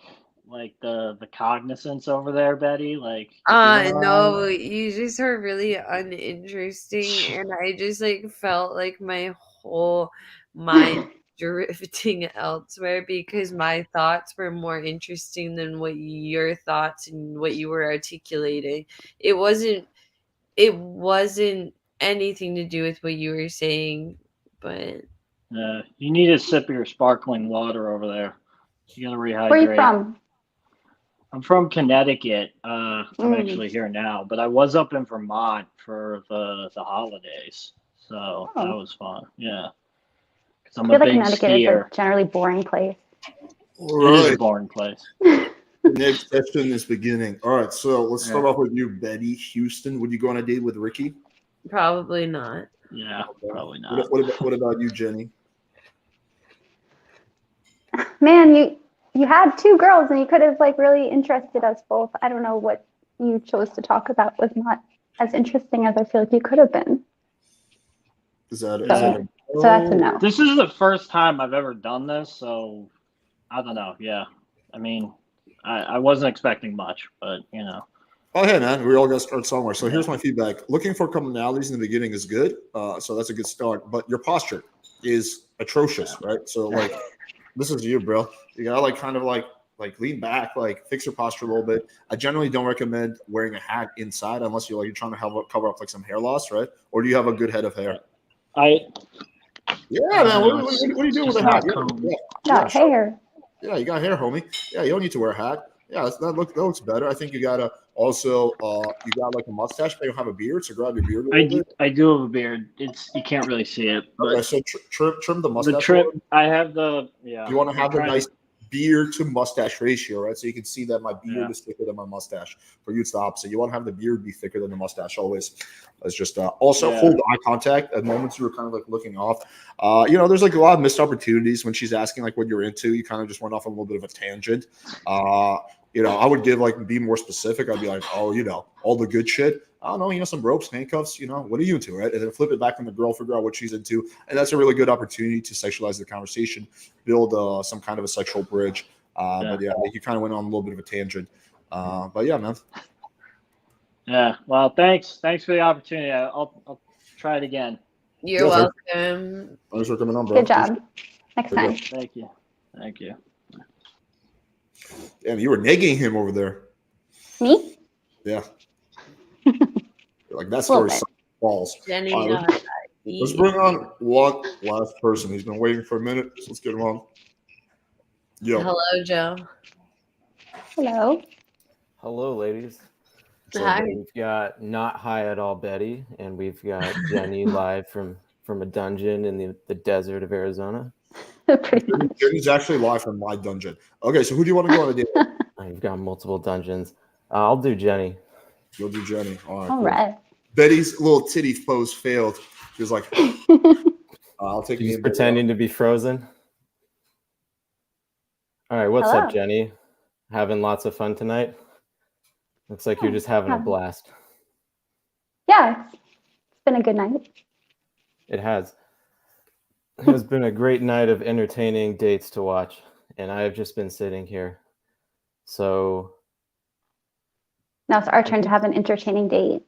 the cognizance over there, Betty? Like, is it No, you just are really uninteresting, and I just like felt like my whole mind drifting elsewhere because my thoughts were more interesting than what your thoughts and what you were articulating. It wasn't anything to do with what you were saying, but you need a sip of your sparkling water over there. You gotta rehydrate. Where are you from? I'm from Connecticut. I'm Mm. actually here now, but I was up in Vermont for the holidays, so that Oh. was fun. Yeah, because I I'm feel a like big Connecticut skier. is a generally boring place. All It is a right. boring place. The next session is beginning. All right, so let's start Yeah. off with you, Betty. Houston, would you go on a date with Ricky? probably not. Yeah, probably not. What about you, Jenny? Man, you had two girls and you could have like really interested us both. I don't know what you chose to talk about was not as interesting as I feel like you could have been. So that's a no. This is the first time I've ever done this, so I don't know. Yeah, I mean, I wasn't expecting much, but you know. Oh, hey, man, we all got to start somewhere. So here's my feedback. Looking for commonalities in the beginning is good. So that's a good start. But your posture is atrocious, right? So, like, this is you, bro. You got to, like, kind of, like lean back, like, fix your posture a little bit. I generally don't recommend wearing a hat inside unless you're trying to cover up, like, some hair loss, right? Or do you have a good head of hair? Yeah, man. What are you doing with a hat? Got hair. Yeah, you got hair, homie. Yeah, you don't need to wear a hat. Yeah, that looks better. I think you gotta also you got like a mustache, but you don't have a beard, so grab your beard a little bit. I do have a beard. You can't really see it. But Okay, so trim the mustache. The trim. I have the You want to have a nice beard to mustache ratio, right? So you can see that my beard is thicker than my mustache. For you, it's the opposite. You want to have the beard be thicker than the mustache always. It's just also hold eye contact at moments you were kind of like looking off. There's like a lot of missed opportunities when she's asking like what you're into. You kind of just went off on a little bit of a tangent. I would be more specific. I'd be like, all the good shit. I don't know, some ropes, handcuffs, what are you into, right? And then flip it back on the girl, figure out what she's into. And that's a really good opportunity to sexualize the conversation, build some kind of a sexual bridge. But yeah, you kind of went on a little bit of a tangent. But yeah, man. Yeah. Well, thanks. Thanks for the opportunity. I'll try it again. You're welcome. Thanks for coming on, bro. Good job. Next time. Thank you. Thank you. Damn, you were negging him over there. Me? Yeah. Like that story falls. Jenny, let's bring on one last person. He's been waiting for a minute, so let's get him on. Yo. Hello, Joe. Hello. Hello, ladies. So Hi. we've got not high at all Betty, and we've got Jenny live from a dungeon in the desert of Arizona. Jenny's actually live from my dungeon. Okay, so who do you want to go on a date? I've got multiple dungeons. I'll do Jenny. You'll do Jenny. All right. All right. Betty's little titty pose failed. She was like, I'll take She's pretending to be frozen. All right, what's up, Jenny? Having lots of fun tonight? Looks like you're just having a blast. Yeah, it's been a good night. It has. It has been a great night of entertaining dates to watch, and I have just been sitting here. So now it's our turn to have an entertaining date.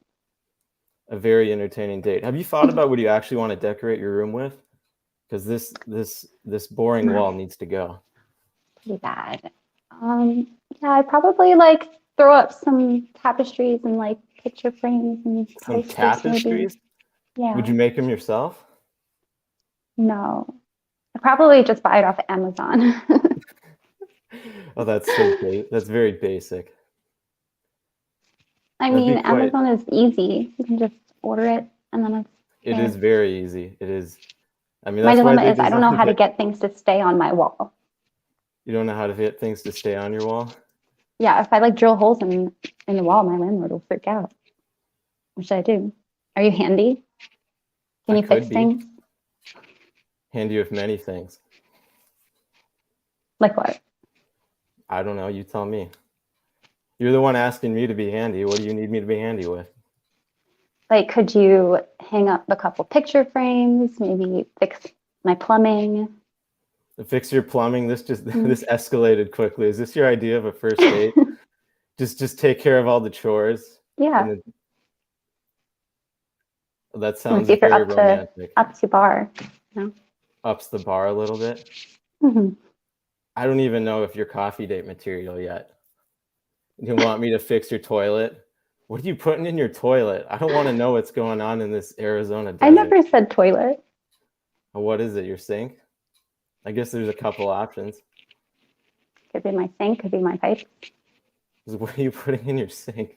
A very entertaining date. Have you thought about what you actually want to decorate your room with? Because this boring wall needs to go. Pretty bad. Yeah, I'd probably throw up some tapestries and picture frames and some tapestries. Yeah. Would you make them yourself? No, I'd probably just buy it off Amazon. Oh, that's very basic. I mean, Amazon is easy. You can just order it, and then it's. It is very easy. It is. I mean, my dilemma is I don't know how to get things to stay on my wall. You don't know how to get things to stay on your wall? Yeah, if I drill holes in the wall, my landlord will freak out. What should I do? Are you handy? Can you fix things? Handy with many things. Like what? I don't know. You tell me. You're the one asking me to be handy. What do you need me to be handy with? Like, could you hang up a couple picture frames? Maybe fix my plumbing? Fix your plumbing. This escalated quickly. Is this your idea of a first date? just take care of all the chores. Yeah. That See sounds if you're very up romantic. to bar. No? Ups the bar a little bit. Mm-hmm. I don't even know if you're coffee date material yet. You want me to fix your toilet? What are you putting in your toilet? I don't want to know what's going on in this Arizona desert. I never said toilet. What is it? Your sink? I guess there's a couple options. Could be my sink, could be my pipe. What are you putting in your sink?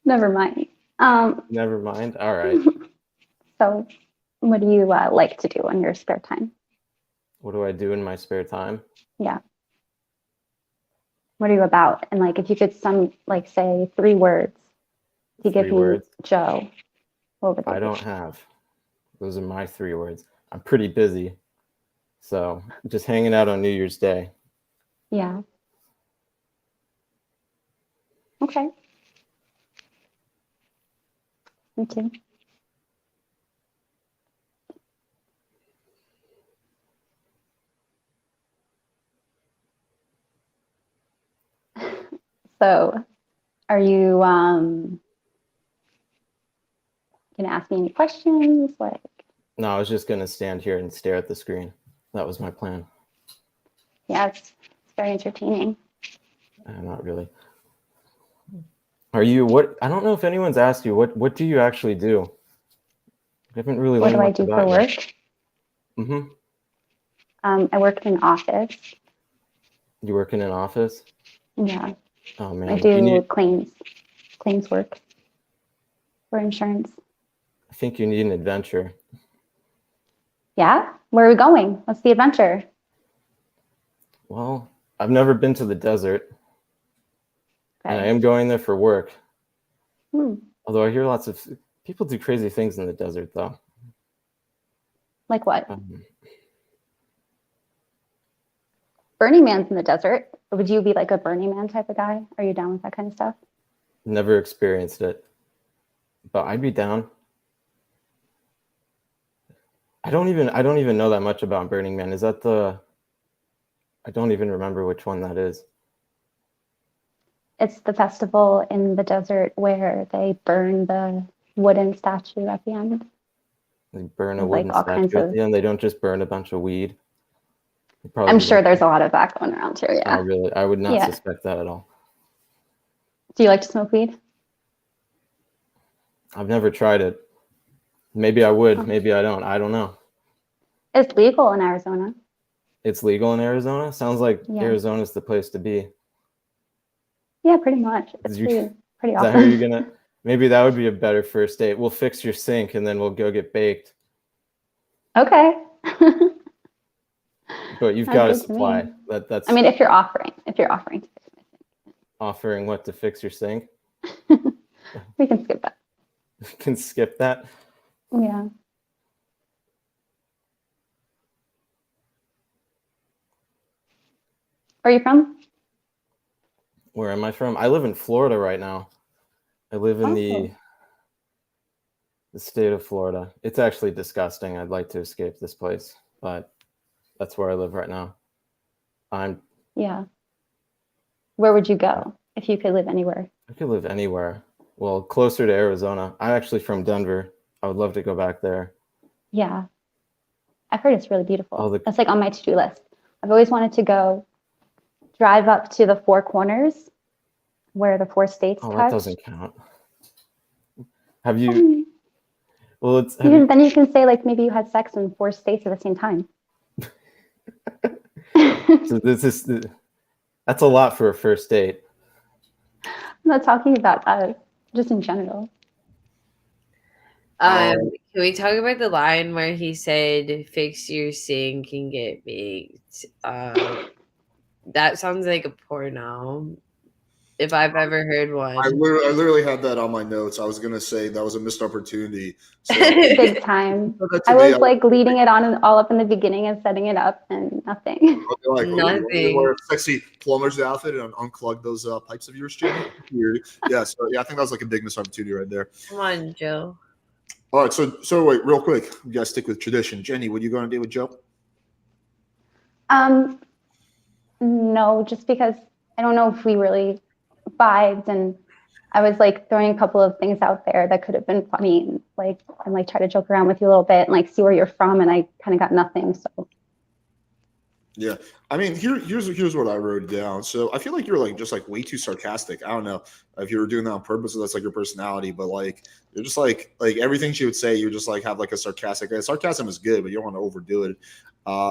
Never mind. Never mind. All right. So what do you like to do in your spare time? What do I do in my spare time? Yeah. What are you about? And like, if you could say 3 words to give me Joe, what would they I be? don't have. Those are my 3 words. I'm pretty busy. So just hanging out on New Year's Day. Yeah. Okay. Me too. So, are you gonna ask me any questions? Like, No, I was just gonna stand here and stare at the screen. That was my plan. yeah, it's very entertaining. Not really. Are you what? I don't know if anyone's asked you what do you actually do? I haven't really What learned do I much do about for you. work? Mm-hmm. I work in an office. You work in an office? Yeah. Oh man. I do claims work for insurance. I think you need an adventure. Yeah? Where are we going? What's the adventure? Well, I've never been to the desert. Okay. And I am going there for work. Hmm. Although I hear lots of people do crazy things in the desert, though. Like what? Burning Man's in the desert. Would you be like a Burning Man type of guy? Are you down with that kind of stuff? Never experienced it, but I'd be down. I don't even know that much about Burning Man. Is that I don't even remember which one that is. It's the festival in the desert where they burn the wooden statue at the end. They burn a Like wooden all kinds statue at of- the end. They don't just burn a bunch of weed. I'm sure there's a lot of that going around too. Yeah. Oh, really? I would not Yeah. suspect that at all. Do you like to smoke weed? I've never tried it. Maybe I would. Oh. Maybe I don't. I don't know. It's legal in Arizona. It's legal in Arizona? Sounds like Yeah. Arizona's the place to be. Yeah, pretty much. It's Is pretty that how awesome. you're gonna? Maybe that would be a better first date. We'll fix your sink and then we'll go get baked. Okay. But you've Sounds got a good to me. supply. That's I mean, if you're offering to fix my sink, offering what to fix your sink. we can skip that. You can skip that. Yeah. Where are you from? Where am I from? I live in Florida right now. I live in Oh. the state of Florida. It's actually disgusting. I'd like to escape this place, but that's where I live right now. Yeah. Where would you go if you could live anywhere? I could live anywhere. Well, closer to Arizona. I'm actually from Denver. I would love to go back there. Yeah. I've heard it's really beautiful. Oh, That's like on my to-do list. I've always wanted to go drive up to the Four Corners where the 4 states Oh, touch. that doesn't count. Have you? Well, it's. Have Then you can say like maybe you had sex in 4 states at the same time. So that's a lot for a first date. I'm not talking about us, just in general. Can we talk about the line where he said, "Fix your sink and get baked"? That sounds like a porno. if I've ever heard one. I literally had that on my notes. I was gonna say that was a missed opportunity. So, Big time. I was like leading it on and all up in the beginning and setting it up, and nothing. like, Nothing. wear a sexy plumber's outfit and unclog those pipes of yours, Jenny. Yeah, so yeah, I think that was like a big missed opportunity right there. Come on, Joe. All right, so wait, real quick, you guys stick with tradition. Jenny, what are you going to do with Joe? No, just because I don't know if we really vibed, and I was like throwing a couple of things out there that could have been funny, and like try to joke around with you a little bit and like see where you're from, and I kind of got nothing. So yeah, I mean, here's what I wrote down. So I feel like you're like just like way too sarcastic. I don't know if you were doing that on purpose or that's like your personality, but like you're just like everything she would say, you just like have like a sarcastic. Sarcasm is good, but you don't want to overdo it.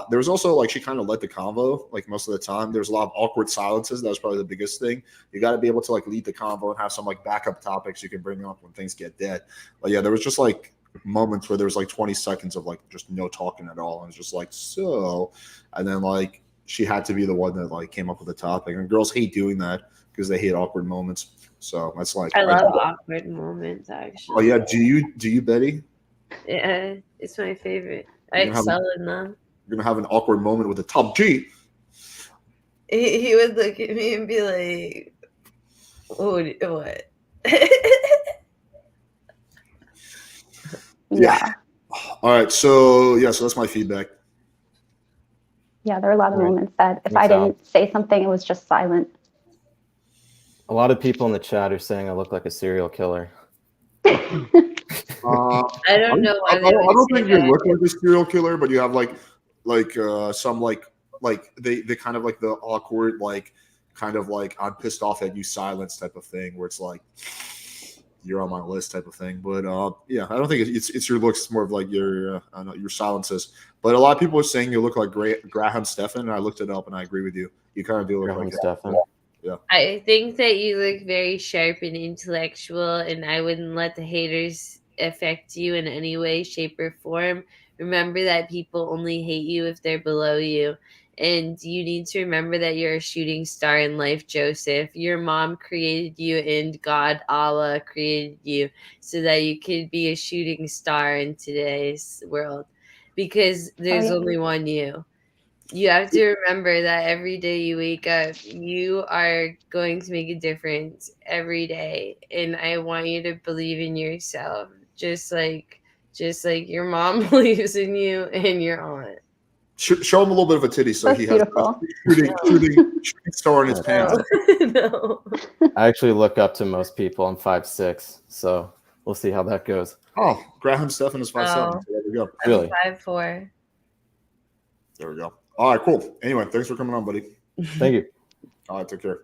There was also like she kind of led the convo like most of the time. There's a lot of awkward silences. That was probably the biggest thing. You got to be able to like lead the convo and have some like backup topics you can bring up when things get dead. But yeah, there was just like moments where there was like 20 seconds of like just no talking at all, and it's just like so, and then like she had to be the one that like came up with the topic, and girls hate doing that because they hate awkward moments. So that's like I love awkward moments actually. Oh yeah, do you Betty? Yeah, it's my favorite. I excel in them. You're gonna have an awkward moment with the top G. He would look at me and be like, "Oh, what?" Yeah. All right. So that's my feedback. Yeah, there are a lot of moments that if I didn't say something, it was just silent. A lot of people in the chat are saying I look like a serial killer. I don't know why I don't think you look like a serial killer, but you have some they kind of like the awkward kind of like I'm pissed off at you silence type of thing where it's like you're on my list type of thing. But yeah, I don't think it's your looks. It's more of like your silences. But a lot of people are saying you look like Graham Stephan, and I looked it up and I agree with you. You kind of do look like Stephan. Yeah. I think that you look very sharp and intellectual, and I wouldn't let the haters affect you in any way, shape, or form. Remember that people only hate you if they're below you. And you need to remember that you're a shooting star in life, Joseph. Your mom created you and God, Allah, created you so that you could be a shooting star in today's world. Because there's only one you. You have to remember that every day you wake up, you are going to make a difference every day. And I want you to believe in yourself, just like your mom believes in you and your aunt. Show him a little bit of a titty so That's he beautiful. has shooting star in his pants. No. I actually look up to most people. I'm 5'6", so we'll see how that goes. Oh, Graham Stephan is 5'7". So there we go. Really? 5'4". There we go. All right, cool. Anyway, thanks for coming on, buddy. Thank you. All right, take care.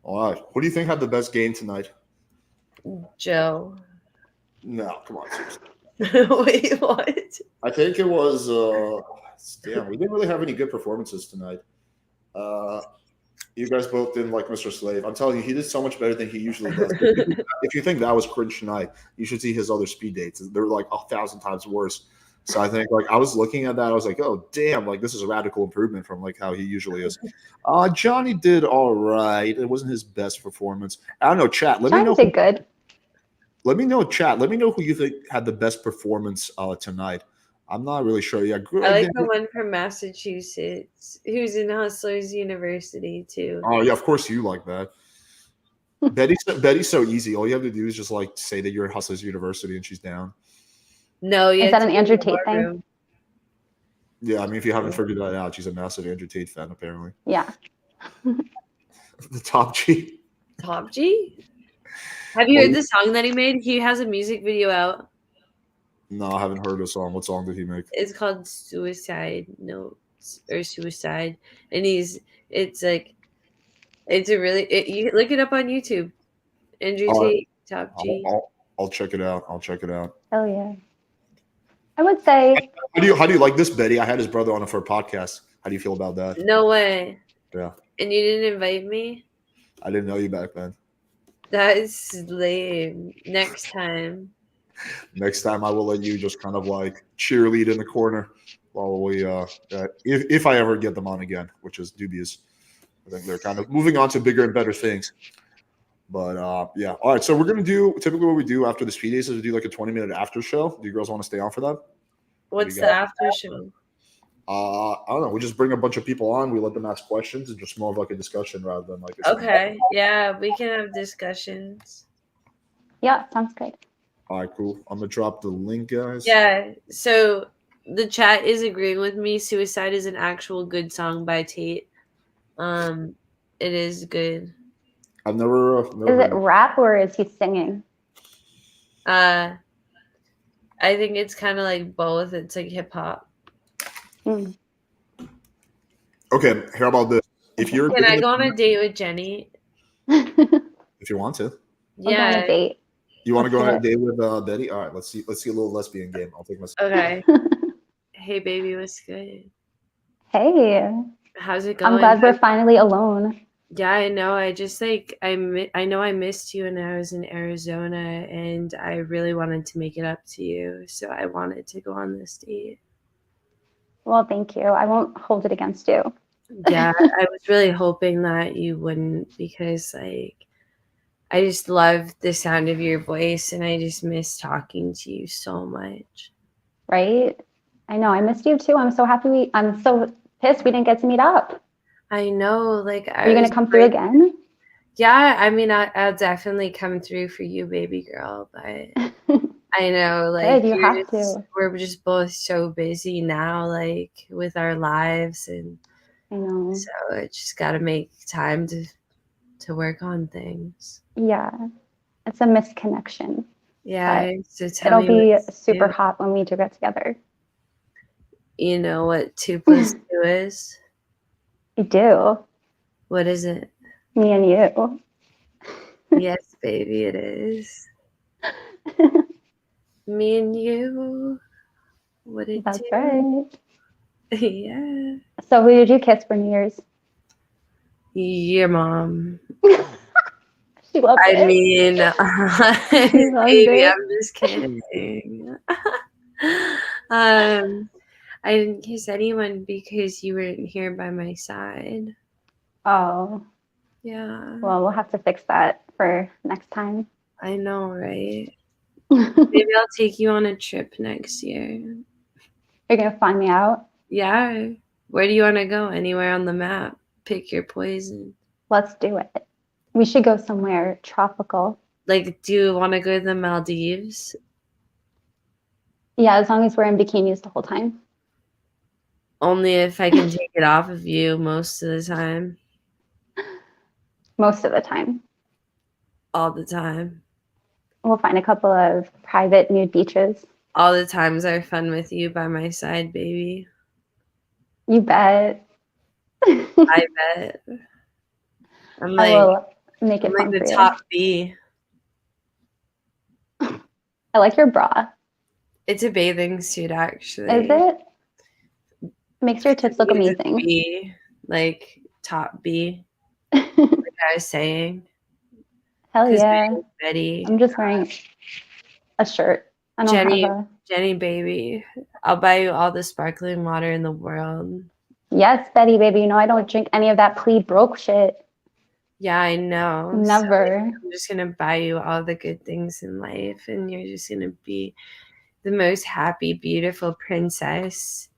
All right. Who do you think had the best game tonight? Joe. No, come on. Seriously. Wait, what? I think it was damn, we didn't really have any good performances tonight. You guys both didn't like Mr. Slave. I'm telling you, he did so much better than he usually does. If you think that was cringe tonight, you should see his other speed dates. They're like 1,000 times worse. So I think I was looking at that, I was like, oh damn, this is a radical improvement from how he usually is. Johnny did all right. It wasn't his best performance. I don't know, chat. Let me know. Did good. Let me know, chat. Let me know who you think had the best performance tonight. I'm not really sure. Yeah, I like the one from Massachusetts who's in Hustlers University too. Oh yeah, of course you like that. Betty's so easy. All you have to do is just say that you're at Hustlers University and she's down. No, is that an Andrew Tate thing? Yeah, I mean, if you haven't figured that out, she's a massive Andrew Tate fan, apparently. Yeah. The Top G. Top G? Have you heard the song that he made? He has a music video out. No, I haven't heard the song. What song did he make? It's called Suicide Notes or Suicide, and you look it up on YouTube. Andrew Tate, Top G. I'll check it out. Oh yeah. I would say. How do you like this, Betty? I had his brother on it for a podcast. How do you feel about that? No way. Yeah. And you didn't invite me? I didn't know you back then. That is lame. Next time. Next time I will let you just kind of cheerlead in the corner while we if I ever get them on again, which is dubious. I think they're kind of moving on to bigger and better things. But yeah. All right. So we're gonna do typically what we do after the speed days is we do like a 20-minute after show. Do you girls want to stay on for that? What's the got? after show? I don't know. We just bring a bunch of people on. We let them ask questions, and just more of like a discussion rather than like. Okay. Yeah, we can have discussions. Yeah, sounds good. All right, cool. I'm gonna drop the link, guys. Yeah. So the chat is agreeing with me. Suicide is an actual good song by Tate. It is good. I've never Is it rap or is he singing? I think it's kind of like both. It's like hip hop. Okay, how about this? If you're Can I go on a date with Jenny? If you want to. Yeah. On a date. You want to go Let's on a do date with Betty? All right, let's see a little lesbian game. I'll take myself. Okay. Hey, baby, what's good? Hey. How's it going? I'm glad we're finally alone. Yeah, I know. I just like I know I missed you when I was in Arizona, and I really wanted to make it up to you. So I wanted to go on this date. Well, thank you. I won't hold it against you. Yeah, I was really hoping that you wouldn't, because like I just love the sound of your voice, and I just miss talking to you so much. Right? I know. I missed you too. I'm so happy. I'm so pissed we didn't get to meet up. I know. Like, Are you gonna come through again? Yeah, I mean, I'll definitely come through for you, baby girl. But I know, like, Good, you have to. we're just both so busy now, like, with our lives, and I know. so I just got to make time to work on things. Yeah, it's a misconnection. Yeah, But so tell it'll me be what to super do. hot when we do get together. You know what 2 + 2 is? I do. What is it? Me and you. Yes, baby, it is. Me and you. What it That's do? right. Yeah. So who did you kiss for New Year's? Your mom. She loved I it. mean, She loved baby, it. I'm just kidding. I didn't kiss anyone because you weren't here by my side. Oh, Yeah. well, we'll have to fix that for next time. I know, right? Maybe I'll take you on a trip next year. You're gonna find me out? Yeah. Where do you want to go? Anywhere on the map. Pick your poison. Let's do it. We should go somewhere tropical. Like, do you want to go to the Maldives? Yeah, as long as we're in bikinis the whole time. Only if I can take it off of you most of the time. Most of the time. All the time. We'll find a couple of private nude beaches. All the times are fun with you by my side, baby. You bet. I bet. I'm I like, will make it I'm like fun the for you. top B. I like your bra. It's a bathing suit, actually. Is it? Makes your tits look It's a amazing. B, like top B. Like I was saying. Hell 'Cause yeah. baby, Betty. I'm just wearing a shirt. I don't Jenny, have a... Jenny, baby. I'll buy you all the sparkling water in the world. Yes, Betty, baby. You know I don't drink any of that broke shit. Yeah, I know. Never. So I'm just gonna buy you all the good things in life, and you're just gonna be the most happy, beautiful princess.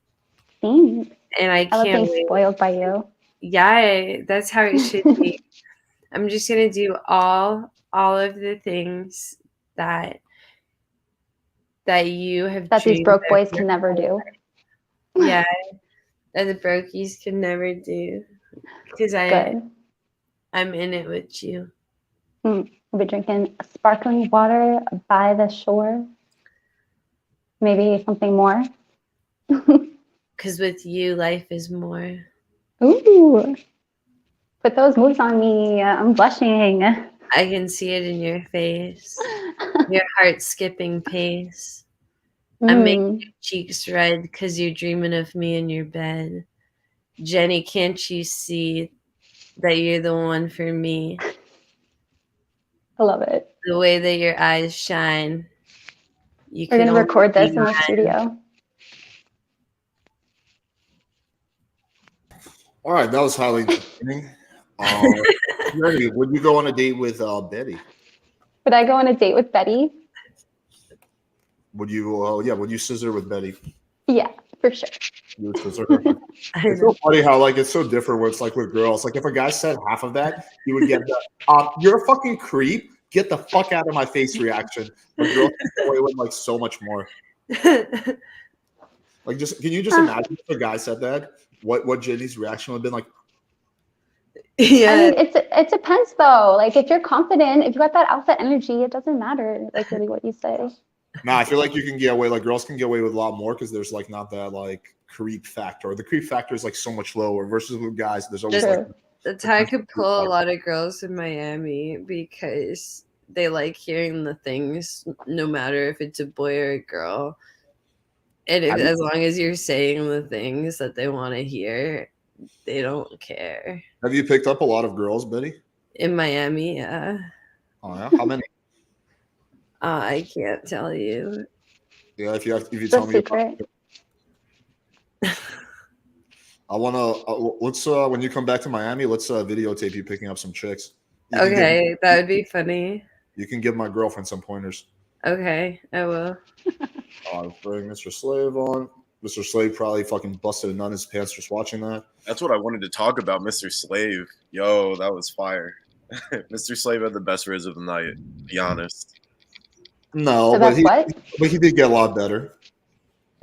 Thanks. And I I love can't being wait. spoiled by you. Yeah, that's how it should be. I'm just gonna do all of the things that you have That these dreamed broke of boys your can never whole do. life. Yeah, that the brokies can never do. Because Good. I'm in it with you. We'll be drinking sparkling water by the shore. Maybe something more. Because with you, life is more. Ooh. Put those moves on me. I'm blushing. I can see it in your face. Your heart skipping pace. I'm making your cheeks red because you're dreaming of me in your bed. Jenny, can't you see that you're the one for me? I love it. The way that your eyes shine. You We're can going to record only this be in the mine. studio. All right, that was highly entertaining. Jenny, would you go on a date with Betty? Would I go on a date with Betty? Would you? Yeah. Would you scissor with Betty? Yeah, for sure. You would scissor her? It's so funny how like it's so different where it's like with girls. Like if a guy said half of that, he would get the "you're a fucking creep, get the fuck out of my face" reaction. But girls get away with like so much more. Like, just can you just imagine if a guy said that? What Jenny's reaction would have been like? Yeah. I mean, it depends though. Like if you're confident, if you got that alpha energy, it doesn't matter like really what you say. Nah, I feel like you can get away. Like girls can get away with a lot more because there's like not that like creep factor. The creep factor is like so much lower versus with guys. There's always like That's how I could pull a lot of girls in Miami because they like hearing the things, no matter if it's a boy or a girl. And as long as you're saying the things that they want to hear, they don't care. Have you picked up a lot of girls, Betty? In Miami, yeah. Oh yeah, how many? I can't tell you. Yeah, if you tell me. I wanna let's when you come back to Miami, let's videotape you picking up some chicks. Okay, that would be funny. You can give my girlfriend some pointers. Okay, I will. I'll bring Mr. Slave on. Mr. Slave probably fucking busted a nut in his pants just watching that. That's what I wanted to talk about, Mr. Slave. Yo, that was fire. Mr. Slave had the best riz of the night, to be honest. No, but he did get a lot better.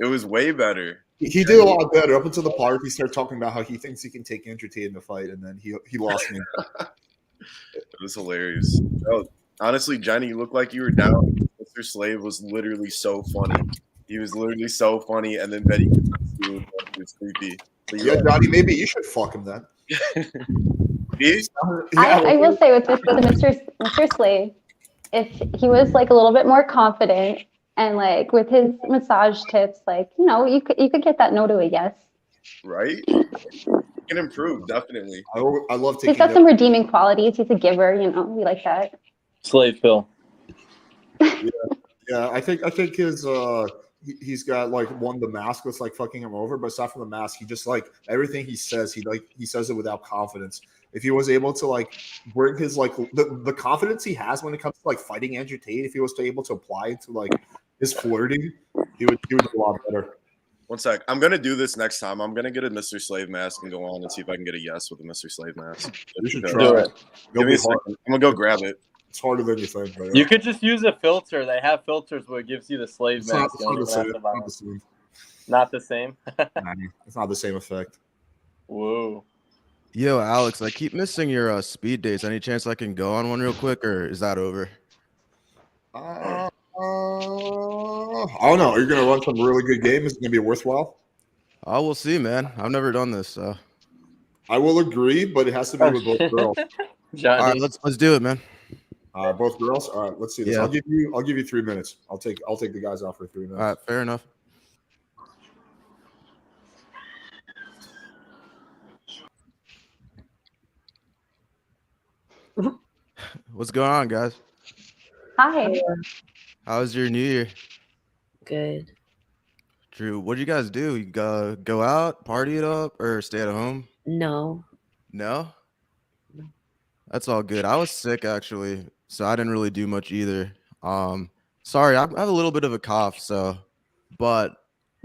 It was way better. He did a lot better up until the part he started talking about how he thinks he can take Andrew Tate in the fight, and then he lost me. It was hilarious. Oh, honestly, Jenny, you looked like you were down. Mr. Slave was literally so funny. He was literally so funny, and then Betty was creepy. But yeah, Johnny, maybe you should fuck him then. I will say with Mr. Slave, if he was like a little bit more confident and like with his massage tips, like you could get that no to a yes. Right? He can improve, definitely. I love taking. He's got some redeeming qualities. He's a giver, we like that. Slave Phil. Yeah, I think his he's got like the mask that's like fucking him over, but aside from the mask, he just like everything he says, he says it without confidence. If he was able to like bring his like the confidence he has when it comes to like fighting Andrew Tate, if he was able to apply it to like his flirting, he would do a lot better. One sec. I'm gonna do this next time. I'm gonna get a Mr. Slave mask and go on and see if I can get a yes with a Mr. Slave mask. You should do it. Give me a second. I'm gonna go grab it. It's harder than you think. Bro. You could just use a filter. They have filters where it gives you the slave It's mask. not the same. Not the same. It's not the same effect. Whoa. Yo, Alex, I keep missing your speed dates. Any chance I can go on one real quick, or is that over? I don't know. Are you gonna run some really good game? Is it gonna be worthwhile? We'll see, man. I've never done this, so I will agree, but it has to be with both girls. All right, let's do it, man. Both girls. All right, let's see this. Yeah. I'll give you 3 minutes. I'll take the guys off for 3 minutes. All right, fair enough. What's going on, guys? Hi. How was your New Year? Good. Drew, what did you guys do? You go out, party it up, or stay at home? No. No? That's all good. I was sick actually, so I didn't really do much either. Sorry, I have a little bit of a cough, but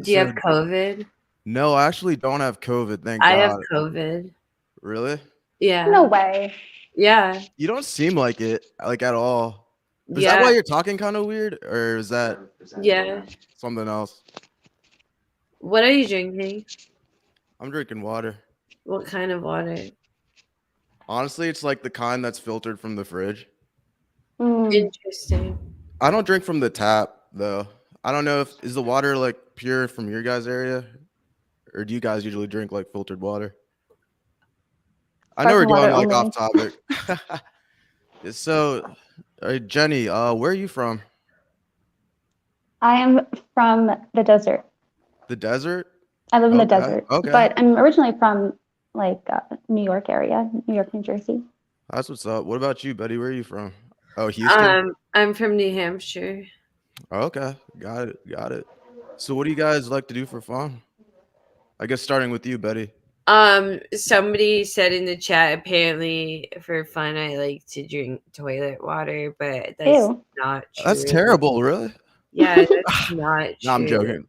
Do you have COVID? No, I actually don't have COVID, thank I God. have COVID. Really? Yeah. No way. Yeah. You don't seem like it, like at all. Is Yeah. that why you're talking kind of weird, or is that Yeah. something else? What are you drinking? I'm drinking water. What kind of water? Honestly, it's like the kind that's filtered from the fridge. Interesting. I don't drink from the tap though. I don't know is the water like pure from your guys' area, or do you guys usually drink like filtered water? I know we're going like off topic. So, Jenny, where are you from? I am from the desert. The desert? I live in the desert. Okay. But I'm originally from like New York area, New York, New Jersey. That's what's up. What about you, Betty? Where are you from? Oh, Houston? I'm from New Hampshire. Okay. Got it. So what do you guys like to do for fun? I guess starting with you, Betty. Somebody said in the chat, apparently for fun, I like to drink toilet water, but that's Ew. not true. That's terrible, really. Yeah, that's not true. No, I'm joking.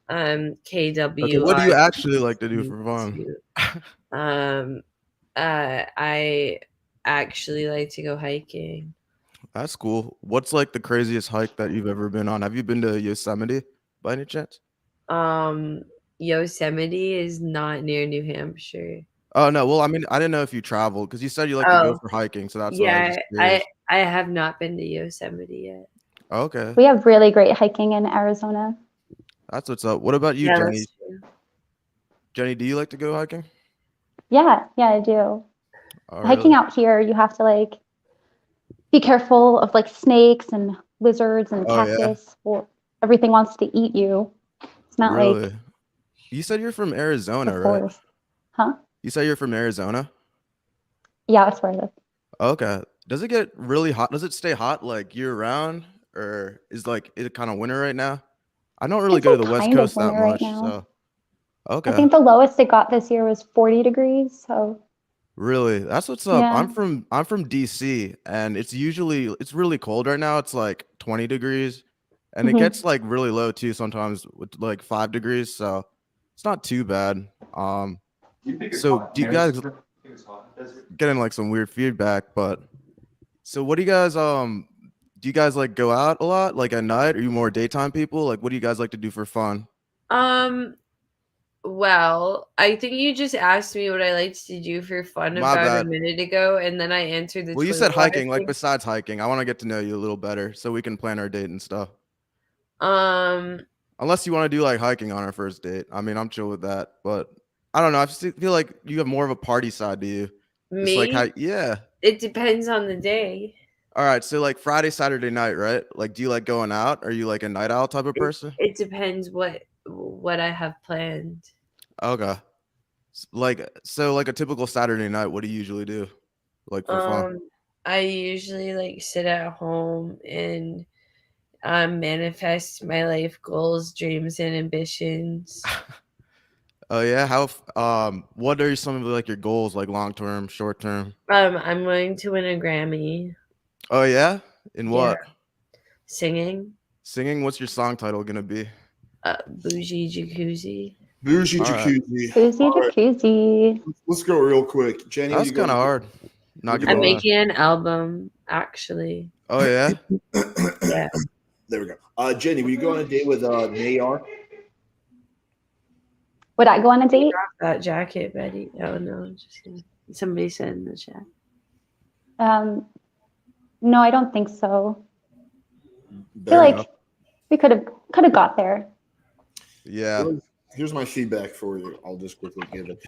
KW. Okay, what do you actually like to do for fun? I actually like to go hiking. That's cool. What's like the craziest hike that you've ever been on? Have you been to Yosemite by any chance? Yosemite is not near New Hampshire. Oh no, well, I mean, I didn't know if you traveled because you said you like to go for hiking, so that's why I was just curious. I have not been to Yosemite yet. Okay, We have really great hiking in Arizona. that's what's up. What about you, Yeah, Jenny? that's true. Jenny, do you like to go hiking? Yeah, I do. Oh, Hiking really? out here, you have to like be careful of like snakes and lizards and Oh, yeah? cactus. Or everything wants to eat you. It's not Really? like You said you're from Arizona, a right? forest. Huh? You said you're from Arizona? Yeah, that's where I live. Okay. Does it get really hot? Does it stay hot like year round, or is it kind of winter right now? I don't really It's go to like the West kind of Coast that winter right much, now. so I okay. think the lowest it got this year was 40 degrees. So Really? That's what's up. yeah. I'm from DC, and it's really cold right now. It's like 20 degrees, and it Mhm. gets like really low too sometimes with like 5 degrees, so it's not too bad. So do you guys getting like some weird feedback, but so what do you guys do you guys like go out a lot like at night? Are you more daytime people? Like what do you guys like to do for fun? Well, I think you just asked me what I liked to do for fun My about bad. a minute ago, and then I answered the Well, you toilet said water hiking, like thing. besides hiking. I want to get to know you a little better so we can plan our date and stuff. Unless you want to do like hiking on our first date. I mean, I'm chill with that, but I don't know. I just feel like you have more of a party side to you. Just like Me? yeah. It depends on the day. All right, so like Friday, Saturday night, right? Like, do you like going out? Are you like a night owl type of person? It depends what I have planned. Okay. Like, so like a typical Saturday night, what do you usually do? Like for fun? I usually like sit at home and manifest my life goals, dreams, and ambitions. Oh yeah, what are some of like your goals, like long term, short term? I'm going to win a Grammy. Oh yeah, in what? Singing. Singing. What's your song title gonna be? Bougie Jacuzzi. Bougie All right. Jacuzzi. Bougie All right, jacuzzi. let's go real quick. Jenny, That's you go. kind of hard. Not gonna I'm lie. making an album, actually. Oh yeah. Yeah. There we go. Jenny, will you go on a date with Nayar? Would I go on a date? Drop that jacket, Betty. Oh no, I'm just kidding. Somebody said in the chat. No, I don't think so. I feel Fair like enough. we could have got there. Yeah. Here's my feedback for you. I'll just quickly give it.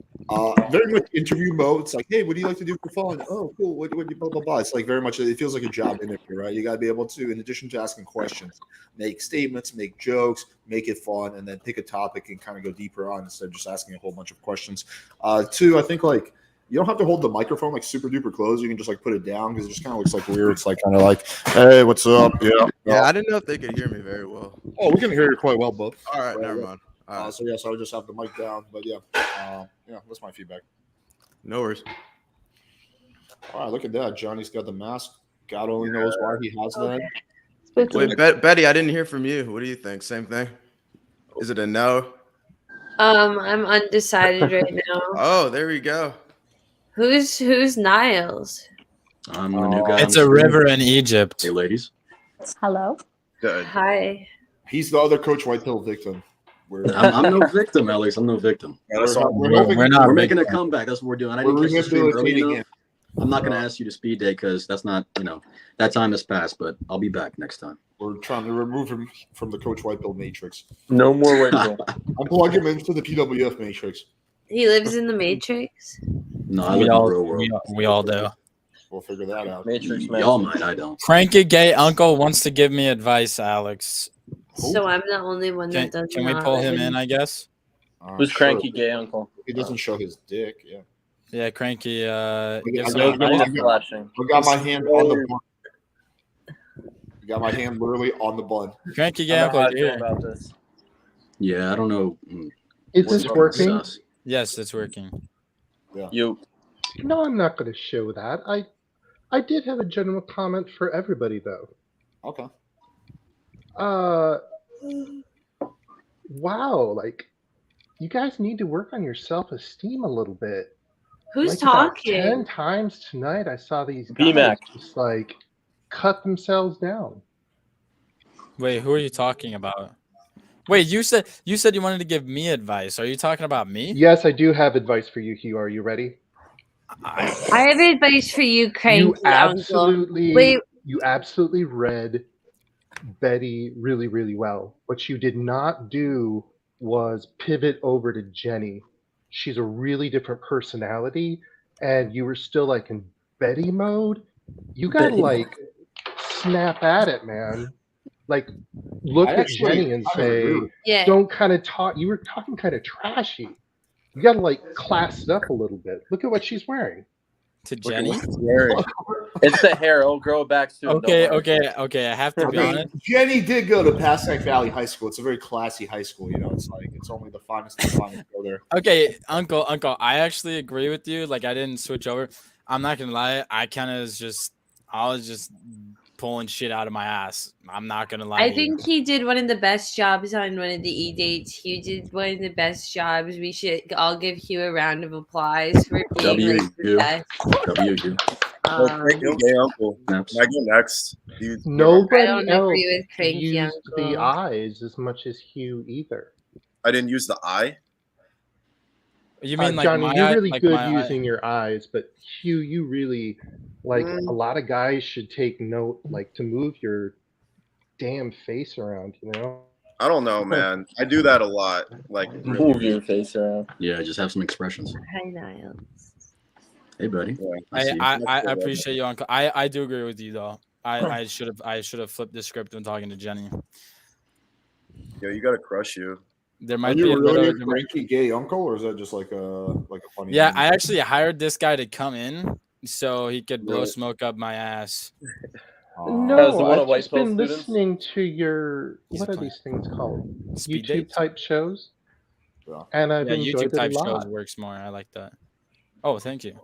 Very much interview mode. It's like, hey, what do you like to do for fun? Oh, cool. What blah blah blah. It's like very much. It feels like a job interview, right? You got to be able to, in addition to asking questions, make statements, make jokes, make it fun, and then pick a topic and kind of go deeper on instead of just asking a whole bunch of questions. Two, I think like you don't have to hold the microphone like super duper close. You can just like put it down because it just kind of looks like weird. It's like kind of like, hey, what's up? Yeah. Yeah, I didn't know if they could hear me very well. Oh, we can hear you quite well, bud. All right, never mind. So yes, I would just have the mic down, but yeah, that's my feedback. No worries. All right, look at that. Johnny's got the mask. God only knows why he has that. Wait, Betty, I didn't hear from you. What do you think? Same thing? Is it a no? I'm undecided right now. Oh, there we go. Who's Niles? I'm the new guy. It's a river in Egypt. Hey, ladies. Hello. Good. Hi. He's the other Coach Whitehill victim. I'm no victim, Alex. I'm no victim. We're making a comeback. That's what we're doing. I didn't catch the stream early enough. I'm not going to ask you to speed date because that's not, that time has passed, but I'll be back next time. We're trying to remove him from the Coach Whitehill matrix. No more Whitehill. Unplug him into the PWF matrix. He lives in the Matrix. No, I live in the real world. We all do. We'll figure that out. Matrix, Y'all might, I don't. Cranky gay uncle wants to give me advice, Alex. So I'm the only one that does Can we not pull live him in, I guess? Who's cranky gay uncle? He doesn't show his dick, yeah. Yeah, Cranky. I gives got me advice. my hand on the bun. I got my hand literally on the bun. Cranky gay uncle. About this. Yeah, I don't know. Is this working? Yes, it's working. Yeah. No, I'm not going to show that. I did have a general comment for everybody though. Okay. Wow, like you guys need to work on your self-esteem a little bit. Who's Like about talking? 10 times tonight I saw these guys B-Mac. just like cut themselves down. Wait, who are you talking about? Wait, you said you wanted to give me advice. Are you talking about me? Yes, I do have advice for you, Hugh. Are you ready? I have advice for you, cranky uncle. Wait, You absolutely read Betty really, really well. What you did not do was pivot over to Jenny. She's a really different personality, and you were still like in Betty mode. You gotta Betty like snap at it, man. Like look at Jenny and say, Yeah. don't kind of talk. You were talking kind of trashy. You gotta like class it up a little bit. Look at what she's wearing. To Jenny? It's the hair. It'll grow back soon. Okay. Don't I have to I be mean, honest. Jenny did go to Passaic Valley High School. It's a very classy high school. You know, it's like it's only the finest of the finest go there. Okay, uncle, I actually agree with you. Like, I didn't switch over. I'm not gonna lie. I was just pulling shit out of my ass. I'm not gonna lie. I think he did one of the best jobs on one of the E-dates. Hugh did one of the best jobs. We should all give Hugh a round of applause for being like the best. Gay uncle. Can I go next? Nobody I don't else agree with cranky used the uncle. eyes as much as Hugh either. I didn't use the eye. You mean like Johnny, my you're eye- really like good my eye? using your eyes, but Hugh, you really like a lot of guys should take note, like to move your damn face around, you know? I don't know, man. I do that a lot. Like Move your face around. Yeah, just have some expressions. Hi, Niles. Hey, buddy. I appreciate you, uncle. I do agree with you though. I should have flipped the script when talking to Jenny. Yo, you gotta crush you. There Are might be a you really little. a cranky gay uncle, or is that just like a funny? Yeah, name? I actually hired this guy to come in so he could blow Right. smoke up my ass. No, I've just been listening to your what are these things called? Speed YouTube dates? type shows. And I've Yeah, enjoyed YouTube type it a lot. shows works more. I like that. Oh, thank you.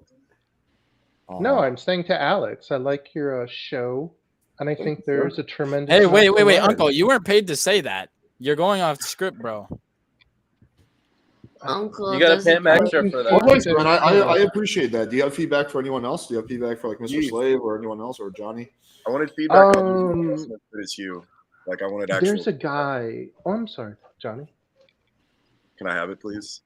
No, I'm saying to Alex, I like your show, and I think there's a tremendous. Hey, amount to wait, learn. uncle! You weren't paid to say that. You're going off the script, bro. Uncle, You gotta pay him extra for that. Well, thanks, man. I appreciate that. Do you have feedback for anyone else? Do you have feedback for like Mr. Slave or anyone else or Johnny? I wanted feedback on as good as you. Like I wanted actual. There's a guy. Oh, I'm sorry, Johnny. Can I have it, please?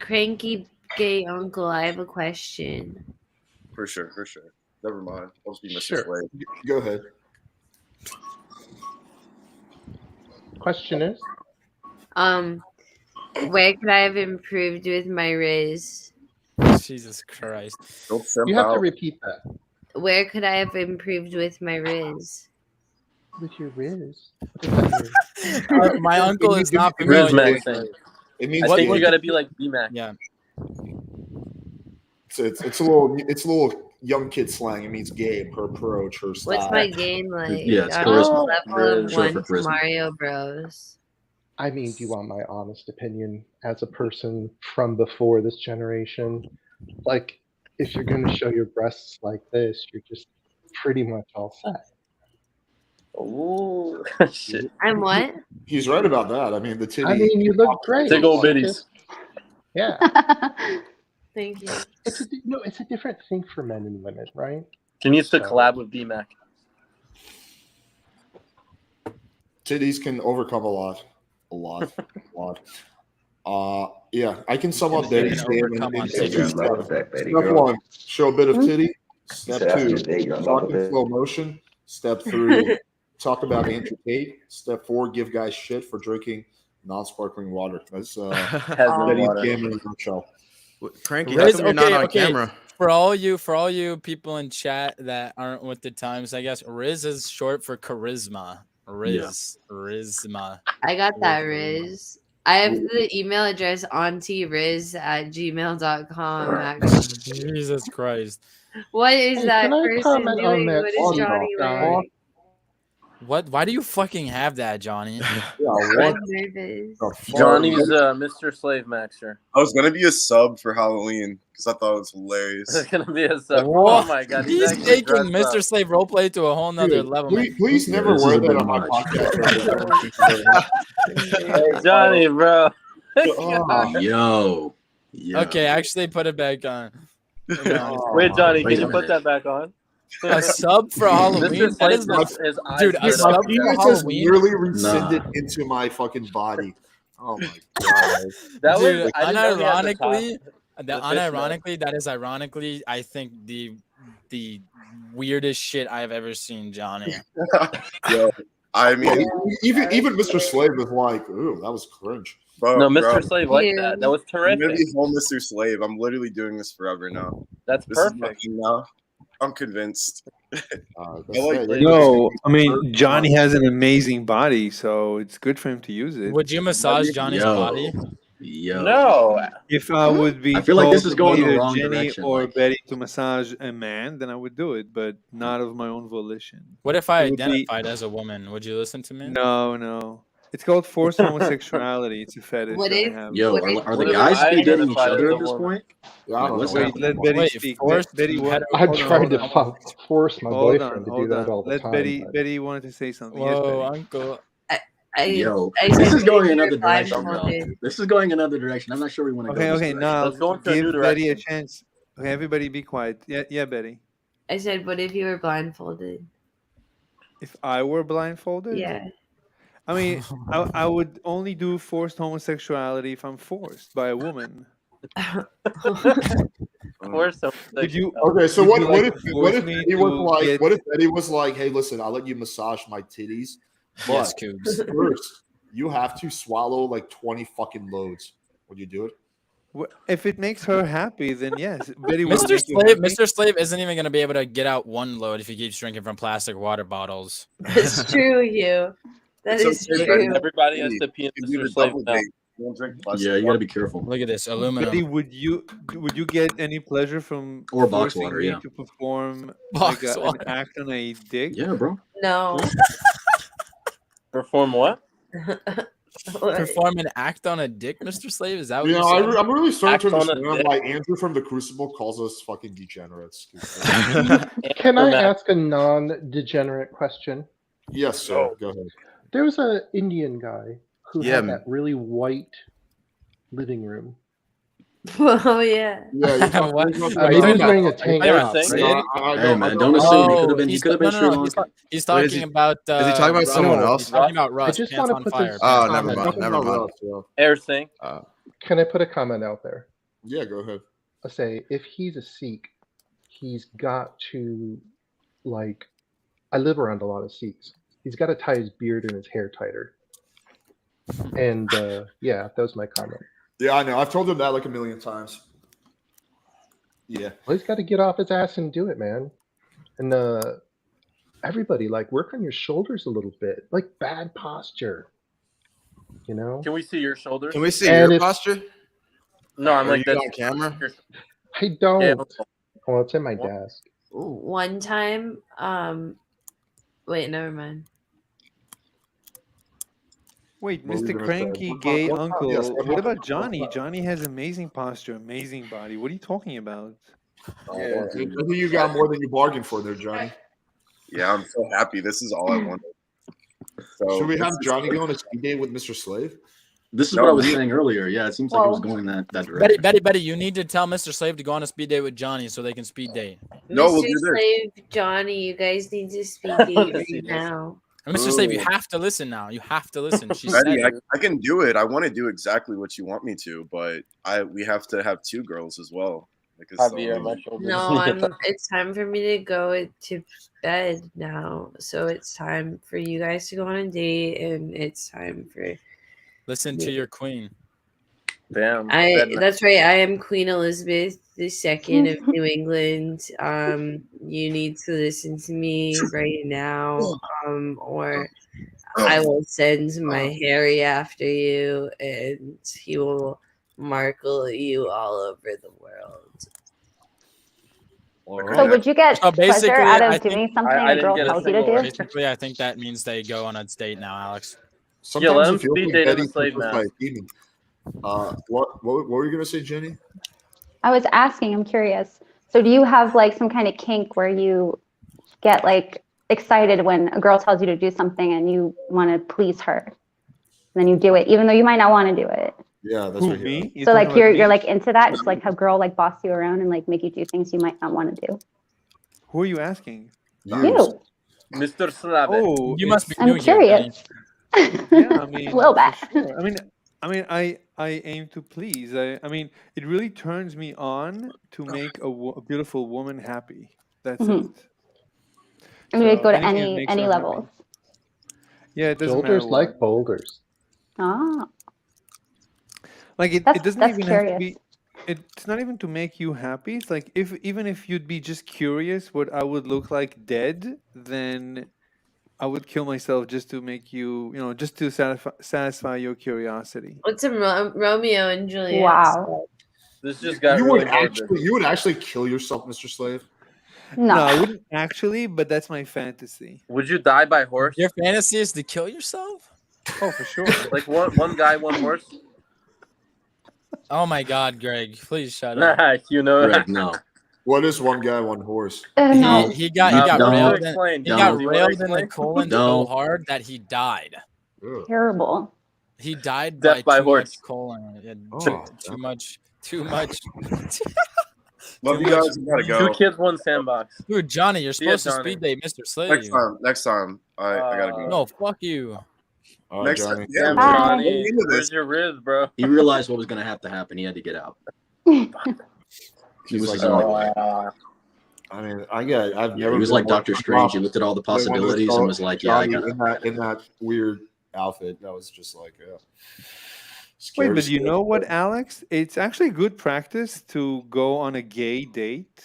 Cranky gay uncle, I have a question. For sure. Never mind. I'll just be Mr. Sure. Slave. Go ahead. Question is? Where could I have improved with my Riz? Jesus Christ! You have to repeat that. Where could I have improved with my Riz? With your Riz? My uncle is not Riz familiar. Mac thing. It means I think you gotta be like B-Mac. Yeah. It's a little young kid slang. It means game, her approach, her style. What's my game like? Yeah, it's I'm charisma. level of Short for one to charisma. Mario Bros. I mean, do you want my honest opinion as a person from before this generation? Like, if you're going to show your breasts like this, you're just pretty much all set. Ooh, shit. I'm what? He's right about that. I mean, the titty. I mean, you look great. Big old bitties. Yeah. Thank you. It's a different thing for men and women, right? He needs to collab with B-Mac. Titties can overcome a lot. Yeah, I can sum up Betty's game in 2 steps. Step 1, show a bit of titty. Step 2, talk in slow motion. Step 3, talk about Andrew Tate. Step 4, give guys shit for drinking non-sparkling water. That's Betty's game in a nutshell. Cranky, how come you're not on camera? For all you people in chat that aren't with the times, I guess Riz is short for charisma. Charisma. I got that, Riz. I have the email address auntieriz@gmail.com. Actually. Jesus Christ. What is Hey, that can I person comment on doing? that What is Seahawk Johnny guy? wearing? What? Why do you fucking have that, Johnny? I'm nervous. Johnny's Mr. Slave Maxer. I was gonna be a sub for Halloween because I thought it was hilarious. It's gonna be a sub. Whoa. Oh my god, He's actually taking dressed Mr. up. Slave roleplay to a whole nother level. Please never this wear is a that bit on my much. podcast. Hey, Johnny, bro. Yo. Okay, actually put it back on. Wait, Johnny, can you put that back on? A sub for Halloween? Mr. That is Slave the is eyes dude. A lit sub up. for Penis has Halloween? literally rescinded into my fucking body. Oh my god. That Dude, was I didn't know he had the top. unironically, that is ironically, I think the weirdest shit I've ever seen, Johnny. Yo, I mean, even Mr. Slave was like, "Ooh, that was cringe." No, Mr. Slave liked that. That was I'm gonna terrific. be whole Mr. Slave. I'm literally doing this forever now. That's This is perfect. nothing now. I'm convinced. No, I mean Johnny has an amazing body, so it's good for him to use it. Would you massage Johnny's body? Yo. No. If I would be I feel like this told is going the either wrong Jenny direction, or like- Betty to massage a man, then I would do it, but not of my own volition. What if I It would be- identified as a woman? Would you listen to me? No. It's called forced homosexuality. It's a fetish What that I if- have. Yo, what are, if- are what the if guys I speed dating each identified other as at a this woman? point? Yeah, I don't What's know. Wait, let Betty Wait, speak. forced Betty, what? I hetero- tried to force my Hold boyfriend on, to do hold that on. all the Let time. Betty. but- Betty wanted to say something. Yes, Whoa, Betty. uncle. Yo, I this said is going if another you're direction, bro. blindfolded. This is going another direction. I'm not sure we want to go Okay, this okay. direction. Now Let's go into a new give Betty a direction. chance. Okay, everybody, be quiet. Yeah, Betty. I said, what if you were blindfolded? If I were blindfolded, Yeah. I mean, I would only do forced homosexuality if I'm forced by a woman. Where's the Could you? Okay, so Would what you what like if to what force if me Betty was to like get- what if Betty was like, hey, listen, I'll let you massage my titties, Yes, but Coops. first you have to swallow like 20 fucking loads. Would you do it? If it makes her happy, then yes. Betty, will it Mr. make you Slave, happy? Mr. Slave isn't even gonna be able to get out one load if he keeps drinking from plastic water bottles. That's true, Hugh. That It's is okay, true. Everybody has to pee in You do Mr. the Slave double now. date. You don't drink plastic Yeah, you got to be careful. Look at this Betty, aluminum. would you get any pleasure from Or box forcing water, me yeah. to perform Box like an water. act on a dick? Yeah, bro. No. Perform what? Perform an act on a dick, Mr. Slave? Is that what You you know, said? I'm really starting to Act on a understand dick. why Andrew from the Crucible calls us fucking degenerates. Can I ask a non-degenerate question? Yes, sir. Go ahead. There was an Indian guy who Yeah, had man. that really white living room. Oh yeah. Yeah, you're talking What? about- He was wearing a tank Are you top. saying? right? Hey, man, don't assume. He could have been. He he's could have been no, Sri no, he's, Lankan. he's Wait, is talking he- about. is he talking about Rust. someone No. else? He's talking about I Rust. just Pants want to on put fire. this Oh, Pants on never fire. mind. Never mind. Air Singh. Can I put a comment out there? Yeah, go ahead. I say if he's a Sikh, he's got to like. I live around a lot of Sikhs. He's got to tie his beard and his hair tighter. And yeah, that was my comment. Yeah, I know. I've told him that like a million times. Yeah. Well, he's got to get off his ass and do it, man. And everybody, like, work on your shoulders a little bit. Like, bad posture. You know? Can we see your shoulders? Can we see And your if- posture? No, I'm Are like you that's on camera? I don't. Yeah. Well, it's in my desk. One time, wait, never mind. Wait, What were you Mr. gonna say? Cranky What- Gay what- Uncle. yes, What about Johnny? Johnny has amazing posture, amazing body. What are you talking about? Yeah, I think you got more than you bargained for there, Johnny. Yeah, I'm so happy. This is all I wanted. So Should we have this is- Johnny go on a speed date with Mr. Slave? This is No, what I was we- saying earlier. Yeah, it seems like it was going that direction. Betty, you need to tell Mr. Slave to go on a speed date with Johnny so they can speed date. No, we'll Mr. do this. Slave, Johnny, you guys need to speak wanna date see right this. now. And Mr. Slave, you Ooh. have to listen now. You have to listen. She said Betty, it. I can do it. I want to do exactly what you want me to, but we have to have two girls as well. Because Javier, my shoulders. No, it's time for me to go to bed now. So it's time for you guys to go on a date, and it's time for Listen to your queen. Damn. That's right. I am Queen Elizabeth II of New England. You need to listen to me right now, or I will send my Harry after you, and he will markle you all over the world. So would you get So pleasure basically, out I of think doing something a girl tells you to do? Basically, I think that means they go on a date now, Alex. Sometimes let him it feels speed like date in Betty the slave prefers mask. like eating. What were you gonna say, Jenny? I was asking, I'm curious. So do you have like some kind of kink where you get like excited when a girl tells you to do something and you want to please her? And then you do it, even though you might not want to do it. Yeah, that's what me? So like you're like into that, just like have girl like boss you around and like make you do things you might not want to do. Who are you asking? You. Mr. Slave. Oh, You must be I'm new here, Benny. curious. Yeah, I mean, A little bit. for sure. I aim to please. I mean, it really turns me on to make a beautiful woman happy. That's Mhm. it. And you would go to anything that makes any her happy. levels. Yeah, it doesn't matter Shoulders what. like boulders. Ah. Like it doesn't That's even have to curious. be. It's not even to make you happy. It's like even if you'd be just curious what I would look like dead, then I would kill myself just to make you, just to satisfy your curiosity. What's some Romeo and Juliet? Wow. stuff? This just got You really would actually kill yourself, Mr. Slave? No, I wouldn't actually, but that's my fantasy. Would you die by horse? Your fantasy is to kill yourself? Oh, for sure. Like one guy, one horse? Oh my God, Greg! Please shut Nah, up. you know. Greg, no. What is one guy, one horse? No. He got Don't railed. explain. He Don't. got Do you wanna railed in the explain? colon so Don't. hard that he died. Terrible. He died Death by too horse. much colon. Yeah, Oh, too much. Too much. Love you guys. You gotta go. 2 kids, 1 sandbox. Dude, Johnny, you're See ya, supposed to Johnny. speed date Mr. Slave. Next time. I gotta go. No, fuck you. All right, Next Johnny. time. Yeah, Damn, we're Johnny, getting into where's this. your Riz, bro? He realized what was going to have to happen. He had to get out. He was like, his only way. I mean, I've Yeah, never. he was been like more Doctor pissed Strange. off He looked at all the than when they possibilities saw and was like, "Yeah, I Johnny gotta." in that weird outfit. That was just like, yeah. Wait, Scary, but you scary. know what, Alex? It's actually good practice to go on a gay date.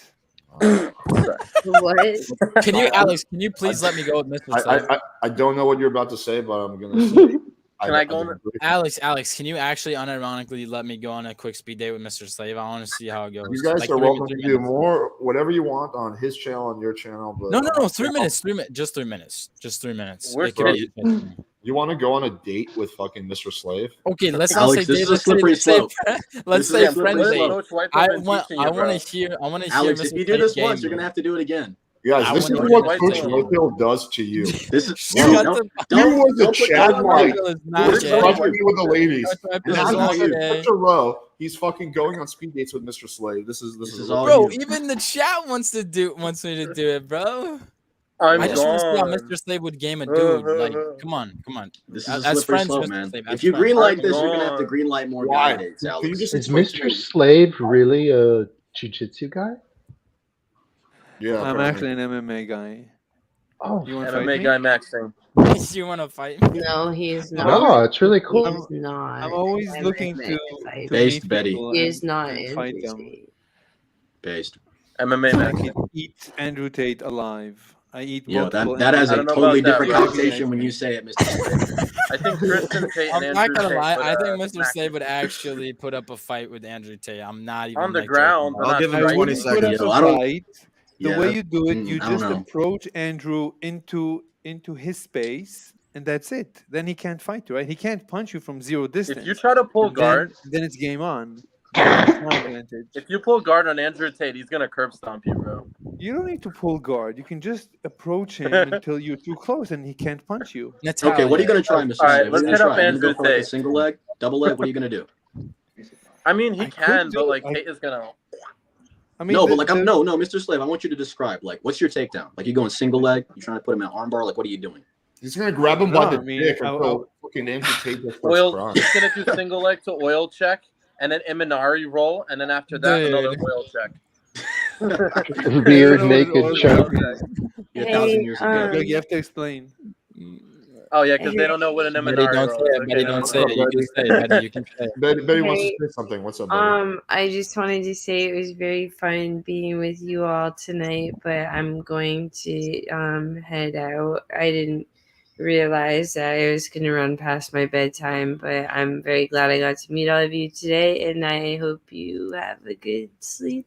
What? Can you, Alex? Can you please let me go with Mr. Slave? I don't know what you're about to say, but I'm gonna say. Can I go on? Alex, can you actually unironically let me go on a quick speed date with Mr. Slave? I want to see how it goes. You guys Like are 3 welcome to do minutes. more, whatever you want on his channel, on your channel. But No, 3 minutes. 3 minutes. Just 3 minutes. Just 3 minutes. Where's It could be- you want to go on a date with fucking Mr. Slave? Okay, let's not Alex, say this date. is a Let's slippery say slope. let's This is say a slippery friend date. slope. I want to hear. Alex, Mr. if you do this Slave once, you're game gonna have to do it again. Guys, I this is wanna what hear Coach Mr. Whitehill does to you. This is You was a Chad White. Whitehill is He not was gay. fucking with the ladies. Coach This Whitehill is is not not you. gay. Such a row. He's fucking going on speed dates with Mr. Slave. This is all Bro, you. even the chat wants me to do it, bro. I'm I just want to see how gone. Mr. Slave would game a dude. Like, come on. This is a As slippery friends, slope, Mr. man. Slave, If as you friends. greenlight this, you're gonna have to greenlight more Why? guy dates, Can you Alex. just Is explain to Mr. me? Slave really a jiu-jitsu guy? Yeah, I'm apparently. actually an MMA guy. Oh, You want to fight MMA me? guy maxing. You want to fight me? No, he's not. no, it's really cool. He's not. I'm always I'm looking MMA to fight. Based meet Betty. people He is and, not and fight Andrew them. Tate. Based. MMA I maxing. can eat Andrew Tate alive. I eat Yo, multiple. that has I a don't know totally about that, different bro. connotation when you say it, Mr. Slade. I think Tristan Tate and I'm Andrew not gonna Tate lie. would, I think Mr. smack Slade you. would actually put up a fight with Andrew Tate. I'm not even On the like, ground, joking but about I'll not give him I 20 wouldn't put seconds. up Yo, a I don't. fight. The Yeah, way you do it, you I don't just know. approach Andrew into his space, and that's it. Then he can't fight you, right? He can't punch you from zero distance. If you try to pull Then, guard, then it's game on. You have the time advantage. if you pull guard on Andrew Tate, he's gonna curb stomp you, bro. You don't need to pull guard. You can just approach him until you're too close, and he can't punch you. Okay, what are you gonna try, Mr. All right, Slade? What let's are you hit gonna up try? You gonna go Andrew for like a Tate. single leg, double leg? What are you gonna do? I mean, he I can, could but do- like I- Tate is gonna. I mean, No, the- but like the- no, Mr. Slave. I want you to describe like what's your takedown? Like you going single leg? You trying to put him in armbar? Like what are you doing? He's gonna grab him No, by the I mean, dick I- until fucking Andrew Tate just starts Oil. crying. He's gonna do single leg to oil check, and then Imanari roll, and then after that another Dude. oil check. Weird naked choke. You're Hey, 1,000 years ago. Greg, you have to explain. Oh yeah, because they don't know what an Betty, Imanari don't roll say is. it. Betty, don't say it. You can say it. Betty, you can say it. Betty wants to Hey, say something. What's up, Betty? I just wanted to say it was very fun being with you all tonight, but I'm going to head out. I didn't realize that I was going to run past my bedtime, but I'm very glad I got to meet all of you today, and I hope you have a good sleep.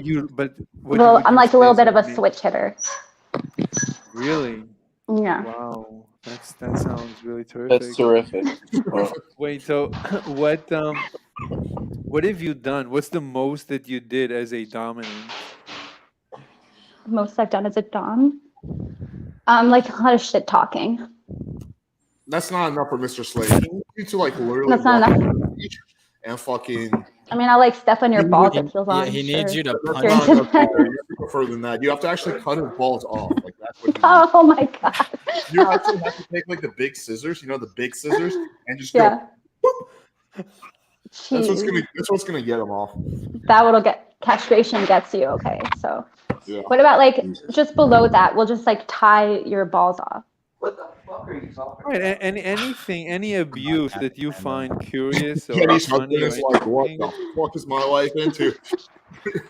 would you? But what Well, would I'm you like a say little is bit of a be- switch hitter. Really? Yeah. Wow, that sounds really terrific. That's terrific. Wait, so what have you done? What's the most that you did as a dominant? The most I've done as a dom, like a lot of shit talking. That's not enough for Mr. Slade. You need to like literally That's not walk enough. on the beach and fucking. I mean, I like step on your balls if heels on. he needs you to That's punch not You're enough. into that. You have to go further than that. You have to actually cut his balls off. Like that's what you Oh my god. You actually have to take like the big scissors, the big scissors, and just Yeah. go. That's what's Jeez. gonna get him off. That will get castration gets you. Okay, so Yeah. what about like just below that? We'll just like tie your balls off. Right, and any abuse that you find curious or Kenny's funny husband or is like, what anything. the fuck is my life into?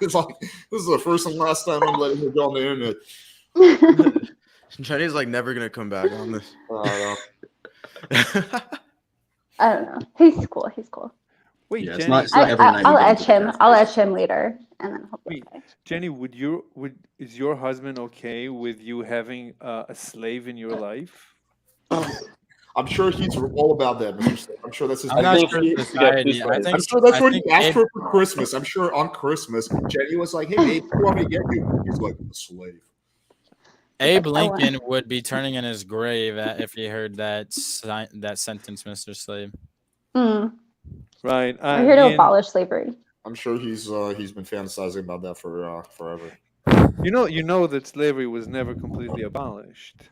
It's like this is the first and last time I'm letting her go on the internet. Jenny's like never gonna come back on this. I don't know. He's cool. He's cool. Wait, Yeah, Jenny, it's not every night. I'll you get edge into him. the I'll edge him later, and then he'll be okay. Jenny, is your husband okay with you having a slave in your life? I'm sure he's all about that, Mr. Slade. I'm sure that's his. I'm not sure society. I'm sure that's what he asked for Christmas. I'm sure on Christmas, Jenny was like, "Hey, babe, what do you want me to get you?" He's like, "A slave." Abe Lincoln would be turning in his grave if he heard that sentence, Mr. Slade. Right. We're here to abolish slavery. I'm sure he's been fantasizing about that for forever. You know that slavery was never completely abolished.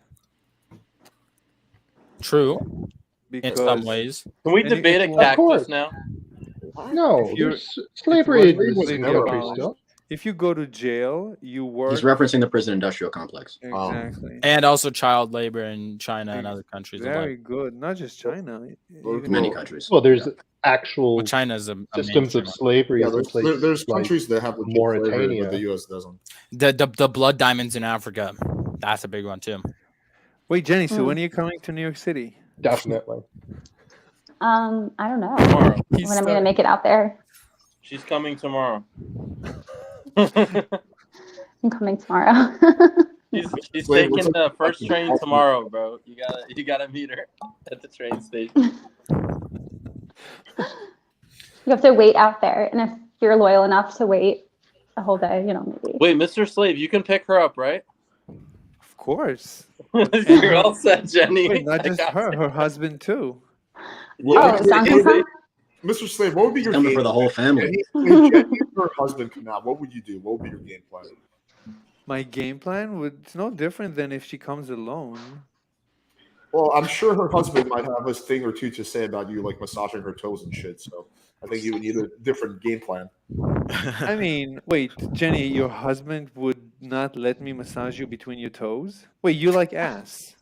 True. In Because some ways. Can we debate a cactus now? No, You're- slavery was was completely never abolished. still. If you go to jail, you work. He's referencing the prison industrial complex. Exactly. And also child labor in China and other countries. Very good. Not just China. even- Many countries. Well, there's actual Well, China's a systems mainstream of one. slavery. Yeah, in there's places countries like that have legit slavery, Mauritania. but the U.S. doesn't. The blood diamonds in Africa. That's a big one too. Wait, Jenny, so when are you coming to New York City? Definitely. I don't know Tomorrow. when I'm gonna make it out there. She's coming tomorrow. I'm coming tomorrow. She's Wait, taking what's the up? first train tomorrow, bro. You gotta meet her at the train station. You have to wait out there, and if you're loyal enough to wait a whole day, maybe. Wait, Mr. Slave, you can pick her up, right? Of course. You're all set, Jenny. Wait, not just her husband too. Oh, John can come? Mr. Slade, what would be your Coming game for the whole plan? family. If Jenny and her husband come out, what would you do? What would be your game plan? My game plan it's no different than if she comes alone. Well, I'm sure her husband might have a thing or two to say about you, like massaging her toes and shit. So I think you would need a different game plan. I mean, wait, Jenny, your husband would not let me massage you between your toes? Wait, you like ass?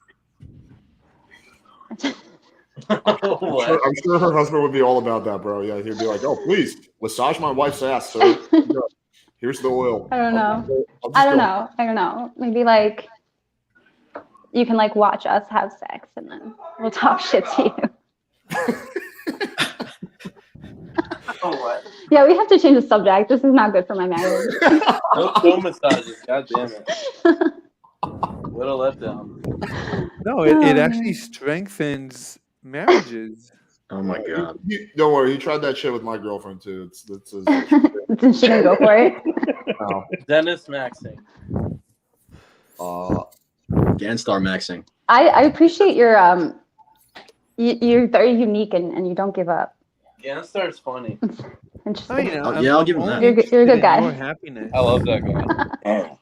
I'm sure her husband would be all about that, bro. Yeah, he'd be like, "Oh, please massage my wife's ass, sir. Here's the oil." I don't know. I don't know. Maybe like you can like watch us have sex, and then we'll talk shit to you. Yeah, we have to change the subject. This is not good for my marriage. No massages. God damn it. What a letdown. No, it actually strengthens marriages. Oh my god. Don't worry, he tried that shit with my girlfriend too. Didn't she gonna go for it? No. Dennis Maxing. Ganstar Maxing. I appreciate your you're very unique and you don't give up. Ganstar's funny. Interesting. I'll give him that. You're a good guy. More happiness. I love that guy.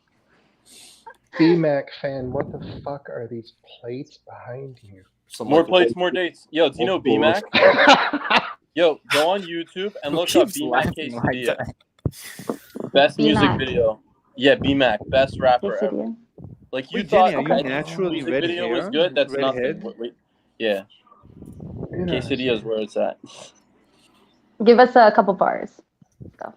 BMAC fan, what the fuck are these plates behind you? More plates, more dates. Yo, do you know BMAC? Yo, go on YouTube and look up BMAC Quesadilla. Best music video. Yeah, BMAC, best rapper ever. Like you Wait, thought, Jenny, are you okay, naturally music red video was hair? good. That's Red nothing. head? Wait. Yeah. Quesadilla is where it's at. Give us a couple bars. Go.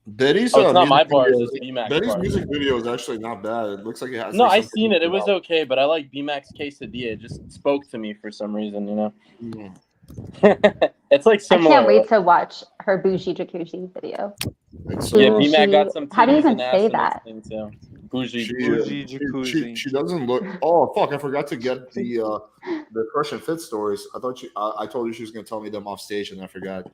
Betty's Oh, it's not my music bars, video- it's BMAC's Betty's bars. music video is actually not bad. It looks like it has. No, I something seen it. It was about. okay, but I like BMAC's Quesadilla. It just spoke to me for some reason, you know. It's like I similar. can't wait to watch her bougie jacuzzi video. Yeah, BMAC got some. How do you even titties and ass say in this that? thing, too. Jacuzzi. She doesn't look. Oh fuck! I forgot to get the Fresh and Fit stories. I thought I told you she was gonna tell me them off stage, and I forgot.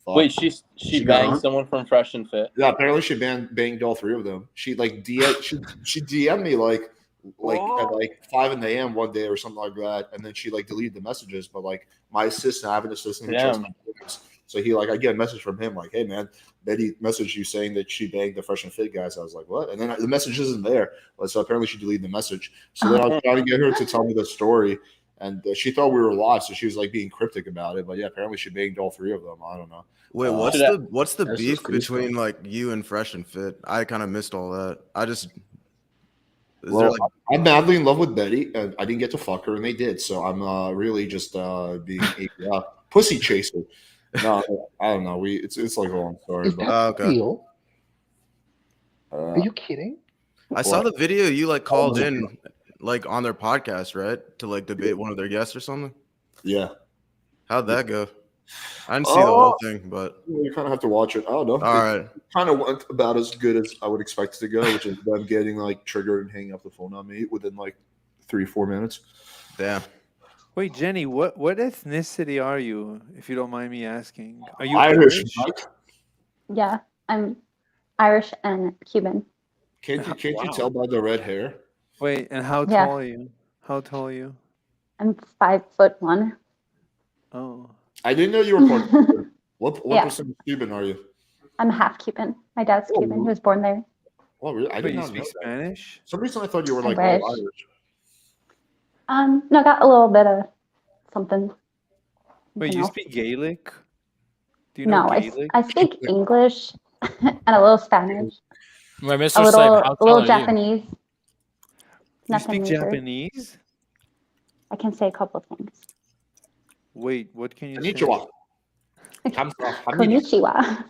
Fuck. Wait, she banged someone from Fresh and Fit? Yeah, apparently she banged all three of them. She like she DM'd me like at like 5 a.m. one day or something like that, and then she like deleted the messages. But like my assistant, I have an assistant who checks my DMs. So I get a message from him like, "Hey man, Betty messaged you saying that she banged the Fresh and Fit guys." I was like, "What?" And then the message isn't there. So apparently she deleted the message. So then I was trying to get her to tell me the story, and she thought we were live, so she was like being cryptic about it. But yeah, apparently she banged all three of them. I don't know. Wait, what's the beef between like you and Fresh and Fit? I kind of missed all that. I'm madly in love with Betty, and I didn't get to fuck her, and they did. So I'm really just being a pussy chaser. No, I don't know. It's like a long story. Is that real? Are you kidding? I saw the video you like called in like on their podcast, right? To like debate one of their guests or something. Yeah. How'd that go? I didn't see the whole thing, but you kind of have to watch it. I don't know. All right. Kind of went about as good as I would expect it to go, which is them getting like triggered and hanging up the phone on me within like 3-4 minutes. Damn. Wait, Jenny, what ethnicity are you, if you don't mind me asking? Are you Irish? Yeah, I'm Irish and Cuban. Can't you tell by the red hair? Wait, and how tall are you? How tall are you? I'm 5'1". Oh. I didn't know you were part Cuban. What Yeah. percent Cuban are you? I'm half Cuban. My dad's Cuban. He was born there. Oh, really? I Wait, did you not speak know that. Spanish? For some reason I thought you were I'm like all British. Irish. No, I got a little bit of something. Wait, something you else. speak Gaelic? Do you know No, Gaelic? I speak English and a little Spanish. Wait, Mr. A Slave, little, how a tall little are you? Japanese. You Nothing speak major. Japanese? I can say a couple of things. Wait, what can you Konnichiwa. Konnichiwa.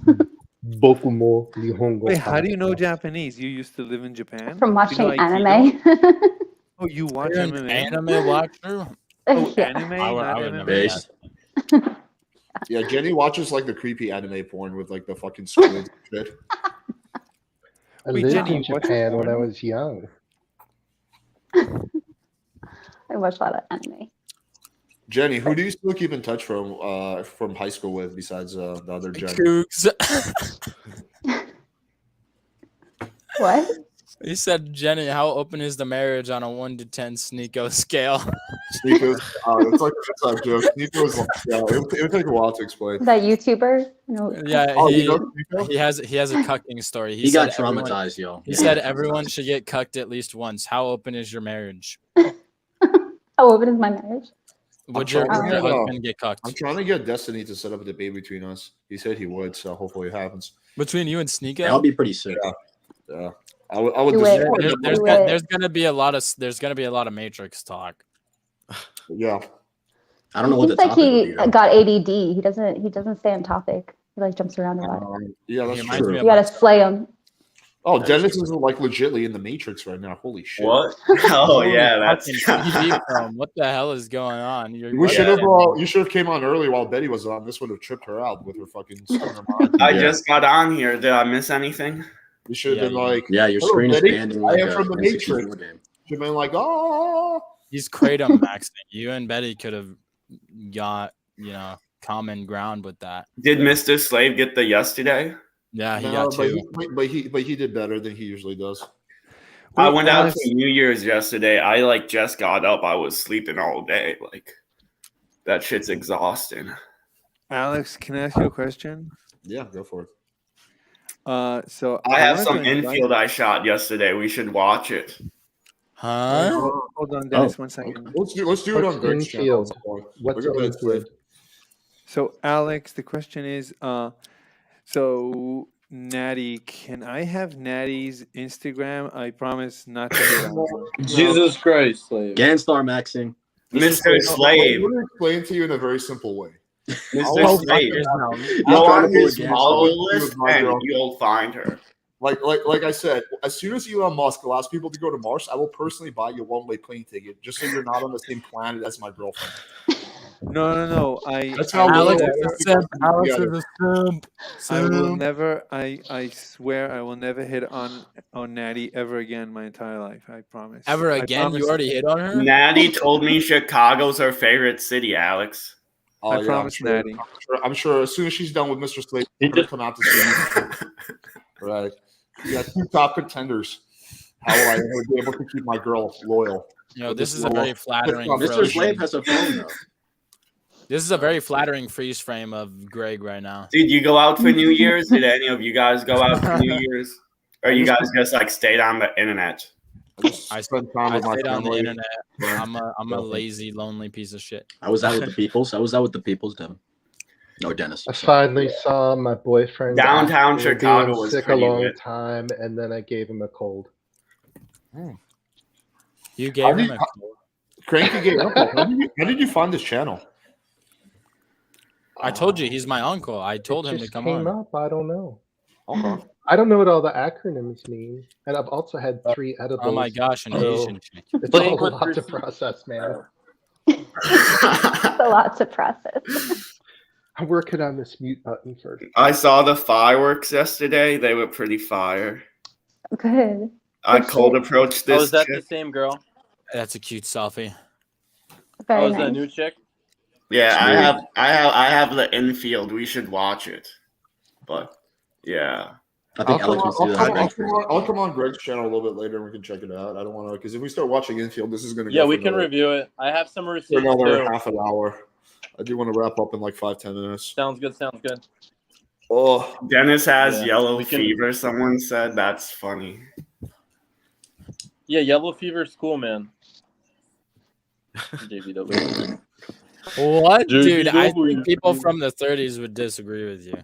Bokumo Nihongo. Wait, how do you know Japanese? You used to live in Japan? From Do watching you know Aikido? anime. Oh, you watch You're an MMA? anime watcher? Oh, Yeah. anime, I not would never MMA. guess. Yeah, Jenny watches like the creepy anime porn with like the fucking squids and shit. I Wait, lived Jenny, in you watch Japan when I porn? was young. I watch a lot of anime. Jenny, who do you still keep in touch from high school with besides the other Jenny? Cougs. What? He said, Jenny, how open is the marriage on a 1 to 10 Sneeko scale? Sneako's, it's like a inside joke. Sneako's, yeah, it would take a while to explain. That YouTuber? No. Yeah, Oh, he, you know Sneeko? he has a cucking story. He said got traumatized, yo. He said everyone should get cucked at least once. How open is your marriage? How open is my marriage? Would your husband get cucked? I'm trying to get Destiny to set up a debate between us. He said he would, so hopefully it happens. Between you and Sneeko? That'll be pretty sick. Yeah. I would Do it. There's gonna be a lot of Matrix talk. Yeah. I don't know what the Seems like topic would he be, though. got ADD. He doesn't stay on topic. He like jumps around a lot. Yeah, that's He reminds true. me You gotta slay him. Oh, Dennis is like legitly in the Matrix right now. Holy shit! What? Oh yeah, that's. Fucking TV film. What the hell is going on? We should have. You should have came on early while Betty was on. This would have tripped her out with her fucking stoner mind. I just got on here. Did I miss anything? You should have been like, yeah, your "Hello, screen is Betty. expanding I like am a from the N64 Matrix." game. Should have been like, oh. He's kratom maxing. You and Betty could have got, common ground with that. Did Mr. Slave get the yesterday? Yeah, he No, got two. but he did better than he usually does. I went out to New Year's yesterday. I just got up. I was sleeping all day. Like that shit's exhausting. Alex, can I ask you a question? Yeah, go for it. So I have wanted some to invite- infield I shot yesterday. We should watch it. Huh? Hold on, Dennis, 1 second. Let's do it on Greg's channel. What's Go ahead, infield? So, Alex, the question is, so Natty, can I have Natty's Instagram? I promise not to get on. Jesus Christ, Slave. Ganstar maxing. Mr. Slave. I'm going to explain to you in a very simple way. Mr. Slave. Go on his follow list and you'll find her. Like I said, as soon as Elon Musk allows people to go to Mars, I will personally buy you a one-way plane ticket just so you're not on the same planet as my girlfriend. No. That's how Alex we is a simp. Alex is a simp. I will Simp. never. I swear I will never hit on Natty ever again my entire life. I promise. Ever I again? You promise. already hit on her? Natty told me Chicago's her favorite city, Alex. Oh, I yeah, promise, Natty. I'm sure as soon as she's done with Mr. Slade, she's gonna come out to see you. Right. You got 2 top contenders. How will I ever be able to keep my girl loyal? This is a very flattering. Mr. Slave has a phone though. This is a very flattering freeze frame of Greg right now. Did you go out for New Year's? Did any of you guys go out for New Year's? Or you guys just like stayed on the internet? I stayed on the internet. I'm a lazy, lonely piece of shit. I was out with the peoples. Devin. No, Dennis. I finally saw my boyfriend Downtown after Chicago being was sick a pretty long lit. time, and then I gave him a cold. You gave him a cold. Cranky gave up. How did you find this channel? I told you he's my uncle. I told him to come Came on. up. I don't know. Okay. I don't know what all the acronyms mean, and I've also had 3 edibles. Oh my gosh, an so Asian chick. It's all a lot to process, man. It's a lot to process. I'm working on this mute button first. I saw the fireworks yesterday. They were pretty fire. Good. I cold approached this Oh, is that chick. the same girl? That's a cute selfie. Very Oh, is that a nice. new chick? Yeah, I have the infield. We should watch it. But yeah. I think Alex wants to do that. I'll come on Greg's channel a little bit later and we can check it out. I don't want to, because if we start watching infield, this is going to go Yeah, for we can another- review it. I have some for receipts another too. half an hour. I do want to wrap up in like 5-10 minutes. Sounds good. Sounds good. Oh, Dennis has Yeah, yellow we can- fever. Someone said that's funny. Yeah, yellow fever's cool, man. JVW. What, dude? I JVW. think people from the 30s would disagree with you.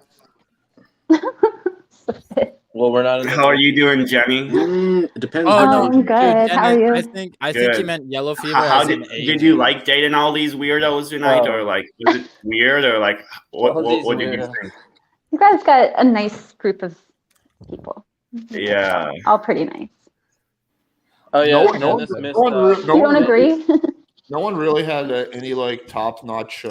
Well, we're not. In the How are you doing, Jenny? It depends. Oh, I'm dude, good. How are you? I think Good. you meant yellow fever. How as in did you like dating all these weirdos tonight, Oh. or like was it weird, or like what All these did you weirdos. think? You guys got a nice group of people. Yeah. All pretty nice. Oh yeah, No Dennis one- missed. no one re- no You one don't really- agree? No one really had any like top-notch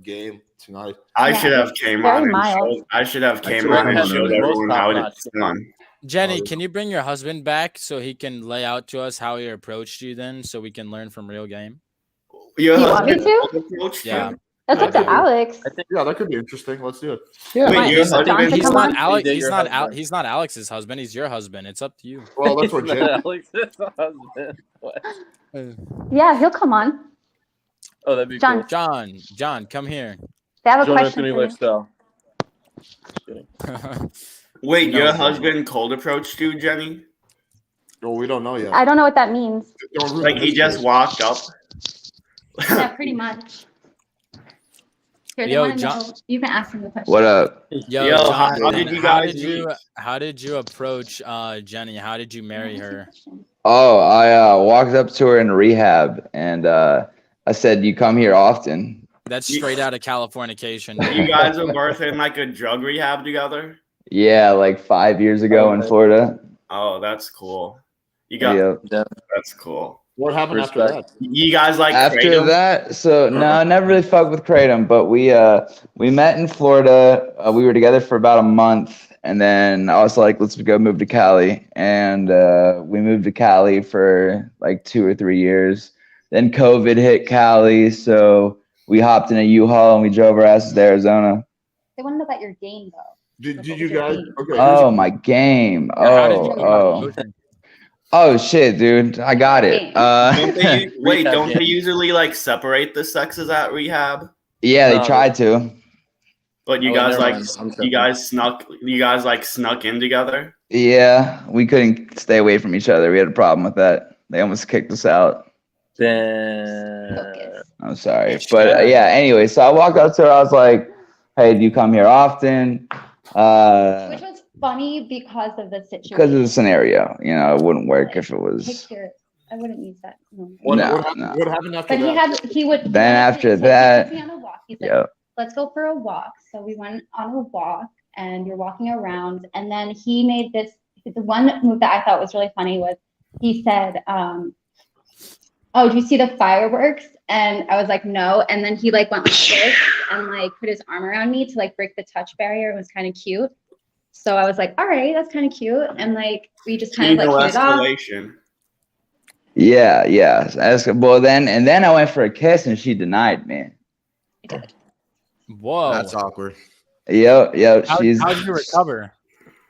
game tonight. I Yeah, should have it's came very on and mild. showed. I should have came Greg on and had showed the everyone most how top-notch. it's done. Jenny, can you bring your husband back so he can lay out to us how he approached you then, so we can learn from real game? Your You want me husband to? approached Yeah. you? That's up to Okay. Alex. Yeah, that could be interesting. Let's do it. Yeah. Wait, Might your just John husband? to He's come not on? Alex. Date He's your not husband. He's not Alex's husband. He's your husband. It's up to you. Well, that's what Jen. Alex's husband. What? Yeah, he'll come on. Oh, that'd be John. cool. John, come here. They have a John question Anthony for you. lifestyle. Wait, No, your Jenny. husband cold approached you, Jenny? Well, we don't know yet. I don't know what that means. Don't ruin Like he his just case. walked up. Yeah, pretty much. Here, they Yo, wanna John- know- You can ask him the question. What up? Yo, Yo, John, how did you guys meet? how did you approach Jenny? How did you marry her? Oh, I walked up to her in rehab and I said, "You come here often?" That's straight out of Californication. You guys were both in like a drug rehab together? Yeah, like 5 years ago in Florida. Oh, that's cool. You got Yep. that's cool. What happened after Respect. that? You guys like After Kratom? that, so no, I never really fucked with Kratom, but we met in Florida. We were together for about a month, and then I was like, "Let's go move to Cali," and we moved to Cali for like 2 or 3 years. Then COVID hit Cali, so we hopped in a U-Haul and we drove our asses to Arizona. They want to know about your game, though. Did you guys? Okay. Oh, my game. How did you Oh shit, dude, I got it. Don't they, wait, Rehab don't they game. usually like separate the sexes at rehab? Yeah, they No, tried to. But you Oh, guys never like mind. I'm you guys snuck in together? Yeah, we couldn't stay away from each other. We had a problem with that. They almost kicked us out. Then I'm sorry, but yeah. Anyway, so I walked up to her. I was like, "Hey, do you come here often?" Which was funny because of the situation. Because of the scenario, you know, it wouldn't work if it was. Picture. I wouldn't use that. No. What No, happened? no. What happened after But that? he would. Then after so that, he took me on a walk. He's like, Yep. let's go for a walk. So we went on a walk, and you're walking around, and then he made this. The one move that I thought was really funny was he said, "Oh, do you see the fireworks?" And I was like, no. And then he like went like this and like put his arm around me to like break the touch barrier. It was kind of cute. So I was like, all right, that's kind of cute. And like we just kind of like hit it off. escalation. Yeah, yeah. Well, then I went for a kiss and she denied me. Whoa. That's awkward. Yep. How did you recover?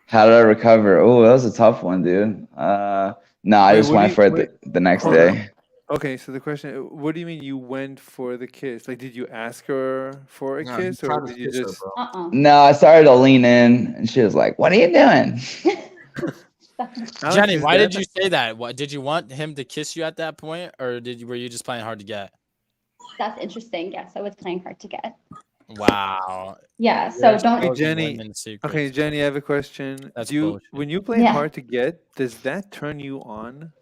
How did I recover? Oh, that was a tough one, dude. No, I just went for it the next day. Okay, so the question: what do you mean you went for the kiss? Like, did you ask her for a kiss, or did you just? No, I started to lean in, and she was like, "What are you doing?" Jenny, why did you say that? What did you want him to kiss you at that point, or were you just playing hard to get? That's interesting. Yes, I was playing hard to get. Wow. Yeah. So don't. Hey, Jenny. Okay, Jenny, I have a question. When you play hard to get, does that turn you on?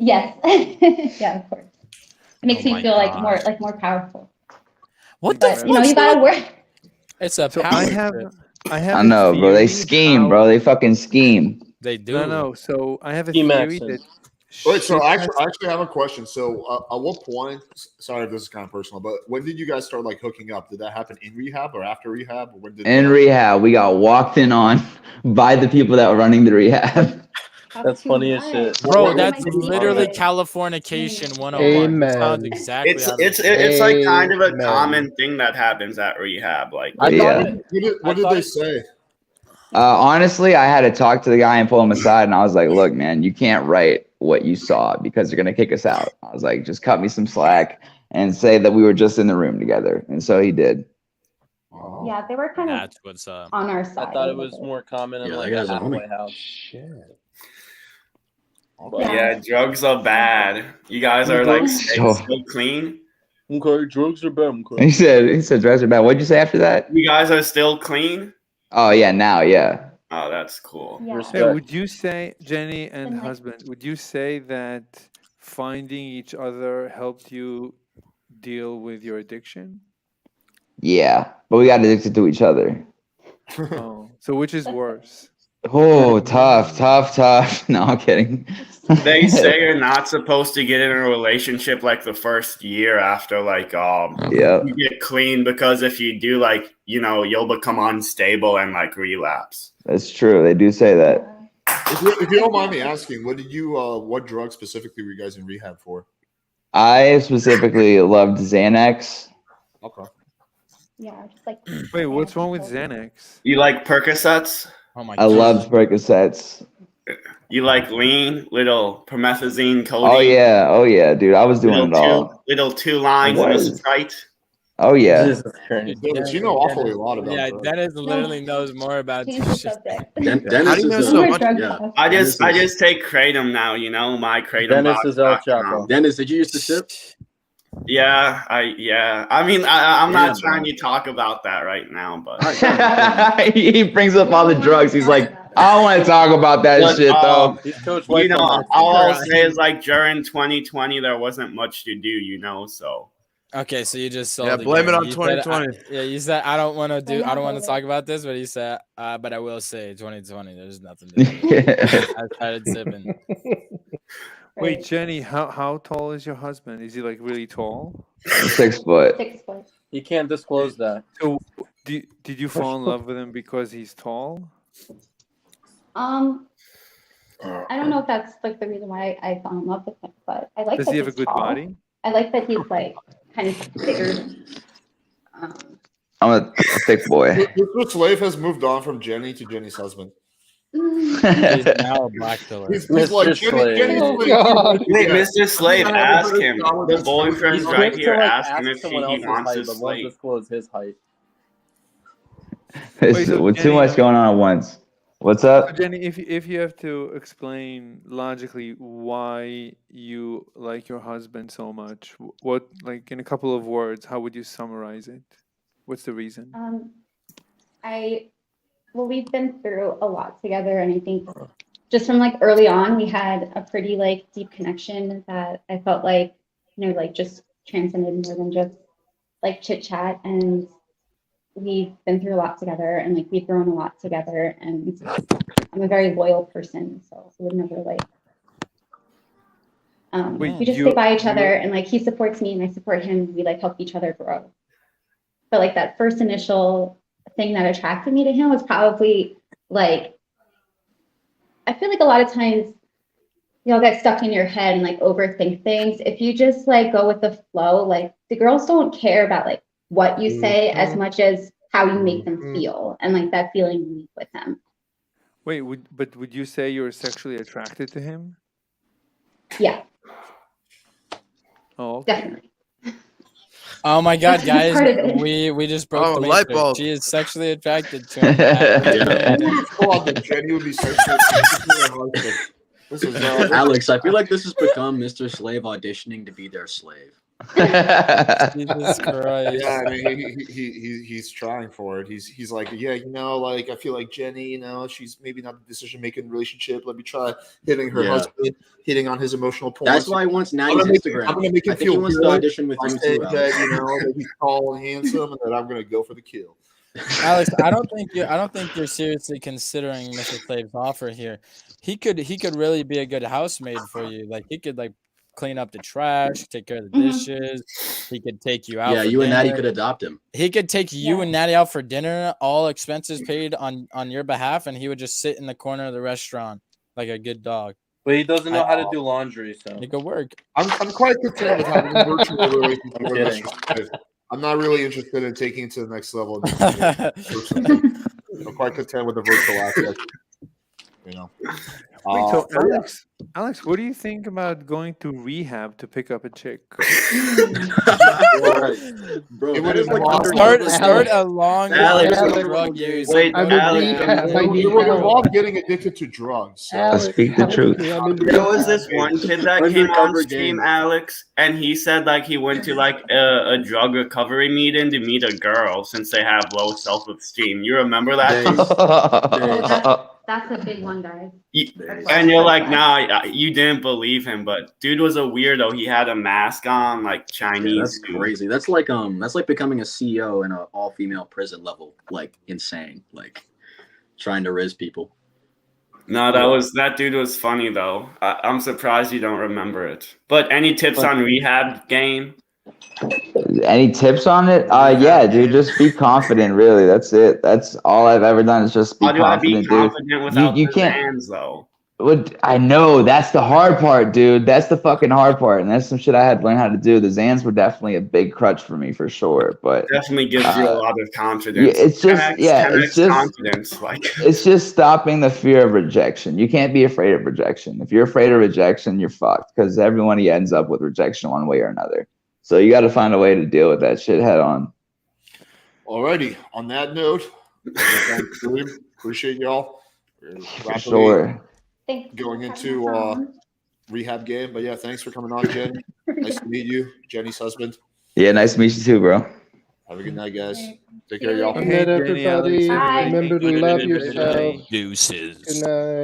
Yes. Yeah, of course. It makes me feel like more powerful. What but, you know, you gotta work. It's a So power. I know, bro. They scheme, bro. They fucking scheme. They do. No. So I have a Emacs theory that. Wait, so I actually have a question. So, at what point? Sorry if this is kind of personal, but when did you guys start like hooking up? Did that happen in rehab or after rehab? Or when did In rehab, we got walked in on by the people that were running the rehab. That's funny as shit, bro. That's literally Californication 101. That sounds exactly. It's like kind of a common thing that happens at rehab. Like, What did they say? Honestly, I had to talk to the guy and pull him aside, and I was like, "Look, man, you can't write what you saw because they're gonna kick us out." I was like, "Just cut me some slack and say that we were just in the room together," and so he did. Yeah, they were kind That's what's up. on our side. I thought it was more common in like a halfway house. yeah, drugs are bad. You guys are like so clean. Okay, drugs are bad. He said drugs are bad. What'd you say after that? You guys are still clean. Oh yeah, now yeah. Oh, that's cool. Hey, would you say, Jenny and husband, would you say that finding each other helped you deal with your addiction? Yeah, but we got addicted to each other. Oh, so which is worse? Oh, tough. No, I'm kidding. They say you're not supposed to get in a relationship like the first year after like you get clean, because if you do, like, you know, you'll become unstable and like relapse. That's true. They do say that. If you don't mind me asking, what drug specifically were you guys in rehab for? I specifically loved Xanax. Okay. Yeah, just like. Wait, what's wrong with Xanax? You like Percocets? Oh my I loved Percocets. You like lean, little promethazine, codeine? Oh yeah, dude. I was doing it all. Little 2 lines in a Sprite. Oh yeah. Dennis, you know awfully a lot about that. Dennis literally knows more about this shit. Dennis is so much. Yeah. I just take kratom now. You know, my kratom. Dennis is El Chapo. Dennis, did you used to sip? Yeah. I mean, I'm not trying to talk about that right now, but he brings up all the drugs. He's like, I don't want to talk about that shit though. You know, all I'll say is like during 2020 there wasn't much to do. You know, so. Okay, so you just sold blame it on You 2020. Said, you said I don't want to talk about this, but he said, but I will say 2020. There's nothing to do. I started sipping. Wait, Jenny, how tall is your husband? Is he like really tall? 6 foot. 6 foot. You can't disclose that. So, did you fall in love with him because he's tall? I don't know if that's like the reason why I fell in love with him, but I like. Does that he have a he's good tall. body? I like that he's like kind of bigger. I'm a thick boy. Mr. Slave has moved on from Jenny to Jenny's husband. He's now a black pillar. He's like, Jenny Wait, Mr. Slave, ask him. The boyfriend's right here. Ask him if he wants his but won't disclose his height. With too much going on at once. What's up? So Jenny, if you have to explain logically why you like your husband so much, what, like in a couple of words, how would you summarize it? What's the reason? We've been through a lot together, and I think just from like early on, we had a pretty like deep connection that I felt like, you know, like just transcended more than just like chit chat, and we've been through a lot together, and like we've grown a lot together, and I'm a very loyal person, so I would never like Wait, We just stay by each other, and like he supports me and I support him. We like help each other grow. But like that first initial thing that attracted me to him was probably like, I feel like a lot of times you'll get stuck in your head and like overthink things. If you just like go with the flow, like the girls don't care about like what you say as much as how you make them feel and like that feeling you leave with them. Wait, would you say you're sexually attracted to him? Yeah. Oh, okay. Definitely. Oh my God, That's guys! part of it. We just broke the light matrix. bulb. She is sexually attracted to him. Jenny would be sexually attracted to her husband. This is Alex, I feel like this has become Mr. Slave auditioning to be their slave. Jesus Christ. Yeah, I mean, he's trying for it. He's like, yeah, you know, like I feel like Jenny, you know, she's maybe not the decision-making relationship. Let me try hitting her husband, hitting on his emotional points. That's why he wants Natty's Instagram. I'm gonna make him I think feel he wants good to audition with by you saying too, that, Alex. you know, that he's tall and handsome, and that I'm gonna go for the kill. Alex, I don't think you're seriously considering Mr. Slave's offer here. He could really be a good housemaid for you. Like he could like clean up the trash, take care of the dishes. He could take you out. Yeah, for you and Natty dinner. could adopt him. He could take you and Natty out for dinner, all expenses paid on your behalf, and he would just sit in the corner of the restaurant like a good dog. But he doesn't know how to do laundry, so it could work. I'm quite content with having a virtual relationship I'm with kidding. Mr. Slave. I'm not really interested in taking it to the next level. I'm quite content with the virtual aspect. You know. Wait, so Alex, what do you think about going to rehab to pick up a chick? Bro, It would that is like start a long drug use. Wait, Alex, it would involve getting addicted to drugs. So. Speak the truth. There was this one kid that came on Undercover stream, gang. Alex, and he said like he went to like a drug recovery meeting to meet a girl since they have low self-esteem. You remember that? That's a big one, guys. And you're like, nah, you didn't believe him, but dude was a weirdo. He had a mask on, like Chinese. Yeah, that's crazy. That's like becoming a CEO in an all-female prison level, like insane, like trying to riz people. No, that dude was funny though. I'm surprised you don't remember it. But any tips on rehab game? Any tips on it? Yeah, dude, just be confident. Really, that's it. That's all I've ever done is just be How do confident, I be confident without you the can't. hands though? I know that's the hard part, dude. That's the fucking hard part, and that's some shit I had to learn how to do. The Zans were definitely a big crutch for me, for sure. But Definitely gives you a lot of confidence. yeah, it's just 10x confidence. Like it's just stopping the fear of rejection. You can't be afraid of rejection. If you're afraid of rejection, you're fucked because everyone ends up with rejection one way or another. So you got to find a way to deal with that shit head on. Alrighty. On that note, appreciate y'all. For sure. Thanks. Going into rehab game, but yeah, thanks for coming on, Jen. Nice to meet you, Jenny's husband. Yeah, nice to meet you too, bro. Have a good night, guys. Take care, y'all. Good night, everybody. Remember to love yourself. Deuces. Good night.